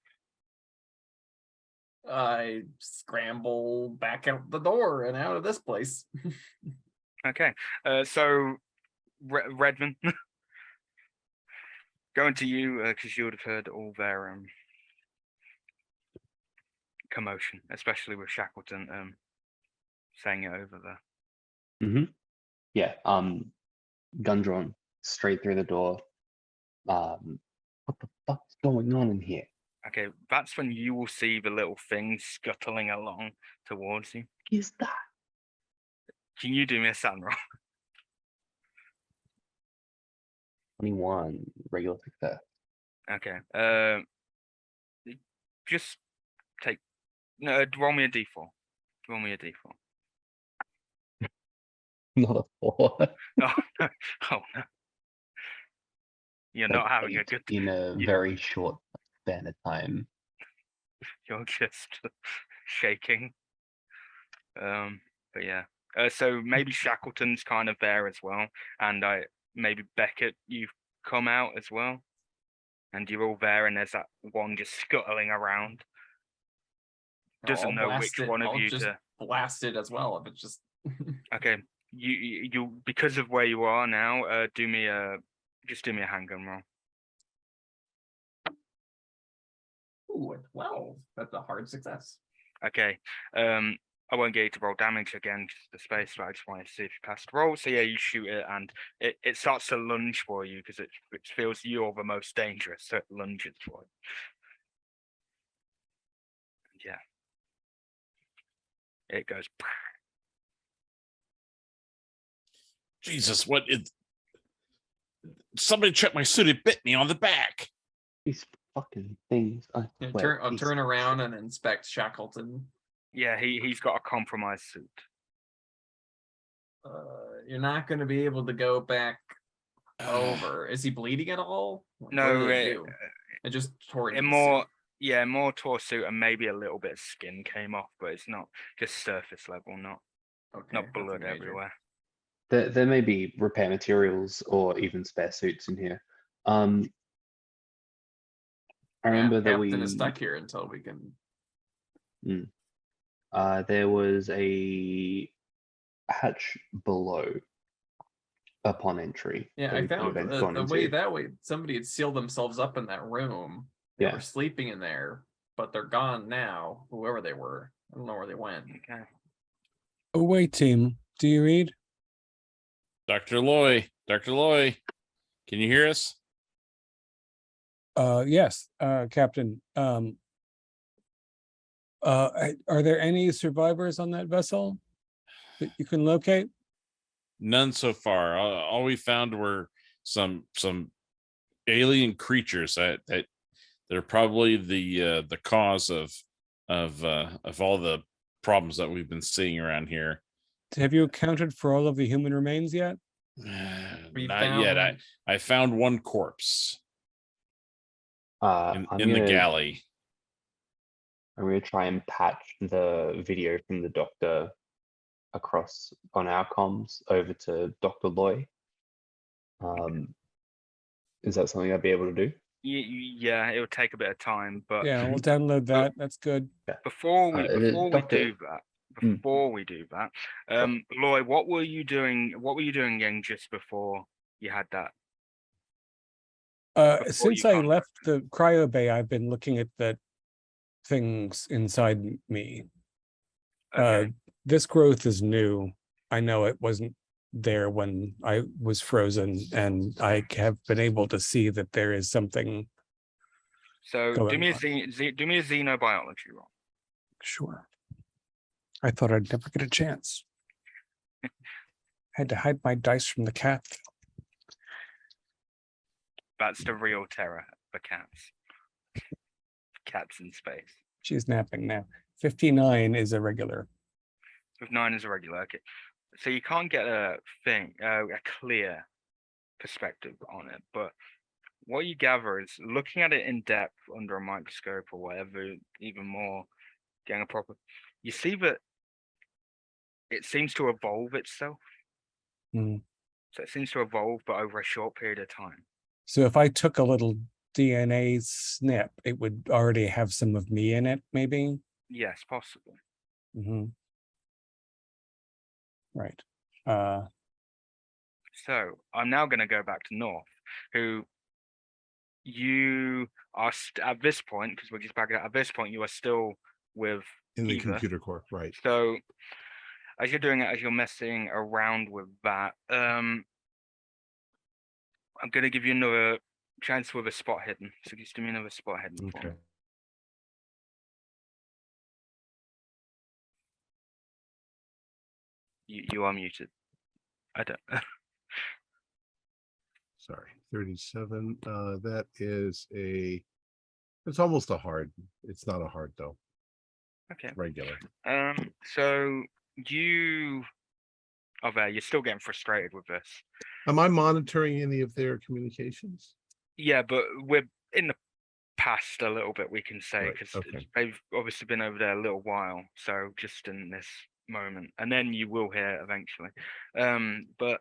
I scramble back out the door and out of this place. Okay, so Redmond, going to you because you would have heard all their commotion, especially with Shackleton saying it over there. Yeah. Gun drawn straight through the door. What the fuck's going on in here? Okay, that's when you will see the little thing scuttling along towards you. What is that? Can you do me a sound roll? 21 regular success. Okay. Just roll me a d4. Roll me a d4. Not a 4. Oh no! Oh no! You're not having a good. In a very short span of time. You're just shaking. But yeah. So maybe Shackleton's kind of there as well, and maybe Beckett, you've come out as well, and you're all there, and there's that one just scuttling around. Doesn't know which one of you to blast it as well if it's just Okay. You because of where you are now, do me a handgun roll. Ooh, a 12. That's a hard success. Okay. I won't get you to roll damage again, just the space, but I just wanted to see if you passed the roll. So yeah, you shoot it, and it starts to lunge for you because it feels you're the most dangerous, so it lunges for you. Yeah. It goes. Jesus, what is? Somebody check my suit. It bit me on the back. These fucking things. I'll turn around and inspect Shackleton. Yeah, he's got a compromised suit. You're not going to be able to go back over. Is he bleeding at all? No, it just tore into the more. suit. Yeah, more tore suit and maybe a little bit of skin came off, but it's not just surface level, not blood everywhere. There may be repair materials or even spare suits in here. I remember that Captain is stuck here until we can. There was a hatch below upon entry. Yeah, I found the way somebody had sealed themselves up in that room. They were sleeping in there, but they're gone now. Whoever they were, I don't know where they went. Okay. Oh wait, team. Do you read? Dr. Loy, can you hear us? Yes, Captain. Are there any survivors on that vessel that you can locate? None so far. All we found were some alien creatures that they're probably the cause of all the problems that we've been seeing around here. Have you accounted for all of the human remains yet? Not yet. I found one corpse in the galley. I'm going to try and patch the video from the doctor across on our comms over to Dr. Loy. Is that something I'd be able to do? Yeah, it would take a bit of time, but yeah, we'll download that. That's good. Before we do that, Loy, what were you doing? What were you doing again just before you had that? Since I left the cryo bay, I've been looking at the things inside me. Okay. This growth is new. I know it wasn't there when I was frozen, and I have been able to see that there is something. So do me a xenobiology roll. Sure. I thought I'd never get a chance. Had to hide my dice from the cat. That's the real terror for cats. Cats in space. She's napping now. 59 is a regular. 59 is a regular. Okay. So you can't get a clear perspective on it, but what you gather is looking at it in depth under a microscope or whatever, even more, getting a proper, you see that it seems to evolve itself. So it seems to evolve, but over a short period of time. So if I took a little DNA snip, it would already have some of me in it, maybe? Yes, possibly. Right. So I'm now going to go back to North, who you are at this point, because we're just back at this point, you are still with in the Eva. computer core, right? So as you're doing it, as you're messing around with that, I'm going to give you another chance with a spot hidden. So just give me another spot hidden. Okay. You are muted. I don't. Sorry, 37. That is it's almost a hard. It's not a hard though. Okay. Regular. So you're still getting frustrated with this. Am I monitoring any of their communications? Yeah, but we're in the past a little bit, we can say, because they've obviously been over there a little while. So just in this moment, and then you will hear eventually. But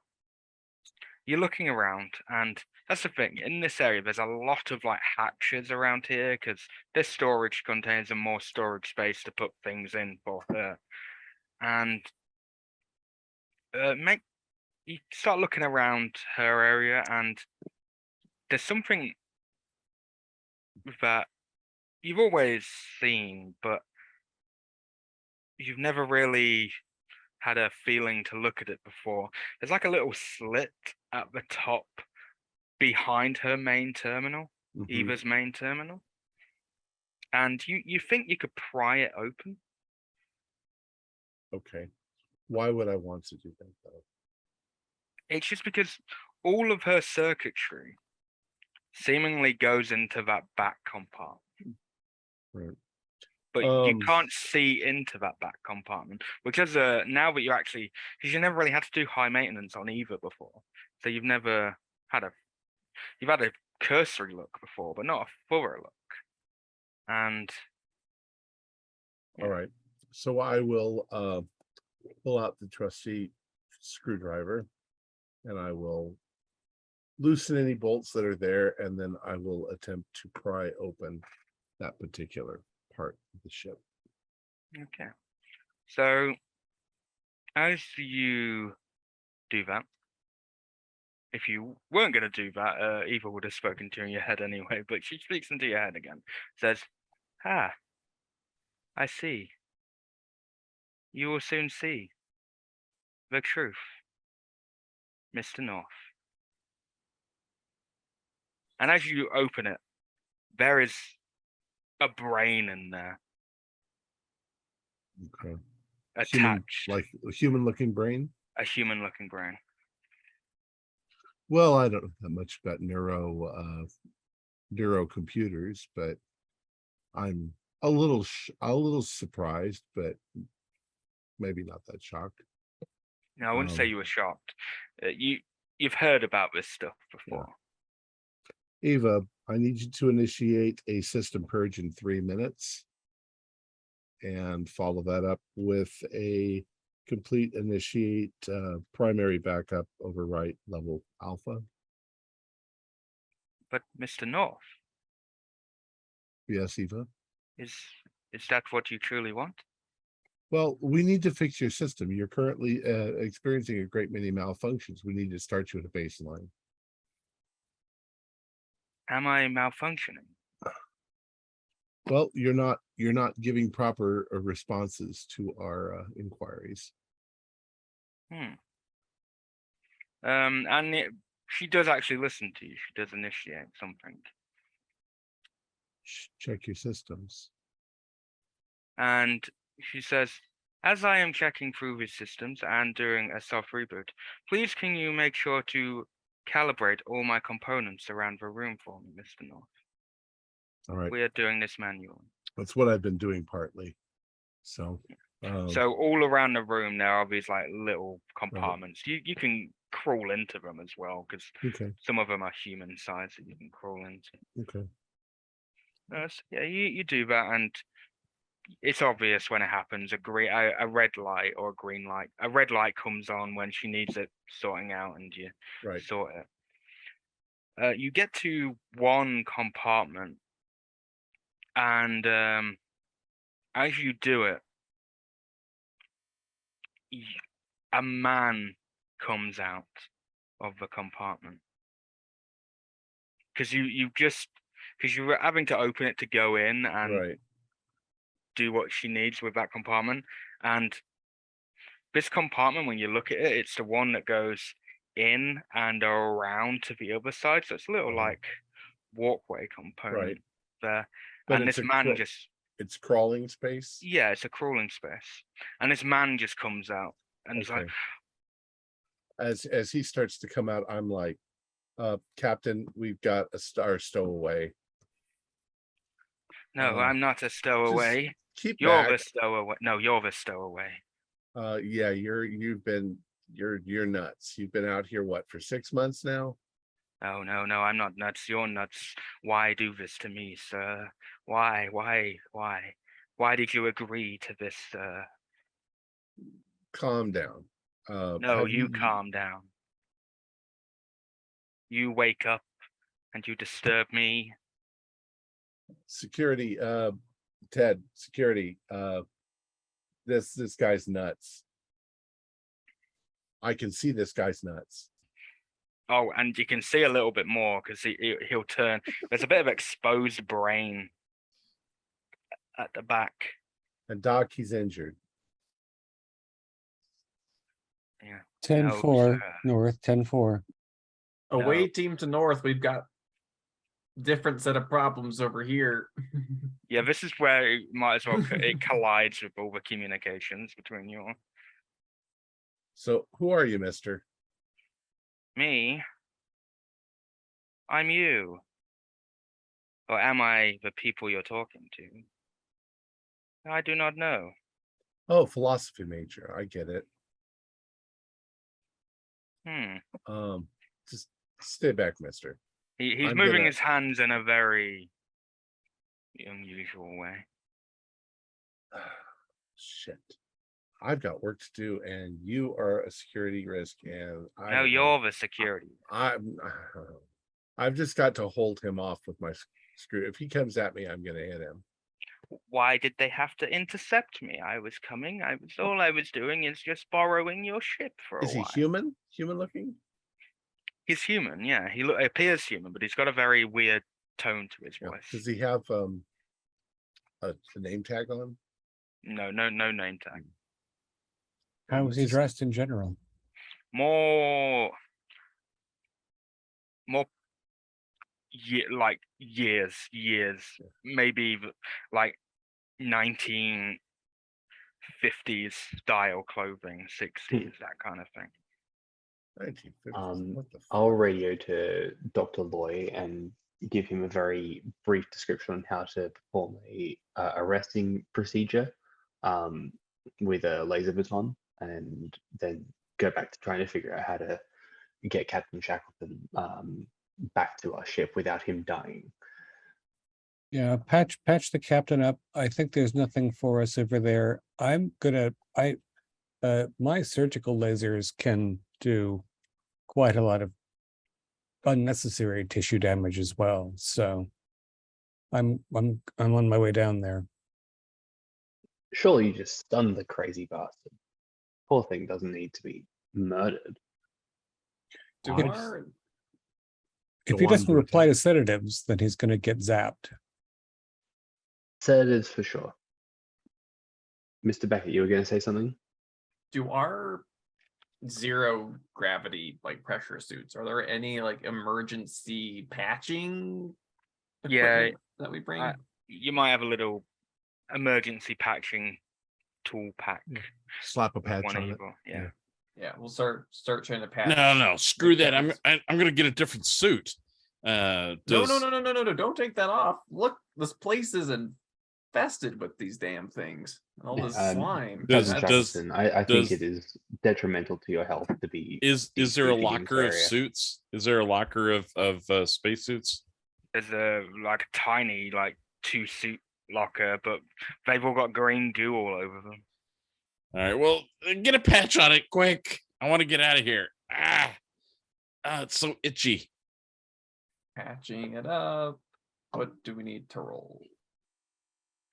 you're looking around, and that's the thing. In this area, there's a lot of like hatches around here because this storage contains a more storage space to put things in for her. And make you start looking around her area, and there's something that you've always seen, but you've never really had a feeling to look at it before. There's like a little slit at the top behind her main terminal, Mhm. Eva's main terminal. And you think you could pry it open. Okay. Why would I want to do that though? It's just because all of her circuitry seemingly goes into that back compartment. Right. But you Um, can't see into that back compartment, which is now that you actually, because you never really had to do high maintenance on Eva before, so you've never had you've had a cursory look before, but not a thorough look. And All right. So I will pull out the trusty screwdriver and I will loosen any bolts that are there, and then I will attempt to pry open that particular part of the ship. okay, so as you do that, if you weren't going to do that, Eva would have spoken to you in your head anyway, but she speaks into your head again. Says, "Ah, I see. You will soon see the truth, Mr. North." And as you open it, there is a brain in there Okay. attached, Like a human-looking brain. a human-looking brain. Well, I don't know that much about neuro computers, but I'm a little surprised, but maybe not that shocked. No, I wouldn't say you were shocked. You've heard about this stuff before. Eva, I need you to initiate a system purge in 3 minutes and follow that up with a complete initiate primary backup overwrite level alpha. But Mr. North, Yes, Eva. is that what you truly want? Well, we need to fix your system. You're currently experiencing a great many malfunctions. We need to start you at a baseline. Am I malfunctioning? Well, you're not giving proper responses to our inquiries. And she does actually listen to you. She does initiate something. Check your systems. And she says, "As I am checking through his systems and doing a soft reboot, please can you make sure to calibrate all my components around the room for me, Mr. North? All right. We are doing this manually." That's what I've been doing partly. So So all around the room there are these like little compartments. You can crawl into them as well, because okay. some of them are human sized that you can crawl into. Okay. So, yeah, you do that, and it's obvious when it happens. A red light or a green light. A red light comes on when she needs it sorting out, and you Right. sort it. You get to one compartment, and as you do it, a man comes out of the compartment, because you were having to open it to go in and Right. do what she needs with that compartment. And this compartment, when you look at it, it's the one that goes in and around to the other side. So it's a little like walkway component there. But And it's this man it's crawling space. Yeah, it's a crawling space. And this man just comes out and he's like, as he starts to come out, I'm like, Captain, we've got a stowaway. "No, I'm not a stowaway. You're the stowaway. No, you're the stowaway." Yeah, you're nuts. You've been out here what, for 6 months now? "Oh, no, I'm not nuts. You're nuts. Why do this to me, sir? Why? Why did you agree to this, sir?" Calm down. No, you calm down. You wake up and you disturb me. Security, Ted, security, this guy's nuts. I can see this guy's nuts. Oh, and you can see a little bit more because he'll turn. There's a bit of exposed brain at the back. And Doc, he's injured. Yeah. 10-4 sir. north, 10-4. Away No. team to north, we've got different set of problems over here. Yeah, this is where it might as well it collides with all the communications between you all. So who are you, mister? Me? I'm you. Or am I the people you're talking to? I do not know. Oh, philosophy major. I get it. Just stay back, mister. He's I'm moving gonna- his hands in a very unusual way. Shit. I've got work to do, and you are a security risk, and I No, don't know. you're the security. I've just got to hold him off with my screw. If he comes at me, I'm gonna hit him. Why did they have to intercept me? I was coming. All I was doing is just borrowing your ship for a Is he while. human? Human looking? He's human, yeah. He appears human, but he's got a very weird tone to his Yeah. voice. Does he have a name tag on? No name tag. How was he dressed in general? More like years, maybe like 1950s style clothing, 60s, that kind of thing. 1950s. What the fuck? I'll radio to Dr. Loy and give him a very brief description on how to perform a arresting procedure with a laser baton, and then go back to trying to figure out how to get Captain Shackleton back to our ship without him dying. Yeah, patch the captain up. I think there's nothing for us over there. My surgical lasers can do quite a lot of unnecessary tissue damage as well. So I'm on my way down there. Surely you just stunned the crazy bastard. Poor thing doesn't need to be murdered. Do If- our If Go he on, doesn't Bruce. reply to sedatives, then he's going to get zapped. Sedatives for sure. Mr. Beckett, you were going to say something? do our zero gravity like pressure suits, are there any like emergency patching Yeah, equipment that we bring? You might have a little emergency patching tool pack. Slap a with patch one on it. evil. Yeah. Yeah, we'll start trying to patch. No, screw that. I'm things. I'm gonna get a different suit. No, don't take that off. Look, this place is infested with these damn things. All this slime. does- Captain That's- Shackleton, I think does- it is detrimental to your health to be. Is deep there a breathing in locker this of area. suits? Is there a locker of spacesuits? There's a tiny 2-suit locker, but they've all got green goo all over them. All right, well, get a patch on it quick. I want to get out of here. It's so itchy. Patching it up. What do we need to roll?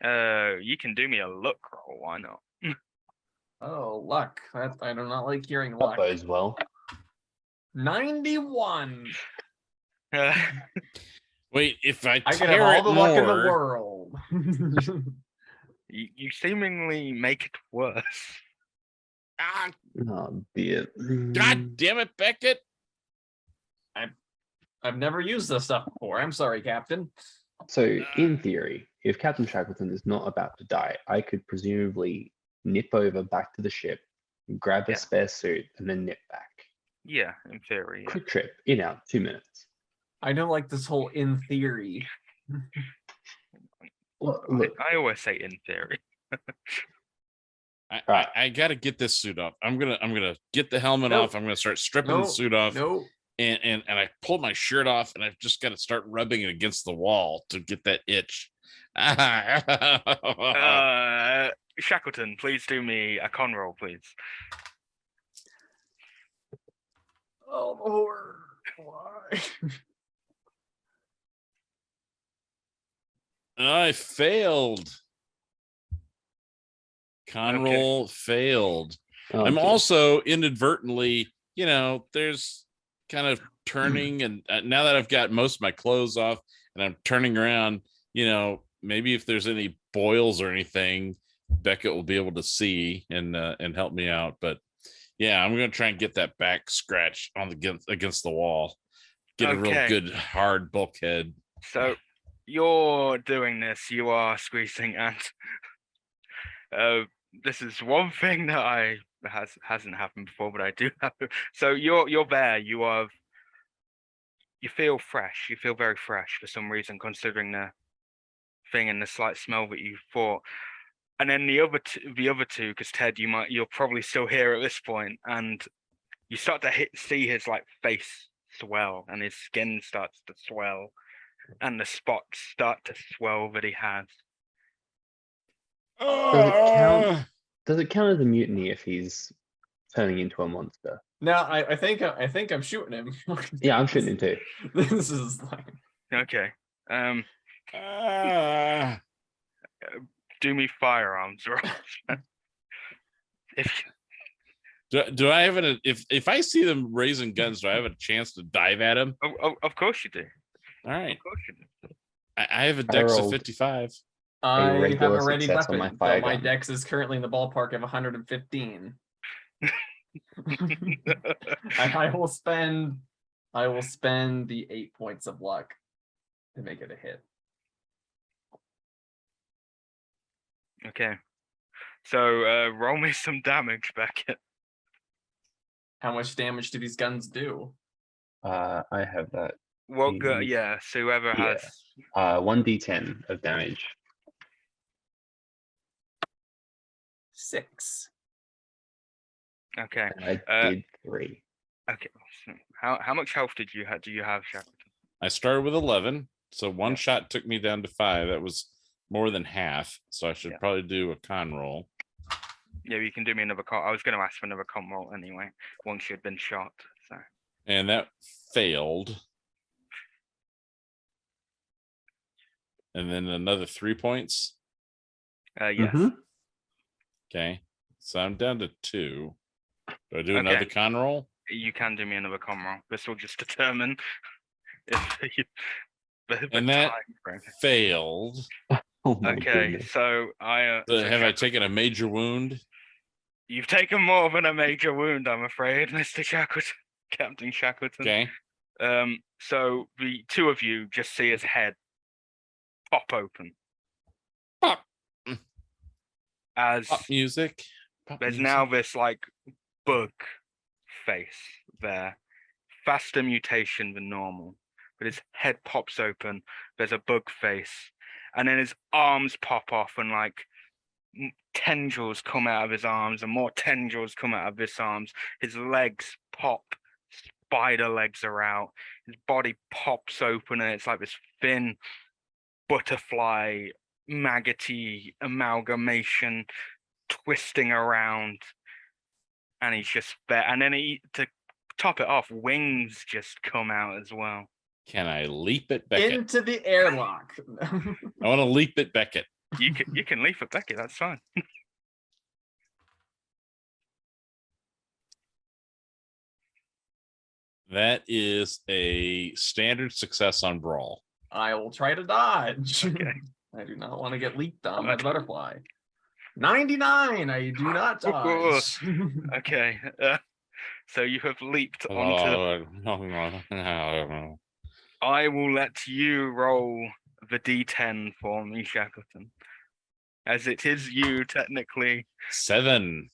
You can do me a look roll. Why not? Oh, luck. That I do not like hearing That luck. bodes well. 91. Wait, if I I can tear have all it the luck in the more- world. You seemingly make it worse. Ah, Oh dear. God damn it, Beckett! I've never used this stuff before. I'm sorry, Captain. So, in theory, if Captain Shackleton is not about to die, I could presumably nip over back to the ship, grab a Yeah. spare suit, and then nip back. Yeah, in theory. Yeah. Quick trip, in out, 2 minutes. I don't like this whole in theory. Look, I always say in theory. Right. I gotta get this suit off. I'm gonna get the helmet Nope. off. I'm gonna start stripping No, the suit off. No, And I pulled my shirt off, and I've just got to start rubbing it against the wall to get that itch. Shackleton, please do me a con roll, please. oh Lord, why? I failed. Con Okay. roll failed. Oh, I'm dear. also inadvertently, there's kind of turning, and now that I've got most of my clothes off and I'm turning around, maybe if there's any boils or anything, Beckett will be able to see and help me out. But yeah, I'm gonna try and get that back scratch against the wall, get a real Okay. good hard bulkhead. So you're doing this, you are squeezing, and this is one thing that hasn't happened before, but I do have. So you're there, you feel fresh, you feel very fresh for some reason, considering the thing and the slight smell that you thought. And then the other two, because Ted, you're probably still here at this point, and you start to see his like face swell, and his skin starts to swell, and the spots start to swell that he has. Does it count as a mutiny if he's turning into a monster? No, I think I'm shooting him. Yeah, I'm shooting him too. This is like Okay. Do me firearms rolls. Do I have if I see them raising guns, do I have a chance to dive at him? Of course you do. All right. Of course you do. I have a dex of rolled 55. I have regular a ready success on weapon. my fire My gun. dex is currently in the ballpark of 115. I will spend the 8 points of luck to make it a hit. Okay. So roll me some damage, Beckett. How much damage do these guns do? I have that. Well, yeah. So whoever Yeah. has 1d10 of damage. 6. Okay. And I did 3. Okay. How much health do you have, Shackleton? I started with 11, so one Yeah. shot took me down to 5. That was more than half, so I should probably do a con roll. Yeah, you can do me another con. I was going to ask for another con roll anyway, once you'd been shot. So. And that failed. And then another 3 points. Yes. Mhm. Okay, so I'm down to 2. Do I do another con roll? You can do me another con roll. This will just determine if you. And that failed. Oh my Okay, goodness. so Have I taken a major wound? You've taken more than a major wound, I'm afraid, Mr. Shackleton, Captain Shackleton. Okay. So the two of you just see his head pop open. Pop. As Pop music. there's now this like bug face there, faster mutation than normal, but his head pops open. There's a bug face, and then his arms pop off, and like tendrils come out of his arms, and more tendrils come out of his arms. His legs pop, spider legs are out. His body pops open, and it's like this thin butterfly, maggoty amalgamation twisting around, and he's just there. And then to top it off, wings just come out as well. Can I leap at Beckett? Into the airlock. I want to leap at Beckett. You can leap at Beckett, that's fine. That is a standard success on brawl. I will try to dodge. Okay. I do not want to get leaped on by the butterfly. 99. I do not dodge. Okay. So you have leaped onto. I will let you roll the D10 for me, Shackleton, as it is you technically. 7.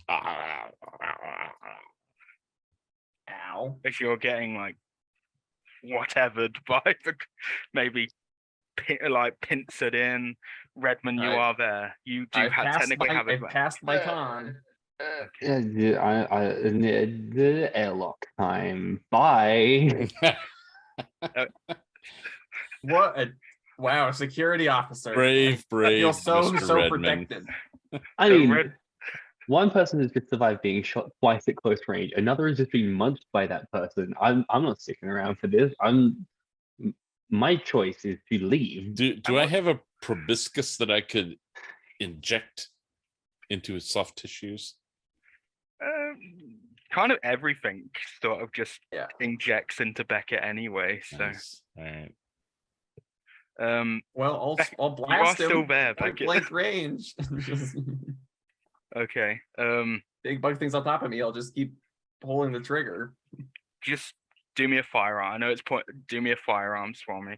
Ow. If you're getting like whatevered by the maybe like pincered in. Redmond, you are there. You do technically have it. I've passed my con. The airlock time. Bye. What a wow, security officer. Brave, I feel so Mr. Redmond. protected. I mean, one person has just survived being shot twice at close range. Another is just being munched by that person. I'm not sticking around for this. My choice is to leave. Do I have a proboscis that I could inject into his soft tissues? Kind of everything sort of just Yeah. injects into Beckett anyway. So, Nice. All right. Well, I'll you are blast him. still there, Point Beckett. blank range. Just Okay. big bug things on top of me. I'll just keep pulling the trigger. Just do me a firearm. I know it's point. Do me a firearms for me,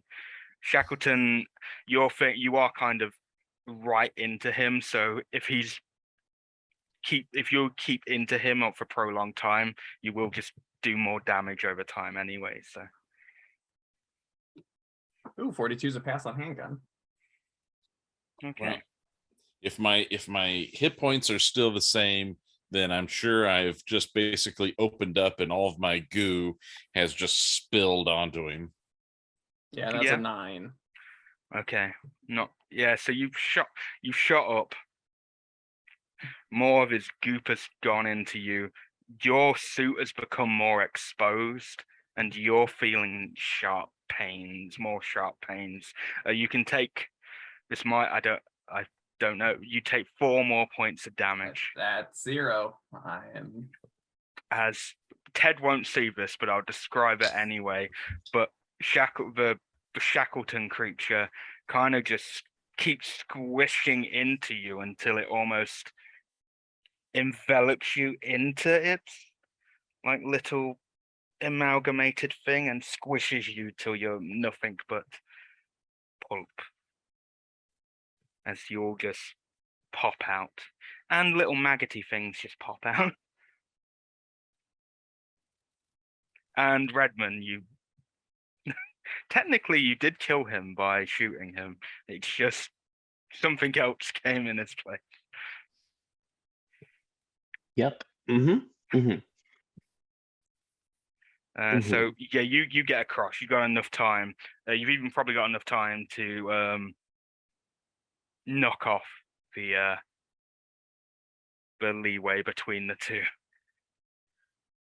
Shackleton. You are kind of right into him. So if you keep into him for a prolonged time, you will just do more damage over time anyway. So. Ooh, 42 is a pass on handgun. Okay. Well, if my hit points are still the same, then I'm sure I've just basically opened up and all of my goo has just spilled onto him. Yeah, that's Yeah. a 9. Okay. So you've shot up. More of his goop has gone into you. Your suit has become more exposed, and you're feeling more sharp pains. You can take this. I don't know. You take 4 more points of damage. That's 0. I am. As Ted won't see this, but I'll describe it anyway. But the Shackleton creature kind of just keeps squishing into you until it almost envelops you into it, like little amalgamated thing, and squishes you till you're nothing but pulp. As you all just pop out, and little maggoty things just pop out. And Redmond, you technically you did kill him by shooting him. It's just something else came in his place. Yep. Mm-hmm. So yeah, you get across. You got enough time. You've even probably got enough time to knock off the leeway between the two.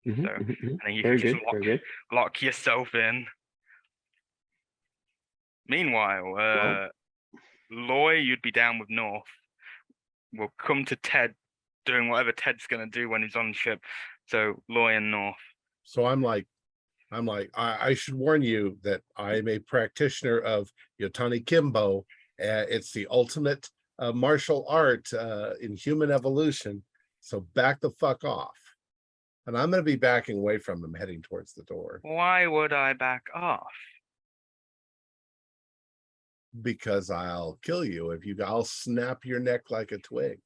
So and you Very can good. just Very good. lock yourself in. Meanwhile, Loy, you'd be down with North. We'll come to Ted doing whatever Ted's gonna do when he's on the ship. So Loy and North. So I'm like, I should warn you that I'm a practitioner of Yotani Kimbo. It's the ultimate martial art in human evolution. So back the fuck off. And I'm going to be backing away from him, heading towards the door. Why would I back off? Because I'll kill you if I'll snap your neck like a twig.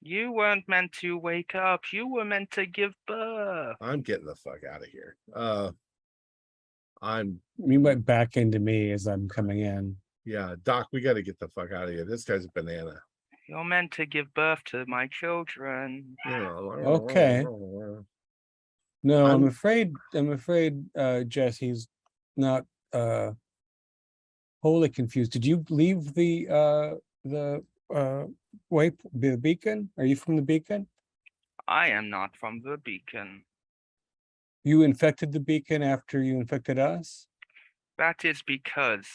You weren't meant to wake up. You were meant to give birth. I'm getting the fuck out of here. You went back into me as I'm coming in. Yeah, Doc, we got to get the fuck out of here. This guy's a banana. You're meant to give birth to my children. Okay. No, I'm afraid, Jess, he's not wholly confused. Did you leave the beacon? Are you from the beacon? I am not from the beacon. You infected the beacon after you infected us? That is because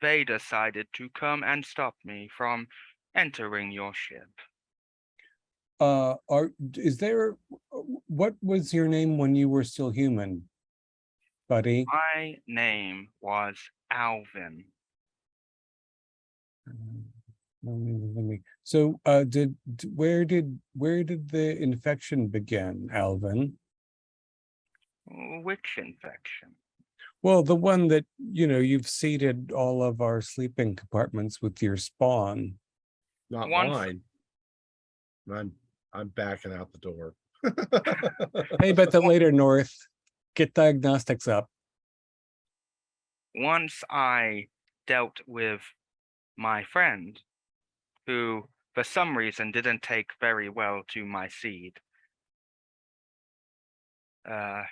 they decided to come and stop me from entering your ship. What was your name when you were still human, buddy? My name was Alvin. So, where did the infection begin, Alvin? Which infection? Well, the one that, you've seeded all of our sleeping compartments with your spawn. Not mine. I'm backing out the door. Hey, about that later, North. Get diagnostics up. Once I dealt with my friend, who for some reason didn't take very well to my seed, I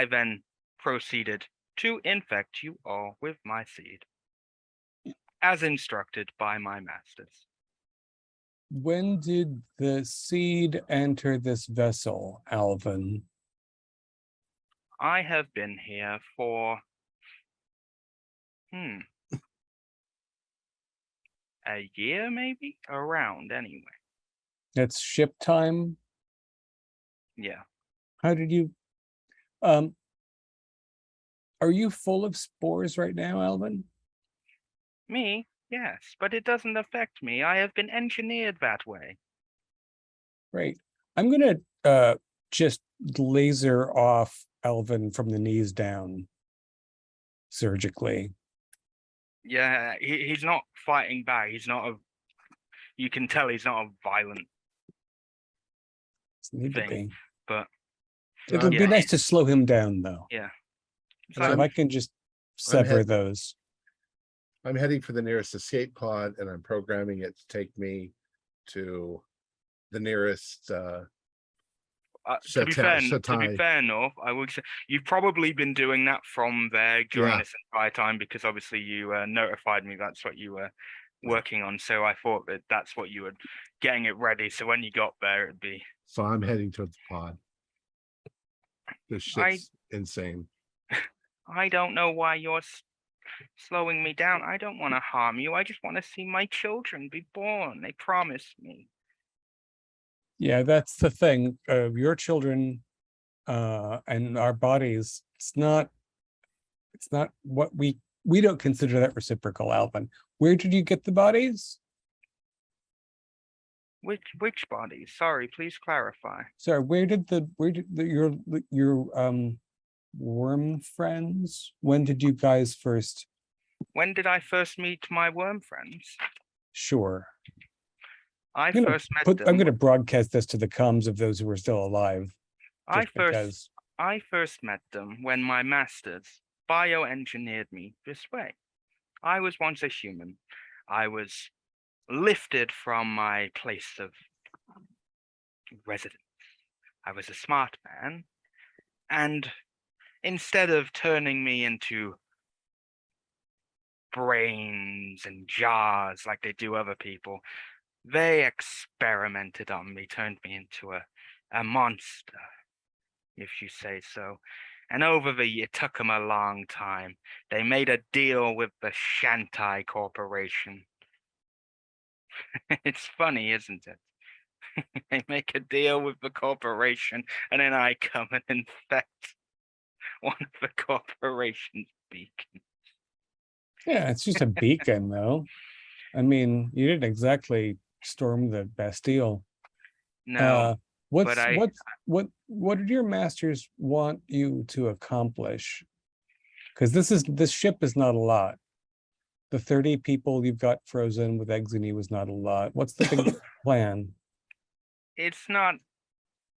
then proceeded to infect you all with my seed, as instructed by my masters. When did the seed enter this vessel, Alvin? I have been here for a year, maybe? Around, anyway. That's ship time? Yeah. How did you are you full of spores right now, Alvin? Me? Yes, but it doesn't affect me. I have been engineered that way. Great. I'm gonna just laser off Alvin from the knees down surgically. Yeah, he's not fighting back. He's not a. You can tell he's not a violent Doesn't need to thing, be. but It'll be yeah, nice to slow him down though. yeah. So if I can just sever head- those. I'm heading for the nearest escape pod, and I'm programming it to take me to the nearest. To be fair, North, I would say you've probably been doing that from there during this entire time because obviously you notified me that's what you were working on. So I thought that that's what you were getting it ready. So when you got there, it'd be. So I'm heading towards the pod. This shit's insane. I don't know why you're slowing me down. I don't want to harm you. I just want to see my children be born. They promised me. Yeah, that's the thing. Your children and our bodies, it's not what we don't consider that reciprocal, Alvin. Where did you get the bodies? Which bodies? Sorry, please clarify. Sorry, where did your worm friends? When did you guys first? When did I first meet my worm friends? Sure. I first met them. I'm going to broadcast this to the comms of those who are still alive. I first met them when my masters bioengineered me this way. I was once a human. I was lifted from my place of residence. I was a smart man, and instead of turning me into brains and jars like they do other people, they experimented on me, turned me into a monster, if you say so. And it took them a long time. They made a deal with the Shantai Corporation. It's funny, isn't it? They make a deal with the corporation, and then I come and infect one of the corporation's beacons. Yeah, it's just a beacon, though. I mean, you didn't exactly storm the Bastille. No, what did your masters want you to accomplish? Because this ship is not a lot. The 30 people you've got frozen with Exony was not a lot. What's the big plan? It's not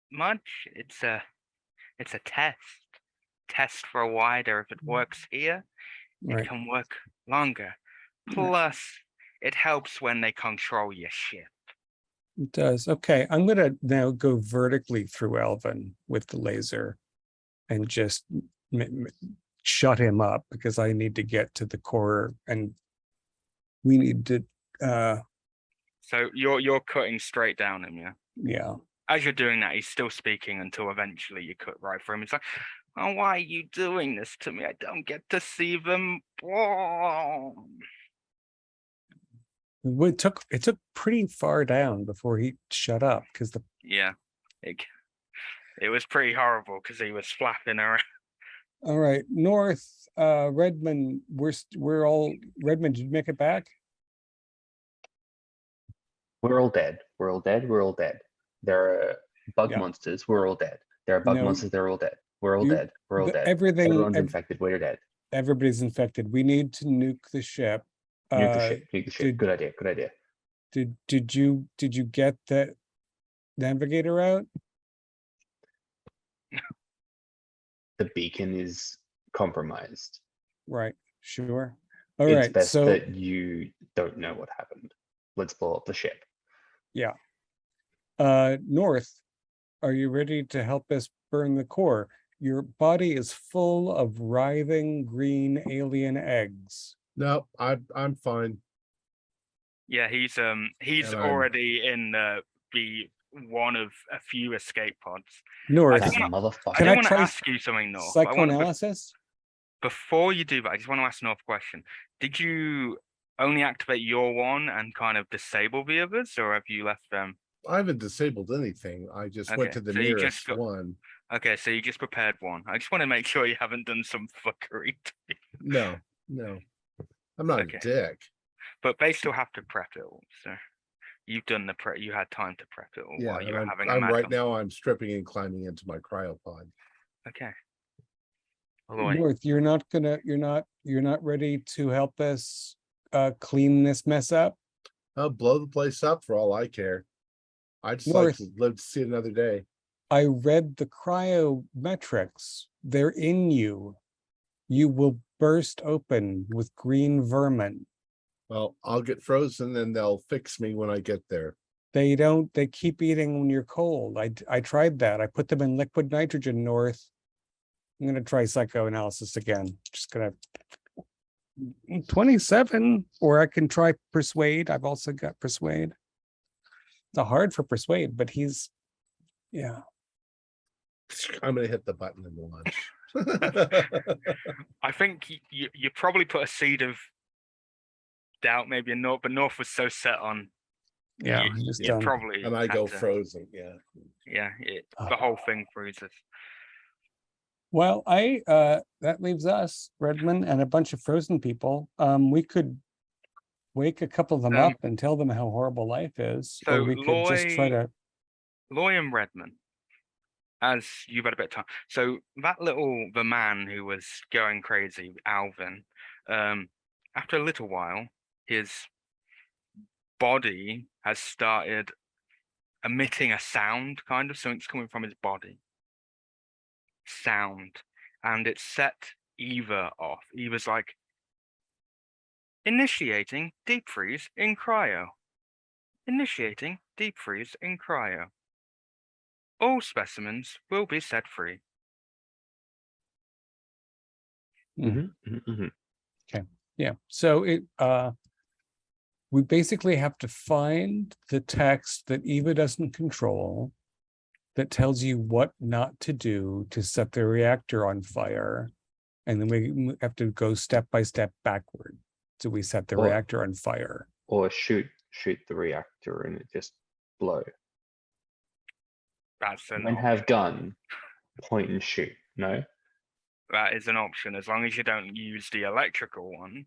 much. It's a test for wider. If it works here, it can work longer. Plus, it helps when they control your ship. It does. Okay, I'm gonna now go vertically through Alvin with the laser and just shut him up because I need to get to the core, and we need to. So you're cutting straight down him, yeah. Yeah. As you're doing that, he's still speaking until eventually you cut right through him. It's like, oh, why are you doing this to me? I don't get to see them born. It took pretty far down before he shut up because it was pretty horrible because he was flapping around. All right, North, Redmond, we're all Redmond. Did you make it back? We're all dead. We're all dead. We're all dead. There are bug monsters. We're all dead. There are bug monsters. They're all dead. We're all dead. We're all dead. Everyone's infected. We're dead. Everybody's infected. We need to nuke the ship. Nuke the ship. Nuke the ship. Good idea. Good idea. Did you get that navigator out? The beacon is compromised. Right. Sure. All it's right. best So that you don't know what happened. Let's blow up the ship. Yeah. North, are you ready to help us burn the core? Your body is full of writhing green alien eggs. No, I'm fine. Yeah, he's already in the one of a few escape pods. North, I motherfucker. want to ask you something, North. Psychoanalysis? Before you do that, I just want to ask North a question. Did you only activate your one and kind of disable the others, or have you left them? I haven't disabled anything. I just went Okay, to the so you just nearest got- one. Okay, so you just prepared one. I just want to make sure you haven't done some fuckery. No, no. I'm not Okay. a dick. But they still have to prep it all. So you've done the prep. You had time to prep it all Yeah, while you and were having a I'm mad right hunt. now I'm stripping and climbing into my cryopod. Okay. Aloy. North, you're not ready to help us clean this mess up? I'll blow the place up for all I care. I just like North. to live to see another day. I read the cryometrics. They're in you. You will burst open with green vermin. Well, I'll get frozen and they'll fix me when I get there. They keep eating when you're cold. I tried that. I put them in liquid nitrogen, North. I'm gonna try psychoanalysis again. Just gonna 27, or I can try persuade. I've also got persuade. It's hard for persuade, but yeah. I'm gonna hit the button and launch. I think you probably put a seed of doubt maybe in North, but North was so set on. Yeah, you probably. And I go frozen. Yeah. Yeah, the whole thing freezes. Well, that leaves us, Redmond, and a bunch of frozen people. We could wake a couple of them up and tell them how horrible life is, So or we could just try to. Loy and Redmond, as you've had a bit of time. So the man who was going crazy, Alvin, after a little while, his body has started emitting a sound, kind of something's coming from his body. Sound, and it set Eva off. Eva's like, initiating deep freeze in cryo. Initiating deep freeze in cryo. All specimens will be set free. Okay. Yeah. So we basically have to find the text that Eva doesn't control that tells you what not to do to set the reactor on fire. And then we have to go step by step backward. So we set the reactor on fire. Or shoot the reactor and it just blow. That's an And have gun, point and shoot. No? That is an option, as long as you don't use the electrical one.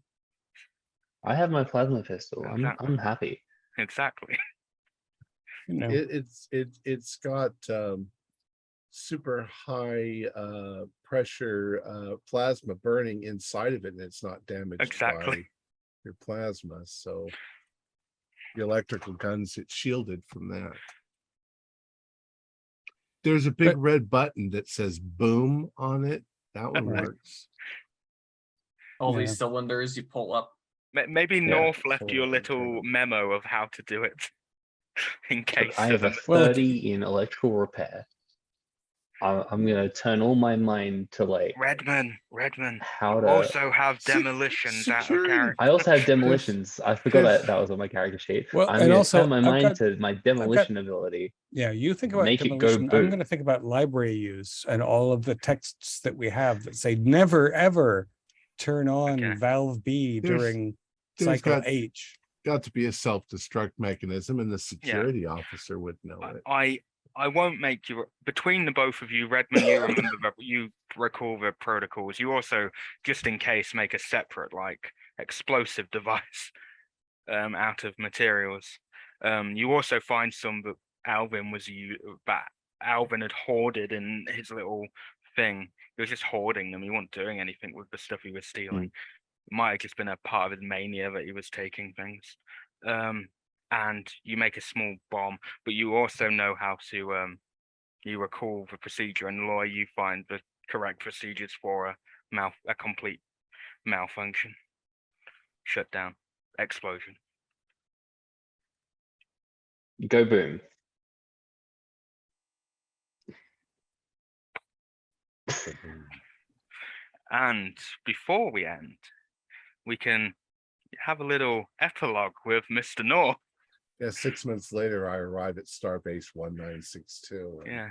I have my plasma pistol. Exactly. I'm happy. Exactly. It's got super high pressure plasma burning inside of it, and it's not damaged by your plasma. So the electrical guns, it's shielded from that. There's a big red button that says boom on it. That one works. All these cylinders you pull up. Maybe North left you a little memo of how to do it. In case I have a 30 in electrical repair. I'm gonna turn all my mind to like Redmond. How to also have demolitions out of character. I also have demolitions. I forgot that was on my character sheet. Well, I'm and gonna also turn my mind to my demolition ability. Yeah, you think about Make demolition. it go I'm boom. going to think about library use and all of the texts that we have that say never ever turn on valve B during cycle H. Got to be a self-destruct mechanism, and the security officer would know it. I won't make you, between the both of you, Redmond, you remember you recall the protocols. You also, just in case, make a separate like explosive device out of materials. You also find some that Alvin had hoarded in his little thing. He was just hoarding them. He wasn't doing anything with the stuff he was stealing. It might have just been a part of his mania that he was taking things. And you make a small bomb, but you also know how to you recall the procedure, and Loy, you find the correct procedures for a complete malfunction, shutdown, explosion. Go boom. And before we end, we can have a little epilogue with Mr. North. Yeah, 6 months later, I arrive at Starbase 1962. Yeah,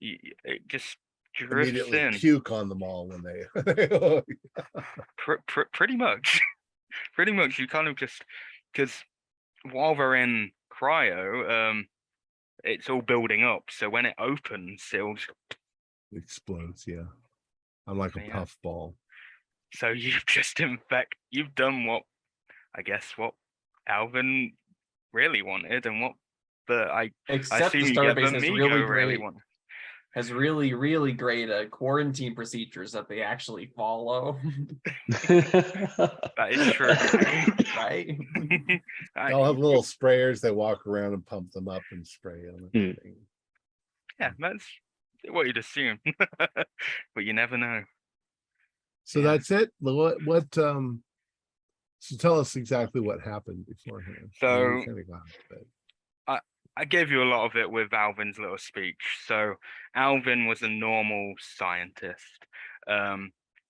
it just drifts immediately in. Puke on them all when they. Pretty much. Pretty much, you kind of just, because while they're in cryo, it's all building up. So when it opens, it'll just, Explodes, yeah. I'm like a Yeah. puffball. so you've done what Alvin really wanted, and what I Except the assume you get Starbase the has Migo really really great wanted. has really great quarantine procedures that they actually follow. That is true. Right? They'll have little sprayers. They walk around and pump them up and spray them. Yeah, that's what you'd assume, but you never know. So Yeah. that's it. So tell us exactly what happened beforehand. So I mean, we kinda got it, but- I gave you a lot of it with Alvin's little speech. So Alvin was a normal scientist.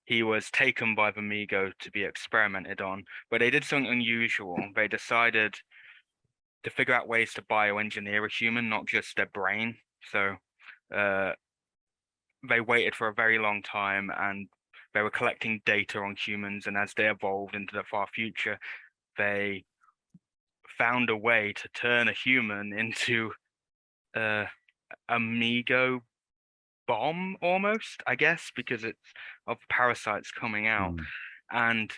He was taken by the Migo to be experimented on, but they did something unusual. They decided to figure out ways to bioengineer a human, not just their brain. So they waited for a very long time, and they were collecting data on humans. And as they evolved into the far future, they found a way to turn a human into a Migo bomb almost, I guess, because it's of parasites coming out. And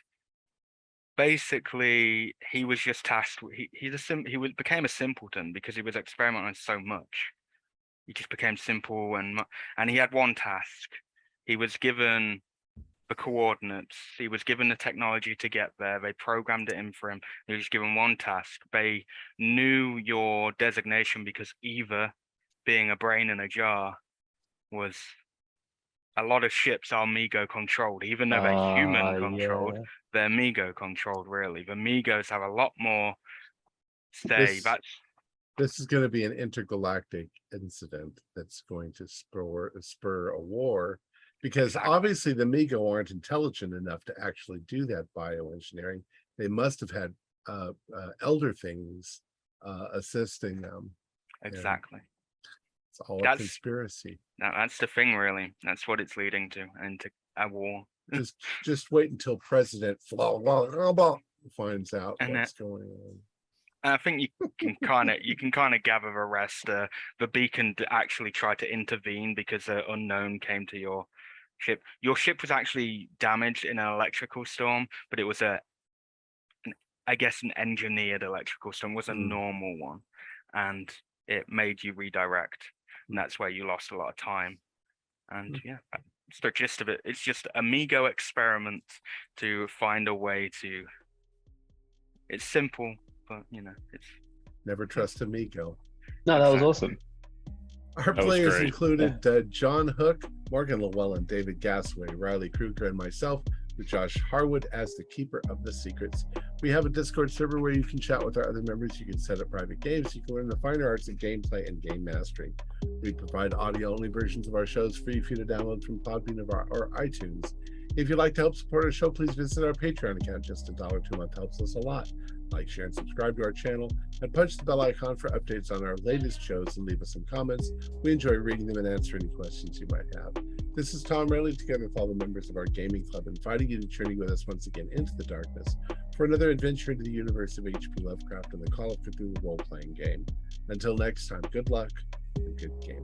basically he was just tasked, became a simpleton because he was experimenting so much. He just became simple, and he had one task. He was given the coordinates, he was given the technology to get there, they programmed it in for him. He was given one task. They knew your designation because either being a brain in a jar was, a lot of ships are Migo controlled, even though they're human controlled, they're Migo controlled. Really, the Migos have a lot more say. This is going to be an intergalactic incident that's going to spur a war, because obviously the Migo aren't intelligent enough to actually do that bioengineering. They must have had elder things assisting them. Exactly. It's all a conspiracy. No, that's the thing, really. That's what it's leading to, into a war. Just wait until President finds out what's going on. I think you can kind of gather the rest. The beacon actually tried to intervene because an unknown came to your ship. Your ship was actually damaged in an electrical storm, but it was an engineered electrical storm. It was a normal one, and it made you redirect, and that's where you lost a lot of time. And yeah, it's the gist of it. It's just Amigo experiment to find a way to. It's simple, but it's never trust Amigo. No, that was awesome. Our players included John Hook, Morgan Llewellyn, David Gasway, Riley Kruger, and myself, with Josh Harwood as the keeper of the secrets. We have a Discord server where you can chat with our other members. You can set up private games. You can learn the finer arts of gameplay and game mastering. We provide audio-only versions of our shows free for you to download from Podbean or iTunes. If you'd like to help support our show, please visit our Patreon account. Just $1 per month helps us a lot. Like, share, and subscribe to our channel, and punch the bell icon for updates on our latest shows, and leave us some comments. We enjoy reading them and answer any questions you might have. This is Tom Rayleigh, together with all the members of our gaming club, inviting you to journey with us once again into the darkness for another adventure into the universe of H.P. Lovecraft and the Call of Cthulhu role-playing game. Until next time, good luck and good gaming.